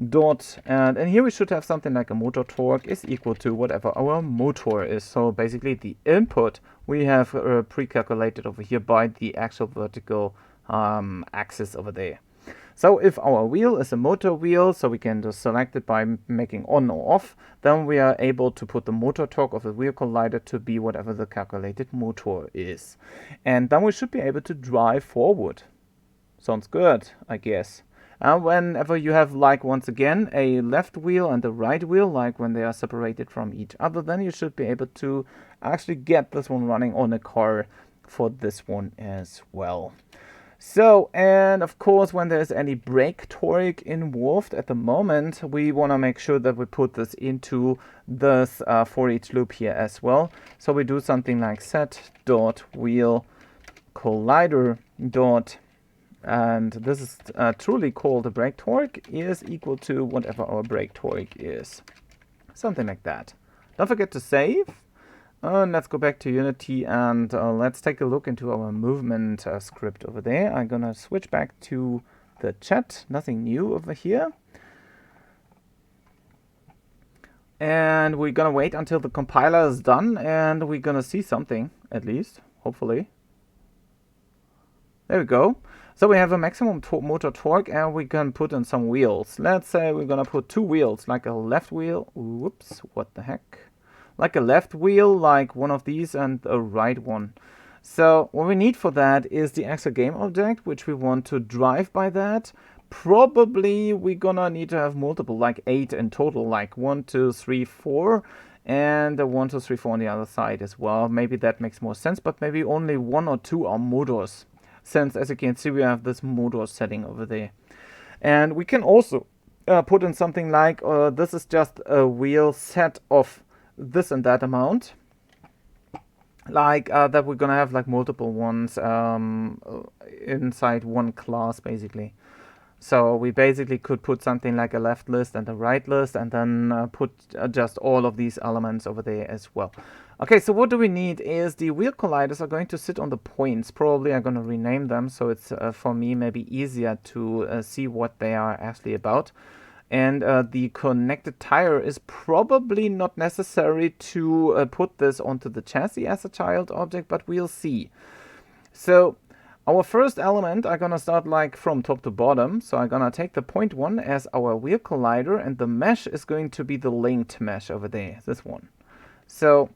dot, and here we should have something like a motor torque is equal to whatever our motor is. So basically the input we have pre-calculated over here by the actual vertical axis over there. So if our wheel is a motor wheel, so we can just select it by making on or off, then we are able to put the motor torque of the wheel collider to be whatever the calculated motor is. And then we should be able to drive forward. Sounds good, I guess. Whenever you have, like, once again, a left wheel and a right wheel, like when they are separated from each other, then you should be able to actually get this one running on a car for this one as well. So, and of course, when there's any brake torque involved at the moment, we want to make sure that we put this into this for each loop here as well. So we do something like set dot wheel collider dot, and this is truly called the brake torque is equal to whatever our brake torque is. Something like that. Don't forget to save. Let's go back to Unity and let's take a look into our movement script over there. I'm gonna switch back to the chat. Nothing new over here. And we're gonna wait until the compiler is done and we're gonna see something, at least, hopefully. There we go. So we have a maximum motor torque and we can put in some wheels. Let's say we're gonna put 2 wheels, like a left wheel. Whoops, what the heck? Like a left wheel, like one of these, and a right one. So what we need for that is the actual game object, which we want to drive by that. Probably we're gonna need to have multiple, like 8 in total, like 1, 2, 3, 4, and 1, 2, 3, 4 on the other side as well. Maybe that makes more sense, but maybe only 1 or 2 are motors, since as you can see we have this motor setting over there. And we can also put in something like this is just a wheel set of this and that amount, like that we're gonna have like multiple ones inside one class basically. So we basically could put something like a left list and a right list, and then put just all of these elements over there as well. Okay, so what do we need is the wheel colliders are going to sit on the points. Probably I'm going to rename them, so it's for me maybe easier to see what they are actually about. And the connected tire is probably not necessary to put this onto the chassis as a child object, but we'll see. So our first element, I'm gonna start like from top to bottom. So I'm gonna take the point one as our wheel collider, and the mesh is going to be the linked mesh over there, this one. So,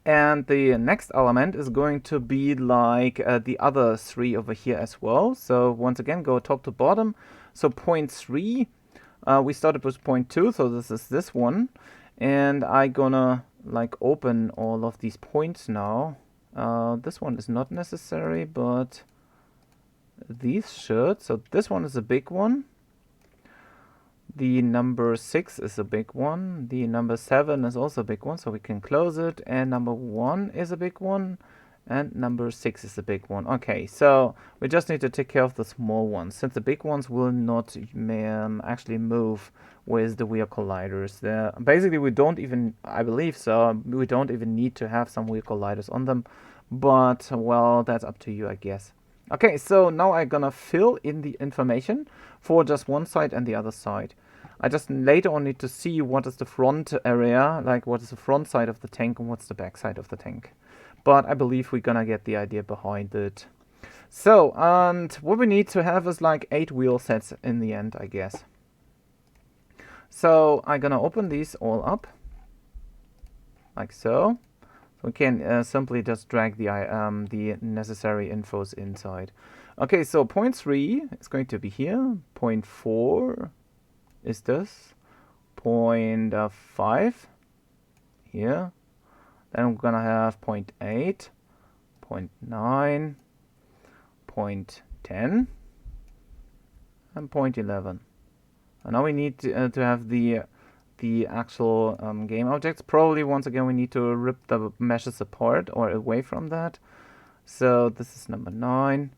and the next element is going to be like the other three over here as well. So once again, go top to bottom. So point three, we started with point two, so this is this one. And I'm gonna like open all of these points now. This one is not necessary, but these should. So this one is a big one. The number 6 is a big one. The number 7 is also a big one, so we can close it. And number 1 is a big one. And number 6 is a big one. Okay, so we just need to take care of the small ones, since the big ones will not actually move with the wheel colliders. Basically, we don't even, I believe so, we don't even need to have some wheel colliders on them. But, well, that's up to you, I guess. Okay, so now I'm gonna fill in the information for just one side and the other side. I just later on need to see what is the front area, like what is the front side of the tank and what's the back side of the tank. But I believe we're gonna get the idea behind it. So, and what we need to have is like 8 wheel sets in the end, I guess. So I'm gonna open these all up, like so. So we can simply just drag the necessary infos inside. Okay, so point 3 is going to be here. Point 4 is this. Point 5 here. Then we're gonna have point 8, point 9, point 10, and point 11. And now we need to have the actual game objects. Probably once again we need to rip the meshes apart or away from that. So this is number 9.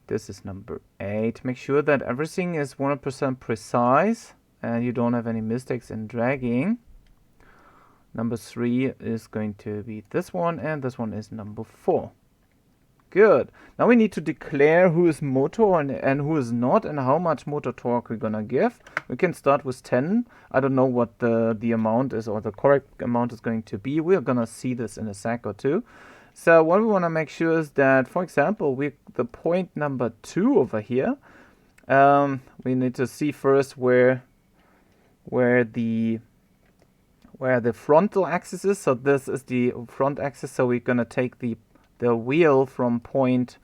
This is number 8. Make sure that everything is 100% precise and you don't have any mistakes in dragging. Number 3 is going to be this one, and this one is number 4. Good. Now we need to declare who is motor and who is not, and how much motor torque we're gonna give. We can start with 10. I don't know what the amount is, or the correct amount is going to be. We're gonna see this in a sec or two. So what we want to make sure is that, for example, the point number 2 over here, we need to see first where the frontal axis is. So this is the front axis, so we're gonna take the wheel from point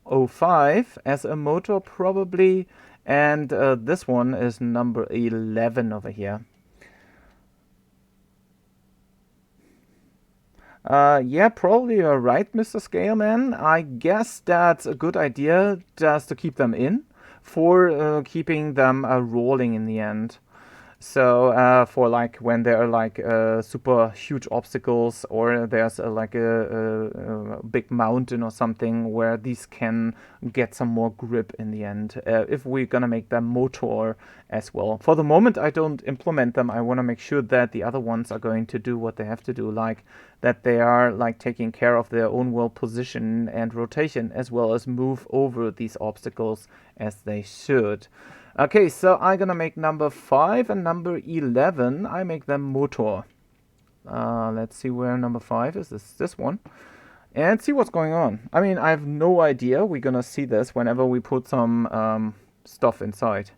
05 as a motor probably, and this one is number 11 over here. Yeah, probably you're right, Mr. Scaleman. I guess that's a good idea, just to keep them in for keeping them rolling in the end. So for like when there are like super huge obstacles, or there's like a big mountain or something where these can get some more grip in the end, if we're gonna make them motor as well. For the moment I don't implement them. I want to make sure that the other ones are going to do what they have to do, like that they are like taking care of their own wheel position and rotation, as well as move over these obstacles as they should. Okay, so I'm gonna make number 5 and number 11. I make them motor. Let's see where number 5 is. This one. And see what's going on. I mean, I have no idea. We're gonna see this whenever we put some stuff inside.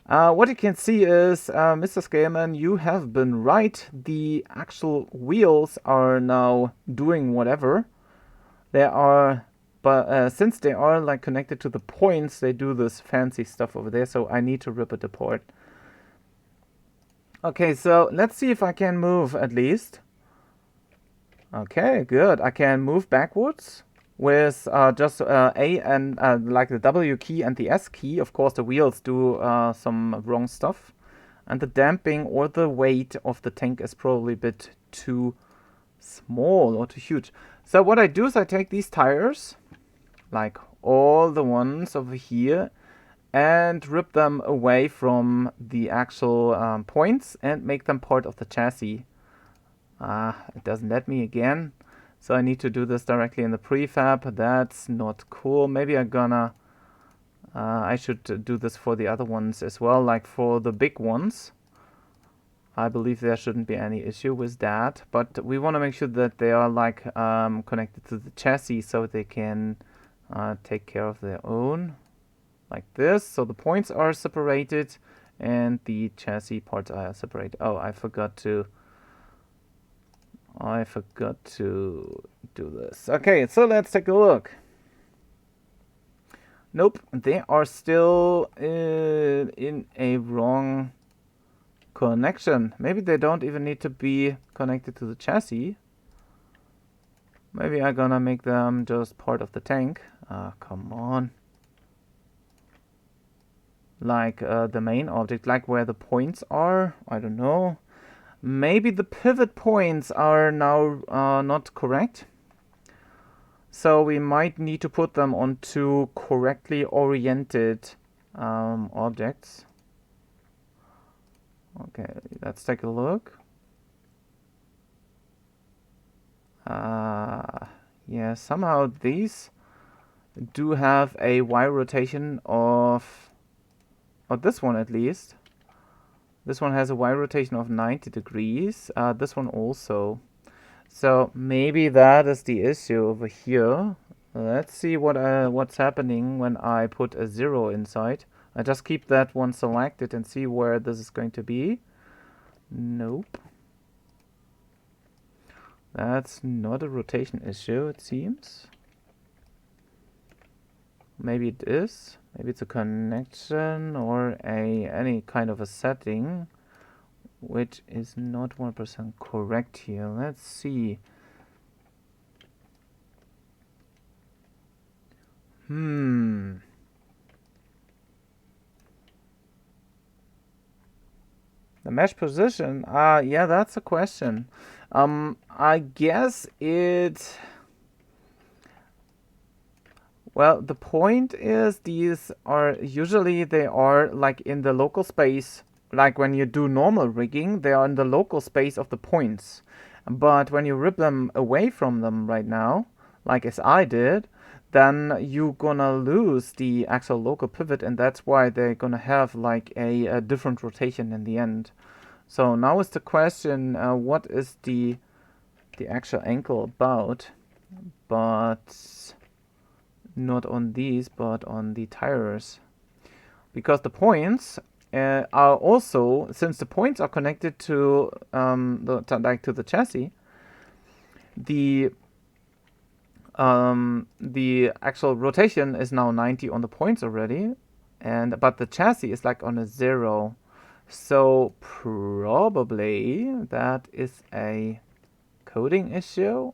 What you can see is, Mr. Scaleman, you have been right. The actual wheels are now doing whatever. They are... But since they are like connected to the points, they do this fancy stuff over there, so I need to rip it apart. Okay, so let's see if I can move at least. Okay, good. I can move backwards with just A and like the W key and the S key. Of course, the wheels do some wrong stuff. And the damping or the weight of the tank is probably a bit too small or too huge. So what I do is I take these tires, like all the ones over here, and rip them away from the actual points and make them part of the chassis. It doesn't let me again. So I need to do this directly in the prefab. That's not cool. Maybe I should do this for the other ones as well, like for the big ones. I believe there shouldn't be any issue with that, but we want to make sure that they are like connected to the chassis so they can take care of their own, like this. So the points are separated and the chassis parts are separated. Oh, I forgot to do this. Okay, so let's take a look. Nope, they are still in a wrong connection. Maybe they don't even need to be connected to the chassis. Maybe I'm gonna make them just part of the tank. Come on. Like the main object, like where the points are. I don't know. Maybe the pivot points are now not correct. So we might need to put them onto correctly oriented objects. Okay, let's take a look. Yeah, somehow these do have a Y rotation of this one at least. This one has a Y rotation of 90 degrees. This one also. So maybe that is the issue over here. Let's see what's happening when I put a 0 inside. I just keep that one selected and see where this is going to be. Nope. That's not a rotation issue, it seems. Maybe it is. Maybe it's a connection or any kind of a setting, which is not 100% correct here. Let's see. The mesh position, yeah, that's a question. I guess well, the point is these are usually they are like in the local space, like when you do normal rigging, they are in the local space of the points. But when you rip them away from them right now, like as I did, then you're gonna lose the actual local pivot, and that's why they're gonna have like a different rotation in the end. So now is the question, what is the actual angle about? But not on these, but on the tires. Because the points are also, since the points are connected to the chassis, the actual rotation is now 90 on the points already, but the chassis is like on a 0. So probably that is a coding issue,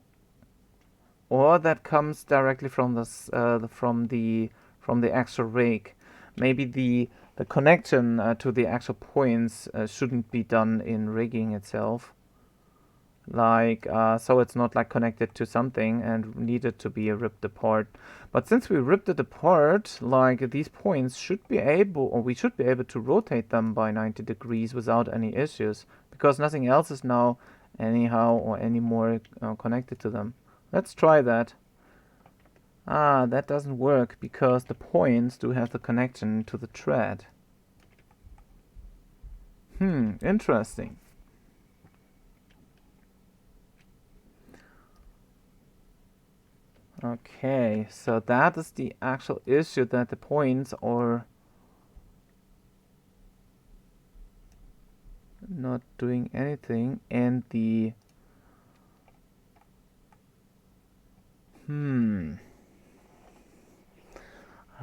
or that comes directly from this from the actual rig. Maybe the connection to the actual points shouldn't be done in rigging itself. Like so it's not like connected to something and needed to be ripped apart. But since we ripped it apart, like these points should be able, or we should be able to rotate them by 90 degrees without any issues, because nothing else is now anyhow or anymore connected to them. Let's try that. That doesn't work because the points do have the connection to the tread. Interesting. Okay, so that is the actual issue, that the points are not doing anything, and the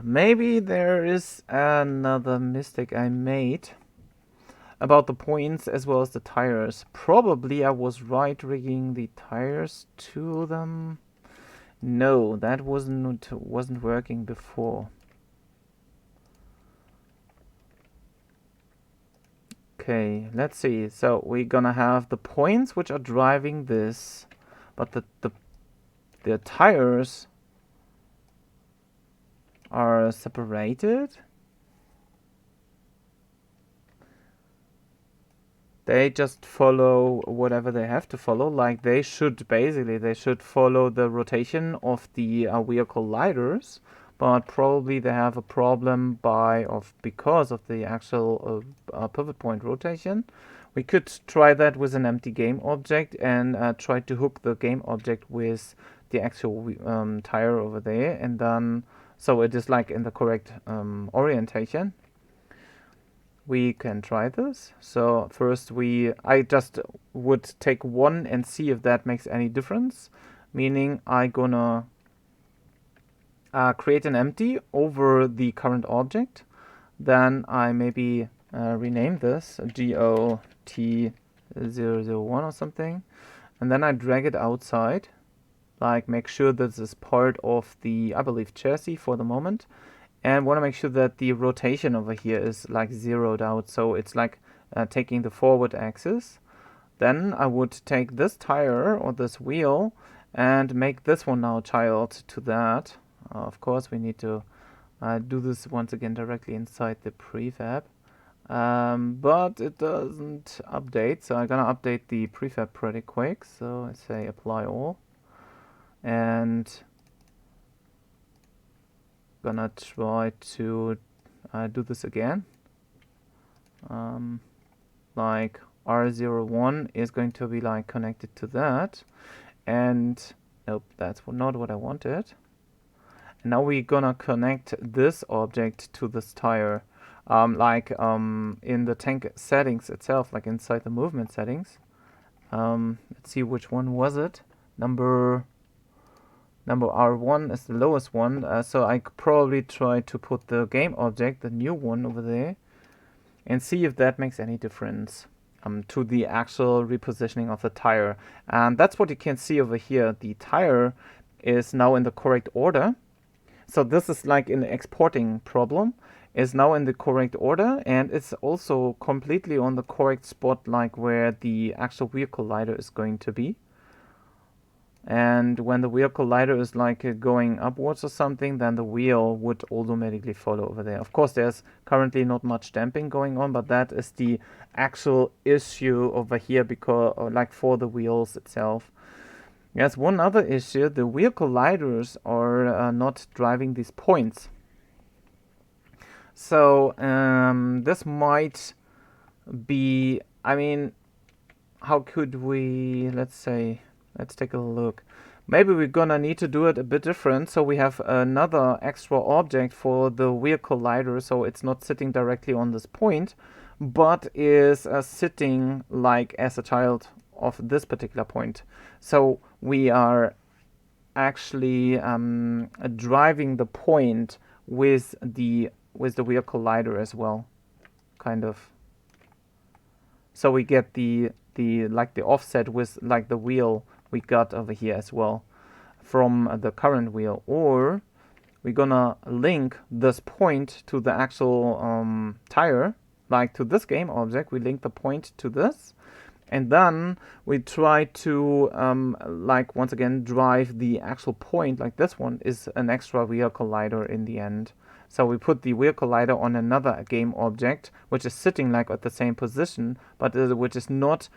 maybe there is another mistake I made about the points as well as the tires. Probably I was right rigging the tires to them. No, that wasn't working before. Okay, let's see. So we're gonna have the points which are driving this, but the tires are separated. They just follow whatever they have to follow. Like they should follow the rotation of the wheel colliders, but probably they have a problem because of the actual pivot point rotation. We could try that with an empty game object and try to hook the game object with the actual tire over there, and then so it is like in the correct orientation. We can try this. So first I just would take one and see if that makes any difference. Meaning I gonna create an empty over the current object. Then I maybe rename this GOT001 or something. And then I drag it outside. Like make sure this is part of the, I believe, chassis for the moment. And want to make sure that the rotation over here is like zeroed out, so it's like taking the forward axis. Then I would take this tire or this wheel and make this one now child to that. Of course, we need to do this once again directly inside the prefab. But it doesn't update, so I'm gonna update the prefab pretty quick. So I say apply all. And gonna try to do this again. Like R01 is going to be like connected to that, and nope, that's not what I wanted. And now we're gonna connect this object to this tire, in the tank settings itself, like inside the movement settings. Let's see, which one was it? Number R1 is the lowest one, so I could probably try to put the game object, the new one over there, and see if that makes any difference to the actual repositioning of the tire. And that's what you can see over here. The tire is now in the correct order. So this is like an exporting problem, is now in the correct order, and it's also completely on the correct spot, like where the actual wheel collider is going to be. And when the wheel collider is like going upwards or something, then the wheel would automatically follow over there. Of course, there's currently not much damping going on, but that is the actual issue over here, because like for the wheels itself. Yes, one other issue, the wheel colliders are not driving these points. So this might be, I mean, how could we, let's take a look. Maybe we're gonna need to do it a bit different, so we have another extra object for the wheel collider, so it's not sitting directly on this point, but is sitting like as a child of this particular point. So we are actually driving the point with the wheel collider as well, kind of. So we get the offset with like the wheel we got over here as well from the current wheel. Or we're gonna link this point to the actual tire, like to this game object. We link the point to this, and then we try to like once again drive the actual point, like this one is an extra wheel collider in the end. So we put the wheel collider on another game object, which is sitting like at the same position, but which is not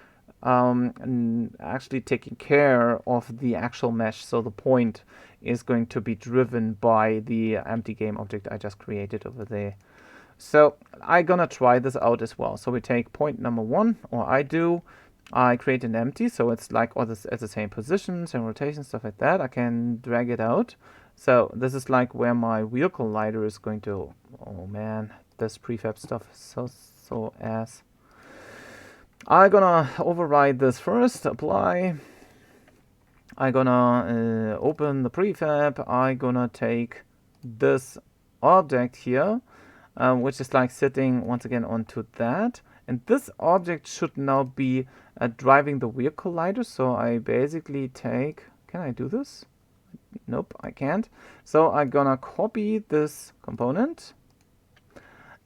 actually taking care of the actual mesh. So the point is going to be driven by the empty game object I just created over there. So I'm gonna try this out as well. So we take point number one, or I create an empty, so it's like all this at the same positions and rotation, stuff like that. I can drag it out. So this is like where my wheel collider is going to, oh man, this prefab stuff is so ass. I'm gonna override this first, apply. I'm gonna open the prefab. I'm gonna take this object here, which is like sitting once again onto that. And this object should now be driving the wheel collider. So I basically take, can I do this? Nope, I can't. So I'm gonna copy this component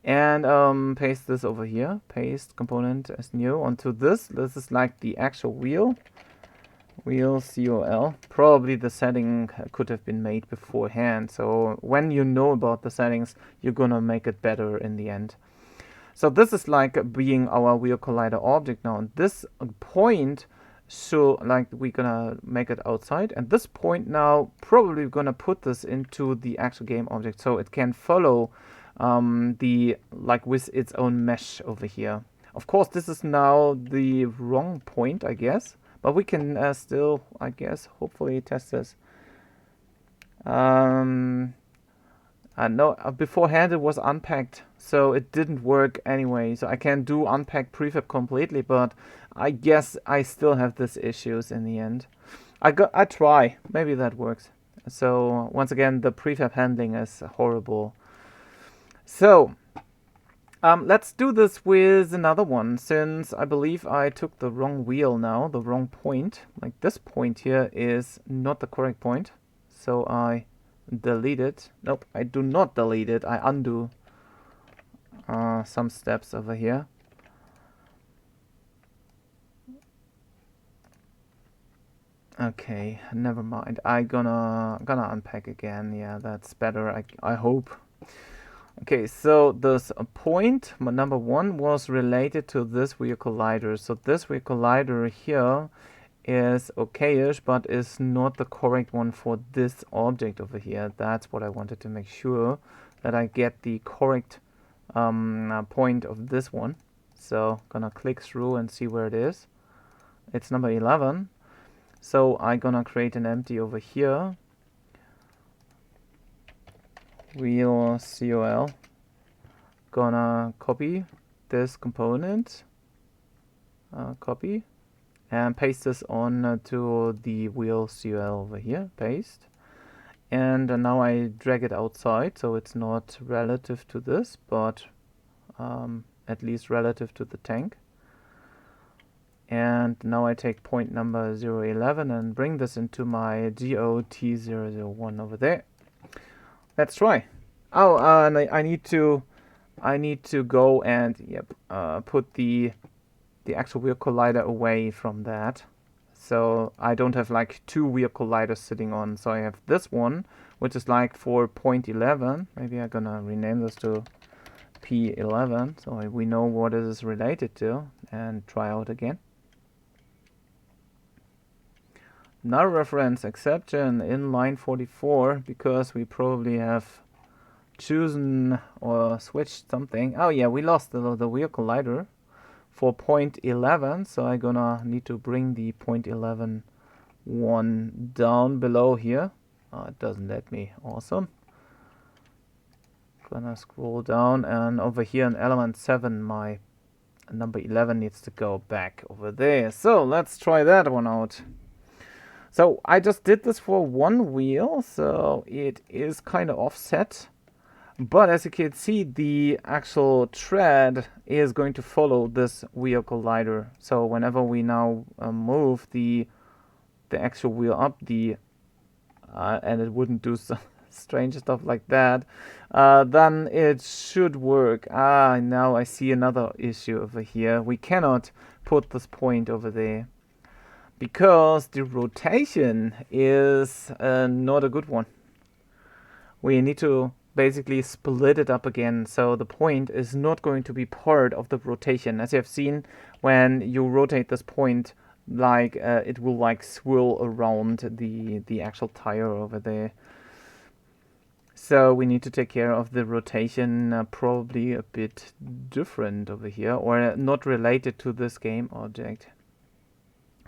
and paste this over here. Paste component as new onto this. This is like the actual wheel COL. Probably the setting could have been made beforehand. So when you know about the settings, you're gonna make it better in the end. So this is like being our wheel collider object now. And this point, so like we're gonna make it outside, and this point now probably gonna put this into the actual game object, so it can follow the like with its own mesh over here. Of course, this is now the wrong point, I guess, but we can still, I guess, hopefully test this. No, beforehand it was unpacked, so it didn't work anyway. So I can do unpacked prefab completely, but I guess I still have these issues in the end. I try, maybe that works. So once again, the prefab handling is horrible. So let's do this with another one, since I believe I took the wrong wheel now, the wrong point. Like this point here is not the correct point, so I delete it. Nope, I do not delete it. I undo some steps over here. Okay, never mind. I gonna unpack again. Yeah, that's better. I hope. Okay, so this point number 1 was related to this wheel collider. So this wheel collider here is okayish, but is not the correct one for this object over here. That's what I wanted to make sure, that I get the correct point of this one. So gonna click through and see where it is. It's number 11. So I'm gonna create an empty over here. Wheel col. Gonna copy this component. Copy. And paste this on to the wheel col over here. Paste. And now I drag it outside, so it's not relative to this, but at least relative to the tank. And now I take point number 011 and bring this into my GOT001 over there. Let's try. Oh, and I need to go and put the actual wheel collider away from that. So I don't have like 2 wheel colliders sitting on. So I have this one, which is like for point 11. Maybe I'm gonna rename this to P11, so we know what it is related to, and try out again. Null reference exception in line 44, because we probably have chosen or switched something. Oh yeah, we lost the wheel collider for point 11, so I'm gonna need to bring the point 11 one down below here. It doesn't let me. Awesome. Gonna scroll down, and over here in element 7 my number 11 needs to go back over there. So let's try that one out. So I just did this for one wheel, so it is kind of offset. But as you can see, the actual thread is going to follow this wheel collider. So whenever we now move the actual wheel up, and it wouldn't do some strange stuff like that, then it should work. Now I see another issue over here. We cannot put this point over there, because the rotation is not a good one. We need to basically split it up again, so the point is not going to be part of the rotation. As you have seen, when you rotate this point, like it will like swirl around the actual tire over there. So we need to take care of the rotation, probably a bit different over here, or not related to this game object.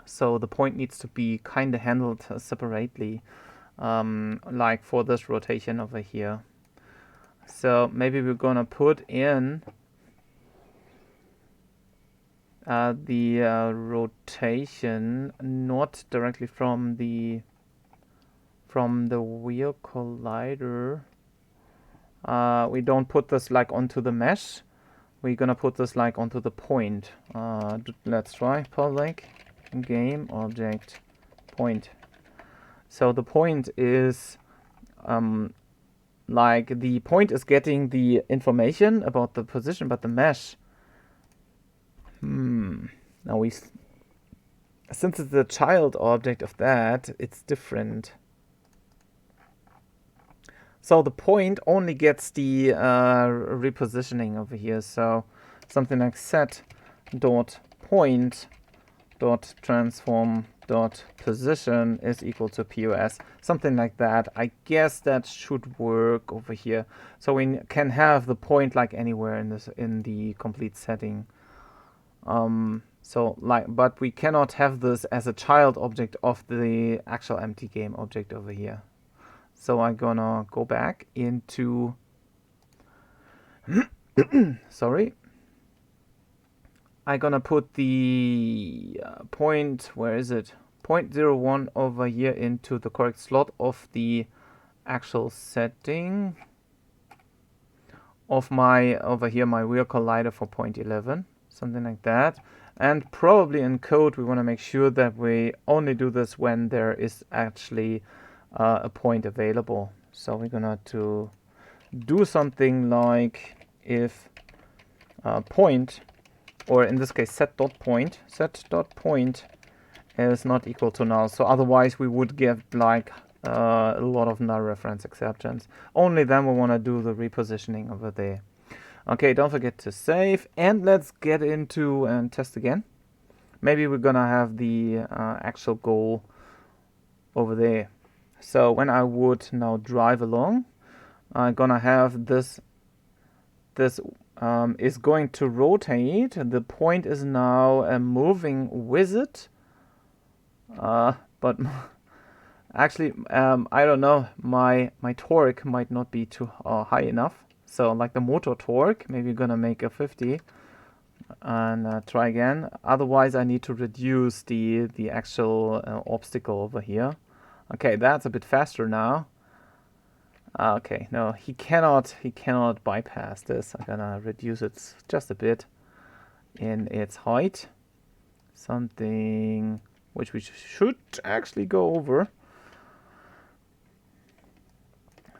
So the point needs to be kind of handled separately, like for this rotation over here. So maybe we're gonna put in the rotation not directly from the wheel collider. We don't put this like onto the mesh. We're gonna put this like onto the point. Let's try public game object point. So the point is like the point is getting the information about the position, but the mesh, now since it's the child object of that, it's different. So the point only gets the repositioning over here. So something like set dot point dot transform dot position is equal to POS, something like that. I guess that should work over here. So we can have the point like anywhere in the complete setting. But we cannot have this as a child object of the actual empty game object over here. So I'm gonna go back into sorry. I'm gonna put the point, where is it? 0.01 over here into the correct slot of the actual setting of my, over here, my real collider for 0.11, something like that. And probably in code, we want to make sure that we only do this when there is actually a point available. So we're gonna to do something like if point, or in this case set.point is not equal to null. So otherwise we would get like a lot of null reference exceptions. Only then we want to do the repositioning over there. Okay, don't forget to save, and let's get into and test again. Maybe we're gonna have the actual goal over there. So when I would now drive along, I'm gonna have this is going to rotate. The point is now moving with it. But actually, I don't know, my torque might not be too high enough. So like the motor torque, maybe gonna make a 50 and try again. Otherwise, I need to reduce the actual obstacle over here. Okay, that's a bit faster now. Okay, no, he cannot bypass this. I'm gonna reduce it just a bit in its height. Something which we should actually go over.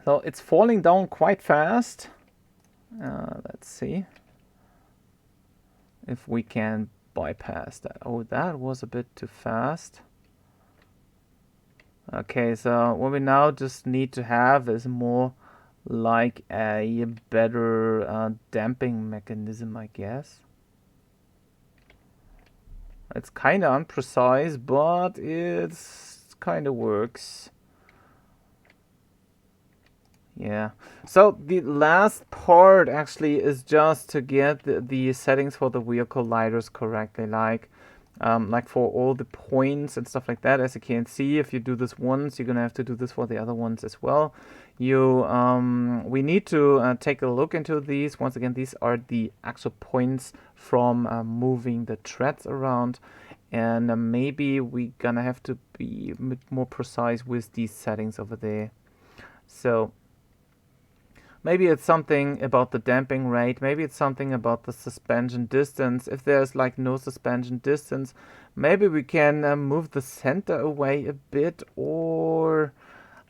So it's falling down quite fast. Let's see if we can bypass that. Oh, that was a bit too fast. Okay, so what we now just need to have is more like a better damping mechanism, I guess. It's kind of unprecise, but it's kind of works. Yeah. So the last part actually is just to get the settings for the wheel colliders correctly, like for all the points and stuff like that. As you can see, if you do this once, you're gonna have to do this for the other ones as well. We need to take a look into these. Once again, these are the actual points from moving the threads around, and maybe we're gonna have to be a bit more precise with these settings over there. So maybe it's something about the damping rate, maybe it's something about the suspension distance. If there's like no suspension distance, maybe we can move the center away a bit, or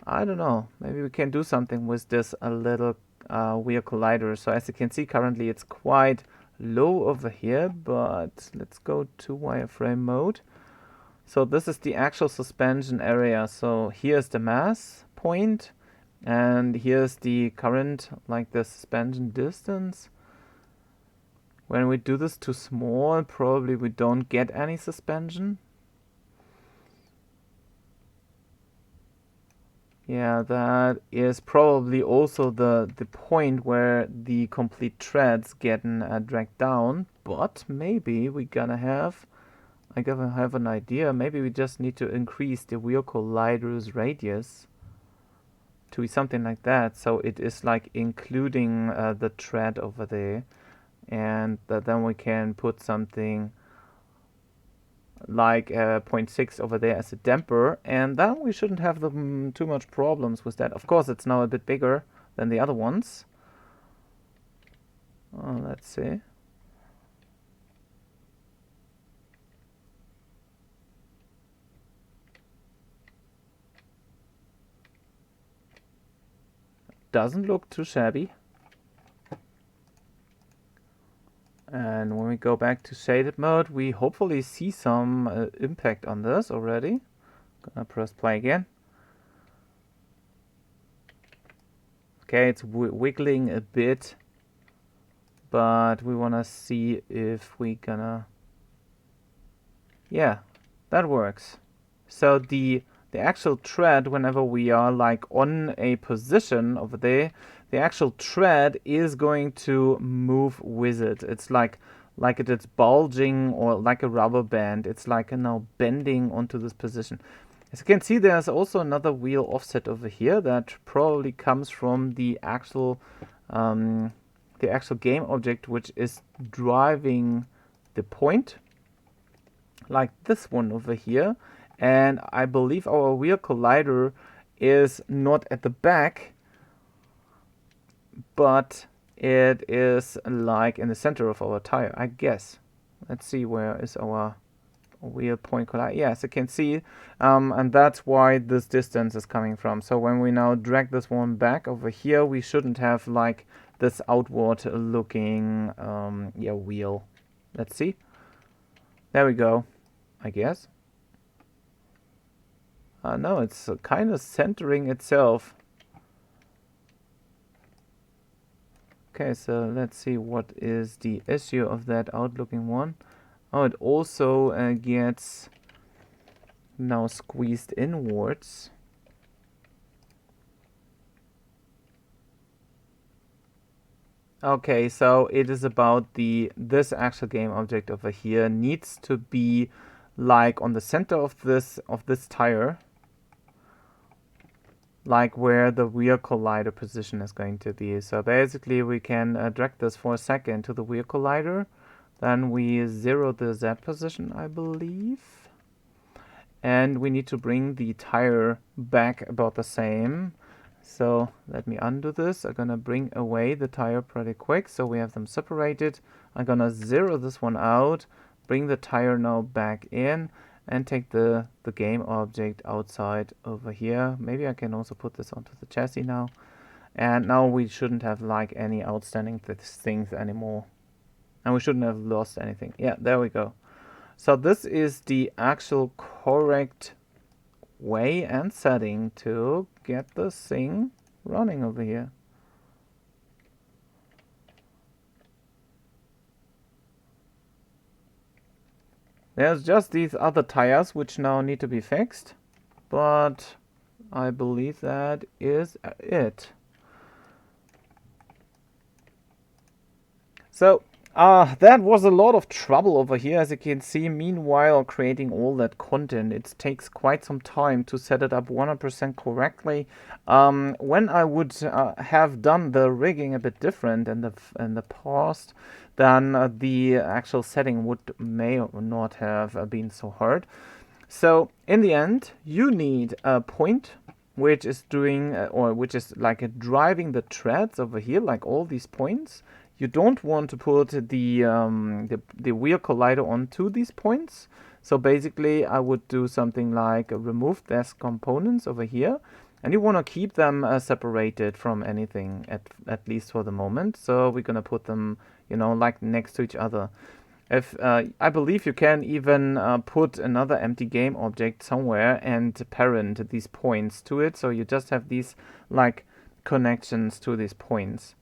I don't know, maybe we can do something with this a little wheel collider. So as you can see, currently it's quite low over here, but let's go to wireframe mode. So this is the actual suspension area. So here's the mass point, and here's the current, like the suspension distance. When we do this too small, probably we don't get any suspension. Yeah, that is probably also the point where the complete threads getting dragged down. But maybe I gotta have an idea. Maybe we just need to increase the wheel collider's radius to be something like that, so it is like including the thread over there, and then we can put something like 0.6 over there as a damper, and then we shouldn't have too much problems with that. Of course, it's now a bit bigger than the other ones. Let's see. Doesn't look too shabby. And when we go back to shaded mode, we hopefully see some impact on this already. Gonna press play again. Okay, it's wiggling a bit, but we want to see if we gonna, yeah, that works. So the actual thread, whenever we are like on a position over there, the actual thread is going to move with it. It's like it's bulging, or like a rubber band. It's like now bending onto this position. As you can see, there's also another wheel offset over here that probably comes from the actual game object, which is driving the point, like this one over here. And I believe our wheel collider is not at the back, but it is like in the center of our tire, I guess. Let's see, where is our wheel point collider? Yes, you can see, and that's why this distance is coming from. So when we now drag this one back over here, we shouldn't have like this outward looking wheel. Let's see. There we go, I guess. No, it's kind of centering itself. Okay, so let's see what is the issue of that outlooking one. Oh, it also gets now squeezed inwards. Okay, so it is about this actual game object over here needs to be like on the center of this tire, like where the wheel collider position is going to be. So basically we can drag this for a second to the wheel collider, then we zero the Z position, I believe, and we need to bring the tire back about the same. So let me undo this. I'm gonna bring away the tire pretty quick so we have them separated. I'm gonna zero this one out, bring the tire now back in, and take the game object outside over here. Maybe I can also put this onto the chassis now. And now we shouldn't have like any outstanding things anymore. And we shouldn't have lost anything. Yeah, there we go. So this is the actual correct way and setting to get this thing running over here. There's just these other tires which now need to be fixed, but I believe that is it. So that was a lot of trouble over here, as you can see. Meanwhile, creating all that content, it takes quite some time to set it up 100% correctly. When I would have done the rigging a bit different in the past, then the actual setting may or not have been so hard. So in the end, you need a point which is doing which is like driving the threads over here, like all these points. You don't want to put the wheel collider onto these points. So basically I would do something like remove these components over here, and you want to keep them separated from anything, at least for the moment. So we're gonna put them, like next to each other. If I believe you can even put another empty game object somewhere and parent these points to it, so you just have these like connections to these points.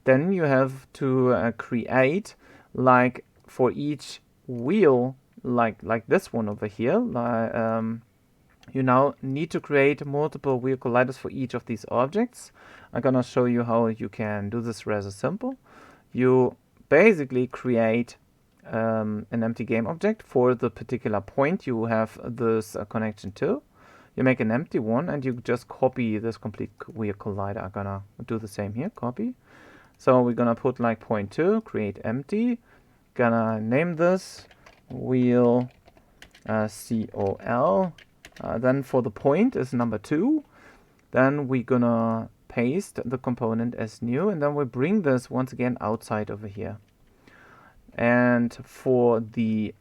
Then you have to create, like for each wheel, like this one over here. You now need to create multiple wheel colliders for each of these objects. I'm gonna show you how you can do this rather simple. You basically create an empty game object for the particular point you have this connection to. You make an empty one and you just copy this complete wheel collider. I'm gonna do the same here, copy. So we're gonna put like point 2, create empty, gonna name this wheel COL. Then for the point is number 2. Then we're gonna paste the component as new, and then we bring this once again outside over here. And for the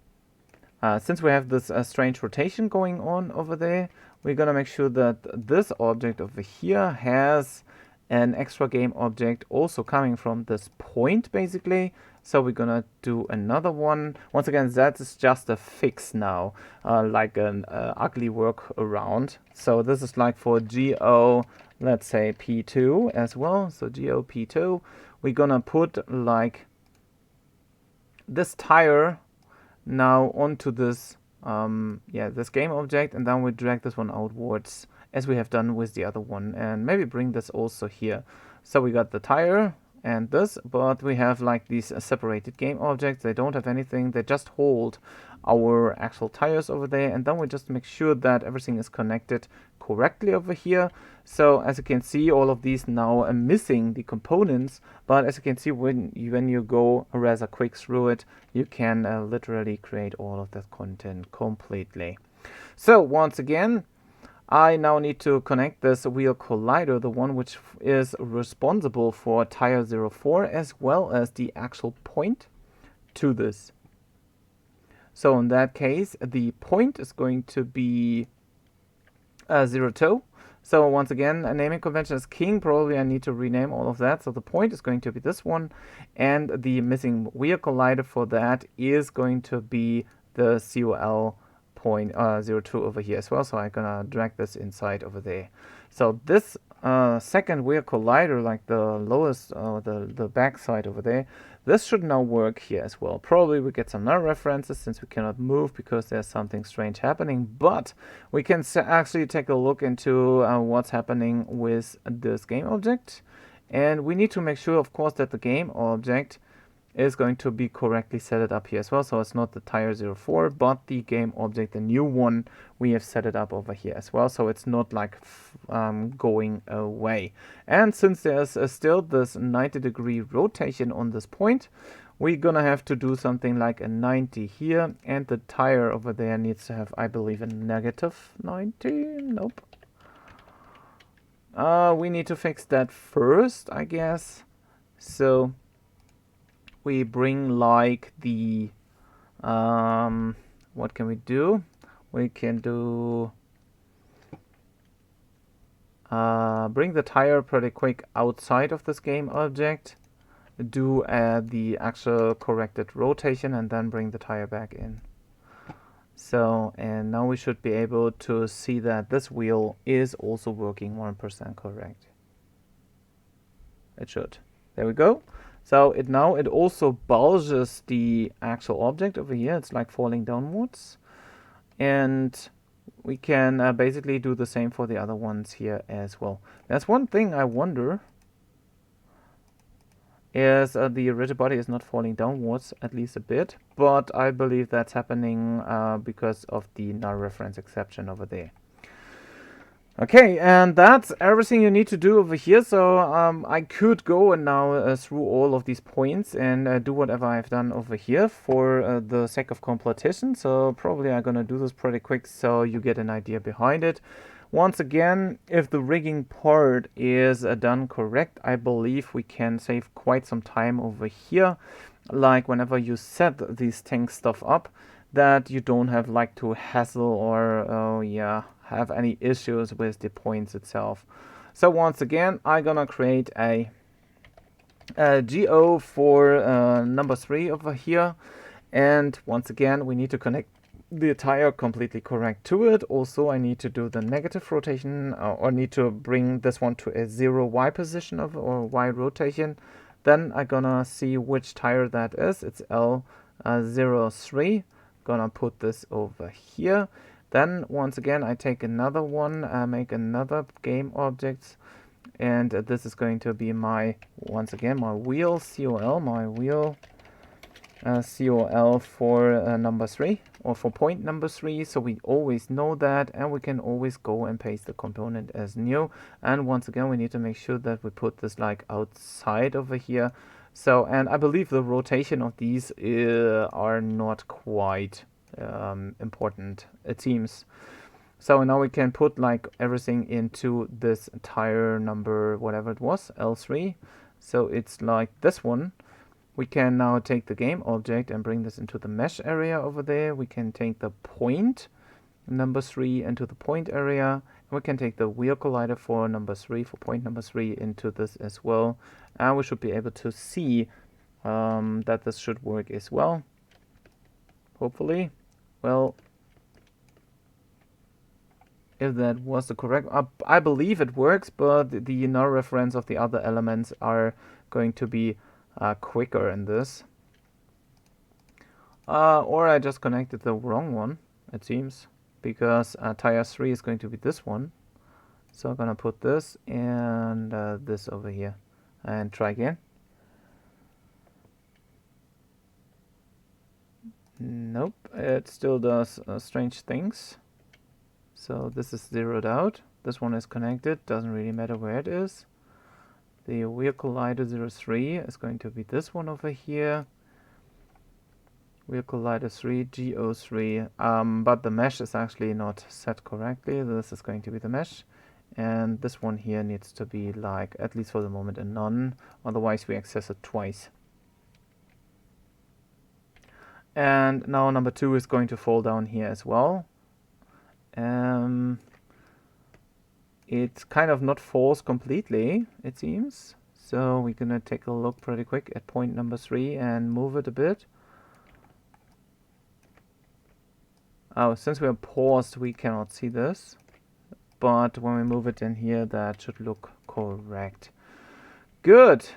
since we have this strange rotation going on over there, we're gonna make sure that this object over here has an extra game object also coming from this point, basically. So we're gonna do another one. Once again, that is just a fix now, like an ugly workaround. So this is like for GO, let's say P2 as well. So GO P2, we're gonna put like this tire now onto this this game object, and then we drag this one outwards as we have done with the other one, and maybe bring this also here. So we got the tire and this, but we have like these separated game objects. They don't have anything, they just hold our actual tires over there, and then we just make sure that everything is connected correctly over here. So as you can see, all of these now are missing the components, but as you can see, when you go rather quick through it, you can literally create all of that content completely. So once again, I now need to connect this wheel collider, the one which is responsible for tire 04, as well as the actual point, to this. So in that case, the point is going to be 02. So once again, a naming convention is king. Probably I need to rename all of that. So the point is going to be this one, and the missing wheel collider for that is going to be the COL point 02 over here as well. So I'm gonna drag this inside over there. So this second wheel collider, like the lowest, the back side over there, this should now work here as well. Probably we get some null references since we cannot move because there's something strange happening, but we can actually take a look into what's happening with this game object. And we need to make sure, of course, that the game object is going to be correctly set it up here as well. So it's not the tire 04, but the game object, the new one, we have set it up over here as well. So it's not like going away. And since there's still this 90-degree rotation on this point, we're gonna have to do something like a 90 here, and the tire over there needs to have, I believe, a negative 90. Nope. We need to fix that first, I guess. So we bring like the what can we do? We can do bring the tire pretty quick outside of this game object, do the actual corrected rotation, and then bring the tire back in. So, and now we should be able to see that this wheel is also working 1% correct. It should. There we go. So it also bulges the actual object over here. It's like falling downwards. And we can basically do the same for the other ones here as well. That's one thing I wonder, is the rigid body is not falling downwards, at least a bit. But I believe that's happening because of the null reference exception over there. Okay, and that's everything you need to do over here. So I could go and now through all of these points and do whatever I've done over here for the sake of completion. So probably I'm gonna do this pretty quick so you get an idea behind it. Once again, if the rigging part is done correct, I believe we can save quite some time over here. Like whenever you set these tank stuff up, that you don't have like to hassle or have any issues with the points itself. So once again, I'm gonna create a GO for number 3 over here, and once again we need to connect the tire completely correct to it. Also I need to do the negative rotation, or need to bring this one to a 0 Y position of, or Y rotation. Then I'm gonna see which tire that is. It's L03. Gonna put this over here. Then once again I take another one, make another game object, and this is going to be my, once again, my wheel COL, my wheel COL for number 3, or for point number 3, so we always know that, and we can always go and paste the component as new. And once again we need to make sure that we put this like outside over here. So, and I believe the rotation of these are not quite important, it seems. So now we can put like everything into this tire number, whatever it was, L3. So it's like this one. We can now take the game object and bring this into the mesh area over there. We can take the point number 3 into the point area. And we can take the wheel collider for number 3, for point number 3, into this as well. And we should be able to see that this should work as well. Hopefully. Well, if that was the correct, I believe it works, but the null reference of the other elements are going to be quicker in this. Or I just connected the wrong one, it seems, because tire 3 is going to be this one. So I'm gonna put this and this over here and try again. Nope, it still does strange things. So this is zeroed out. This one is connected, doesn't really matter where it is. The wheel collider 03 is going to be this one over here. Wheel collider 3, GO3, but the mesh is actually not set correctly. This is going to be the mesh. And this one here needs to be like, at least for the moment, a none. Otherwise we access it twice. And now number 2 is going to fall down here as well. It's kind of not false completely, it seems. So we're gonna take a look pretty quick at point number 3 and move it a bit. Oh, since we're paused, we cannot see this. But when we move it in here, that should look correct. Good.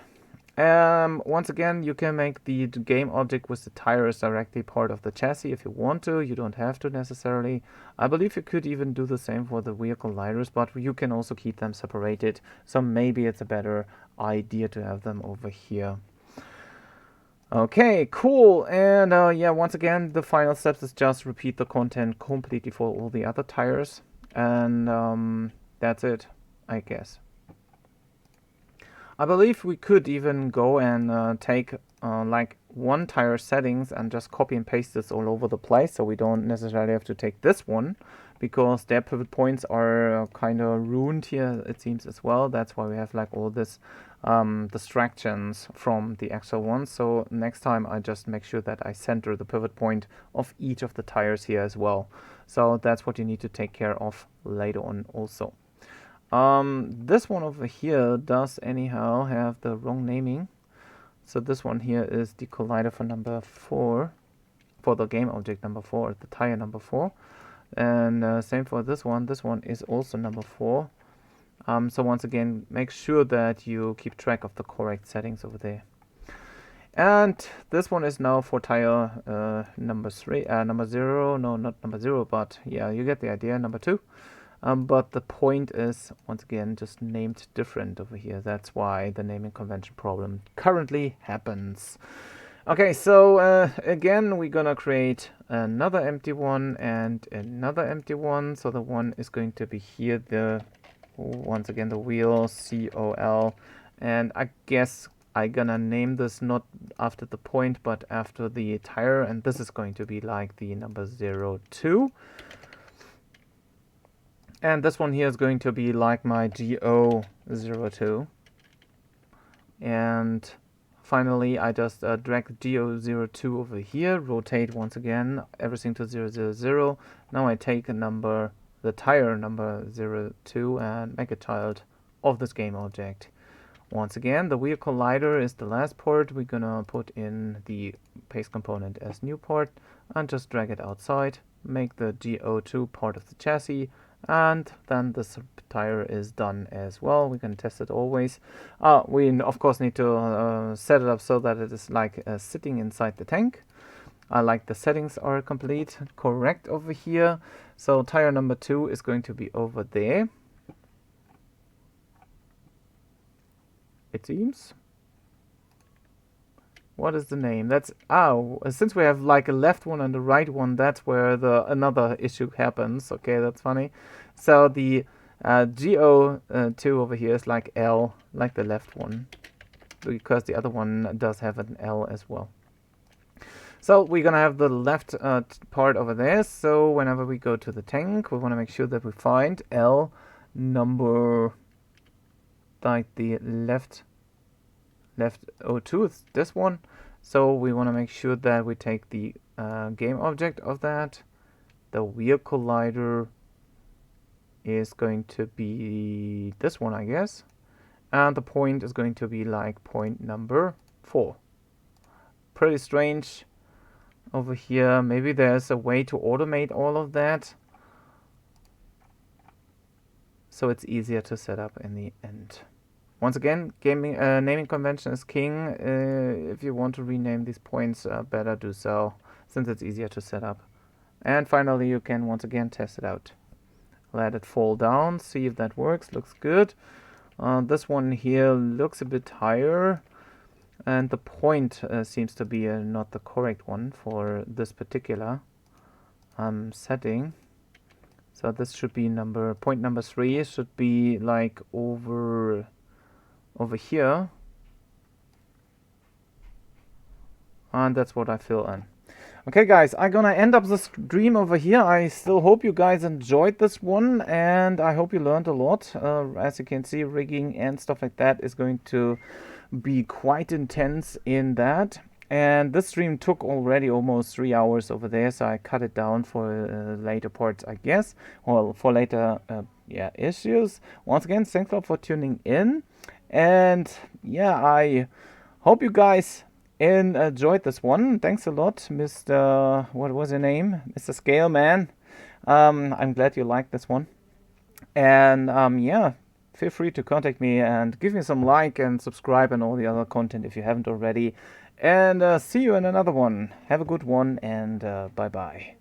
Once again, you can make the game object with the tires directly part of the chassis if you want to. You don't have to necessarily. I believe you could even do the same for the wheel colliders, but you can also keep them separated. So maybe it's a better idea to have them over here. Okay, cool. And yeah, once again, the final steps is just repeat the content completely for all the other tires. And that's it, I guess. I believe we could even go and take like one tire settings and just copy and paste this all over the place, so we don't necessarily have to take this one, because their pivot points are kind of ruined here, it seems, as well. That's why we have like all this distractions from the actual ones. So next time I just make sure that I center the pivot point of each of the tires here as well. So that's what you need to take care of later on also. This one over here does anyhow have the wrong naming. So this one here is the collider for number 4, for the game object number 4, the tire number 4. And same for this one. This one is also number 4. So once again, make sure that you keep track of the correct settings over there. And this one is now for tire number 3, number 0. No, not number 0, but yeah, you get the idea, number 2. But the point is, once again, just named different over here. That's why the naming convention problem currently happens. Okay, so again, we're gonna create another empty one and another empty one. So the one is going to be here, once again, the wheel, COL. And I guess I'm gonna name this not after the point, but after the tire. And this is going to be like the number 02. And this one here is going to be like my GO02. And finally, I just drag GO02 over here, rotate once again, everything to 000. Now I take the tire number 02 and make a child of this game object. Once again, the wheel collider is the last part. We're gonna put in the paste component as new part and just drag it outside, make the GO2 part of the chassis, and then this tire is done as well. We can test it always. We of course need to set it up so that it is like sitting inside the tank. Like the settings are complete, correct over here. So tire number 2 is going to be over there, it seems. What is the name? That's, since we have like a left one and a right one, that's where another issue happens. Okay, that's funny. So the GO2 over here is like L, like the left one, because the other one does have an L as well. So we're gonna have the left part over there. So whenever we go to the tank, we want to make sure that we find L number, like the left 02 is this one. So we want to make sure that we take the game object of that. The wheel collider is going to be this one, I guess. And the point is going to be like point number 4. Pretty strange over here. Maybe there's a way to automate all of that, so it's easier to set up in the end. Once again, naming convention is king. If you want to rename these points, better do so. since it's easier to set up. And finally, you can once again test it out. Let it fall down, see if that works. Looks good. This one here looks a bit higher, and the point seems to be not the correct one for this particular setting. So this should be point number 3 should be like over here, and that's what I fill in. Okay guys, I'm gonna end up the stream over here. I still hope you guys enjoyed this one, and I hope you learned a lot. As you can see, rigging and stuff like that is going to be quite intense in that. And this stream took already almost 3 hours over there, so I cut it down for later parts, I guess. Well, for later issues. Once again, thanks a lot for tuning in. And yeah, I hope you guys enjoyed this one. Thanks a lot, Mr. What was your name? Mr. Scale Man. I'm glad you liked this one. And yeah, feel free to contact me and give me some like and subscribe and all the other content if you haven't already. And see you in another one. Have a good one, and bye bye.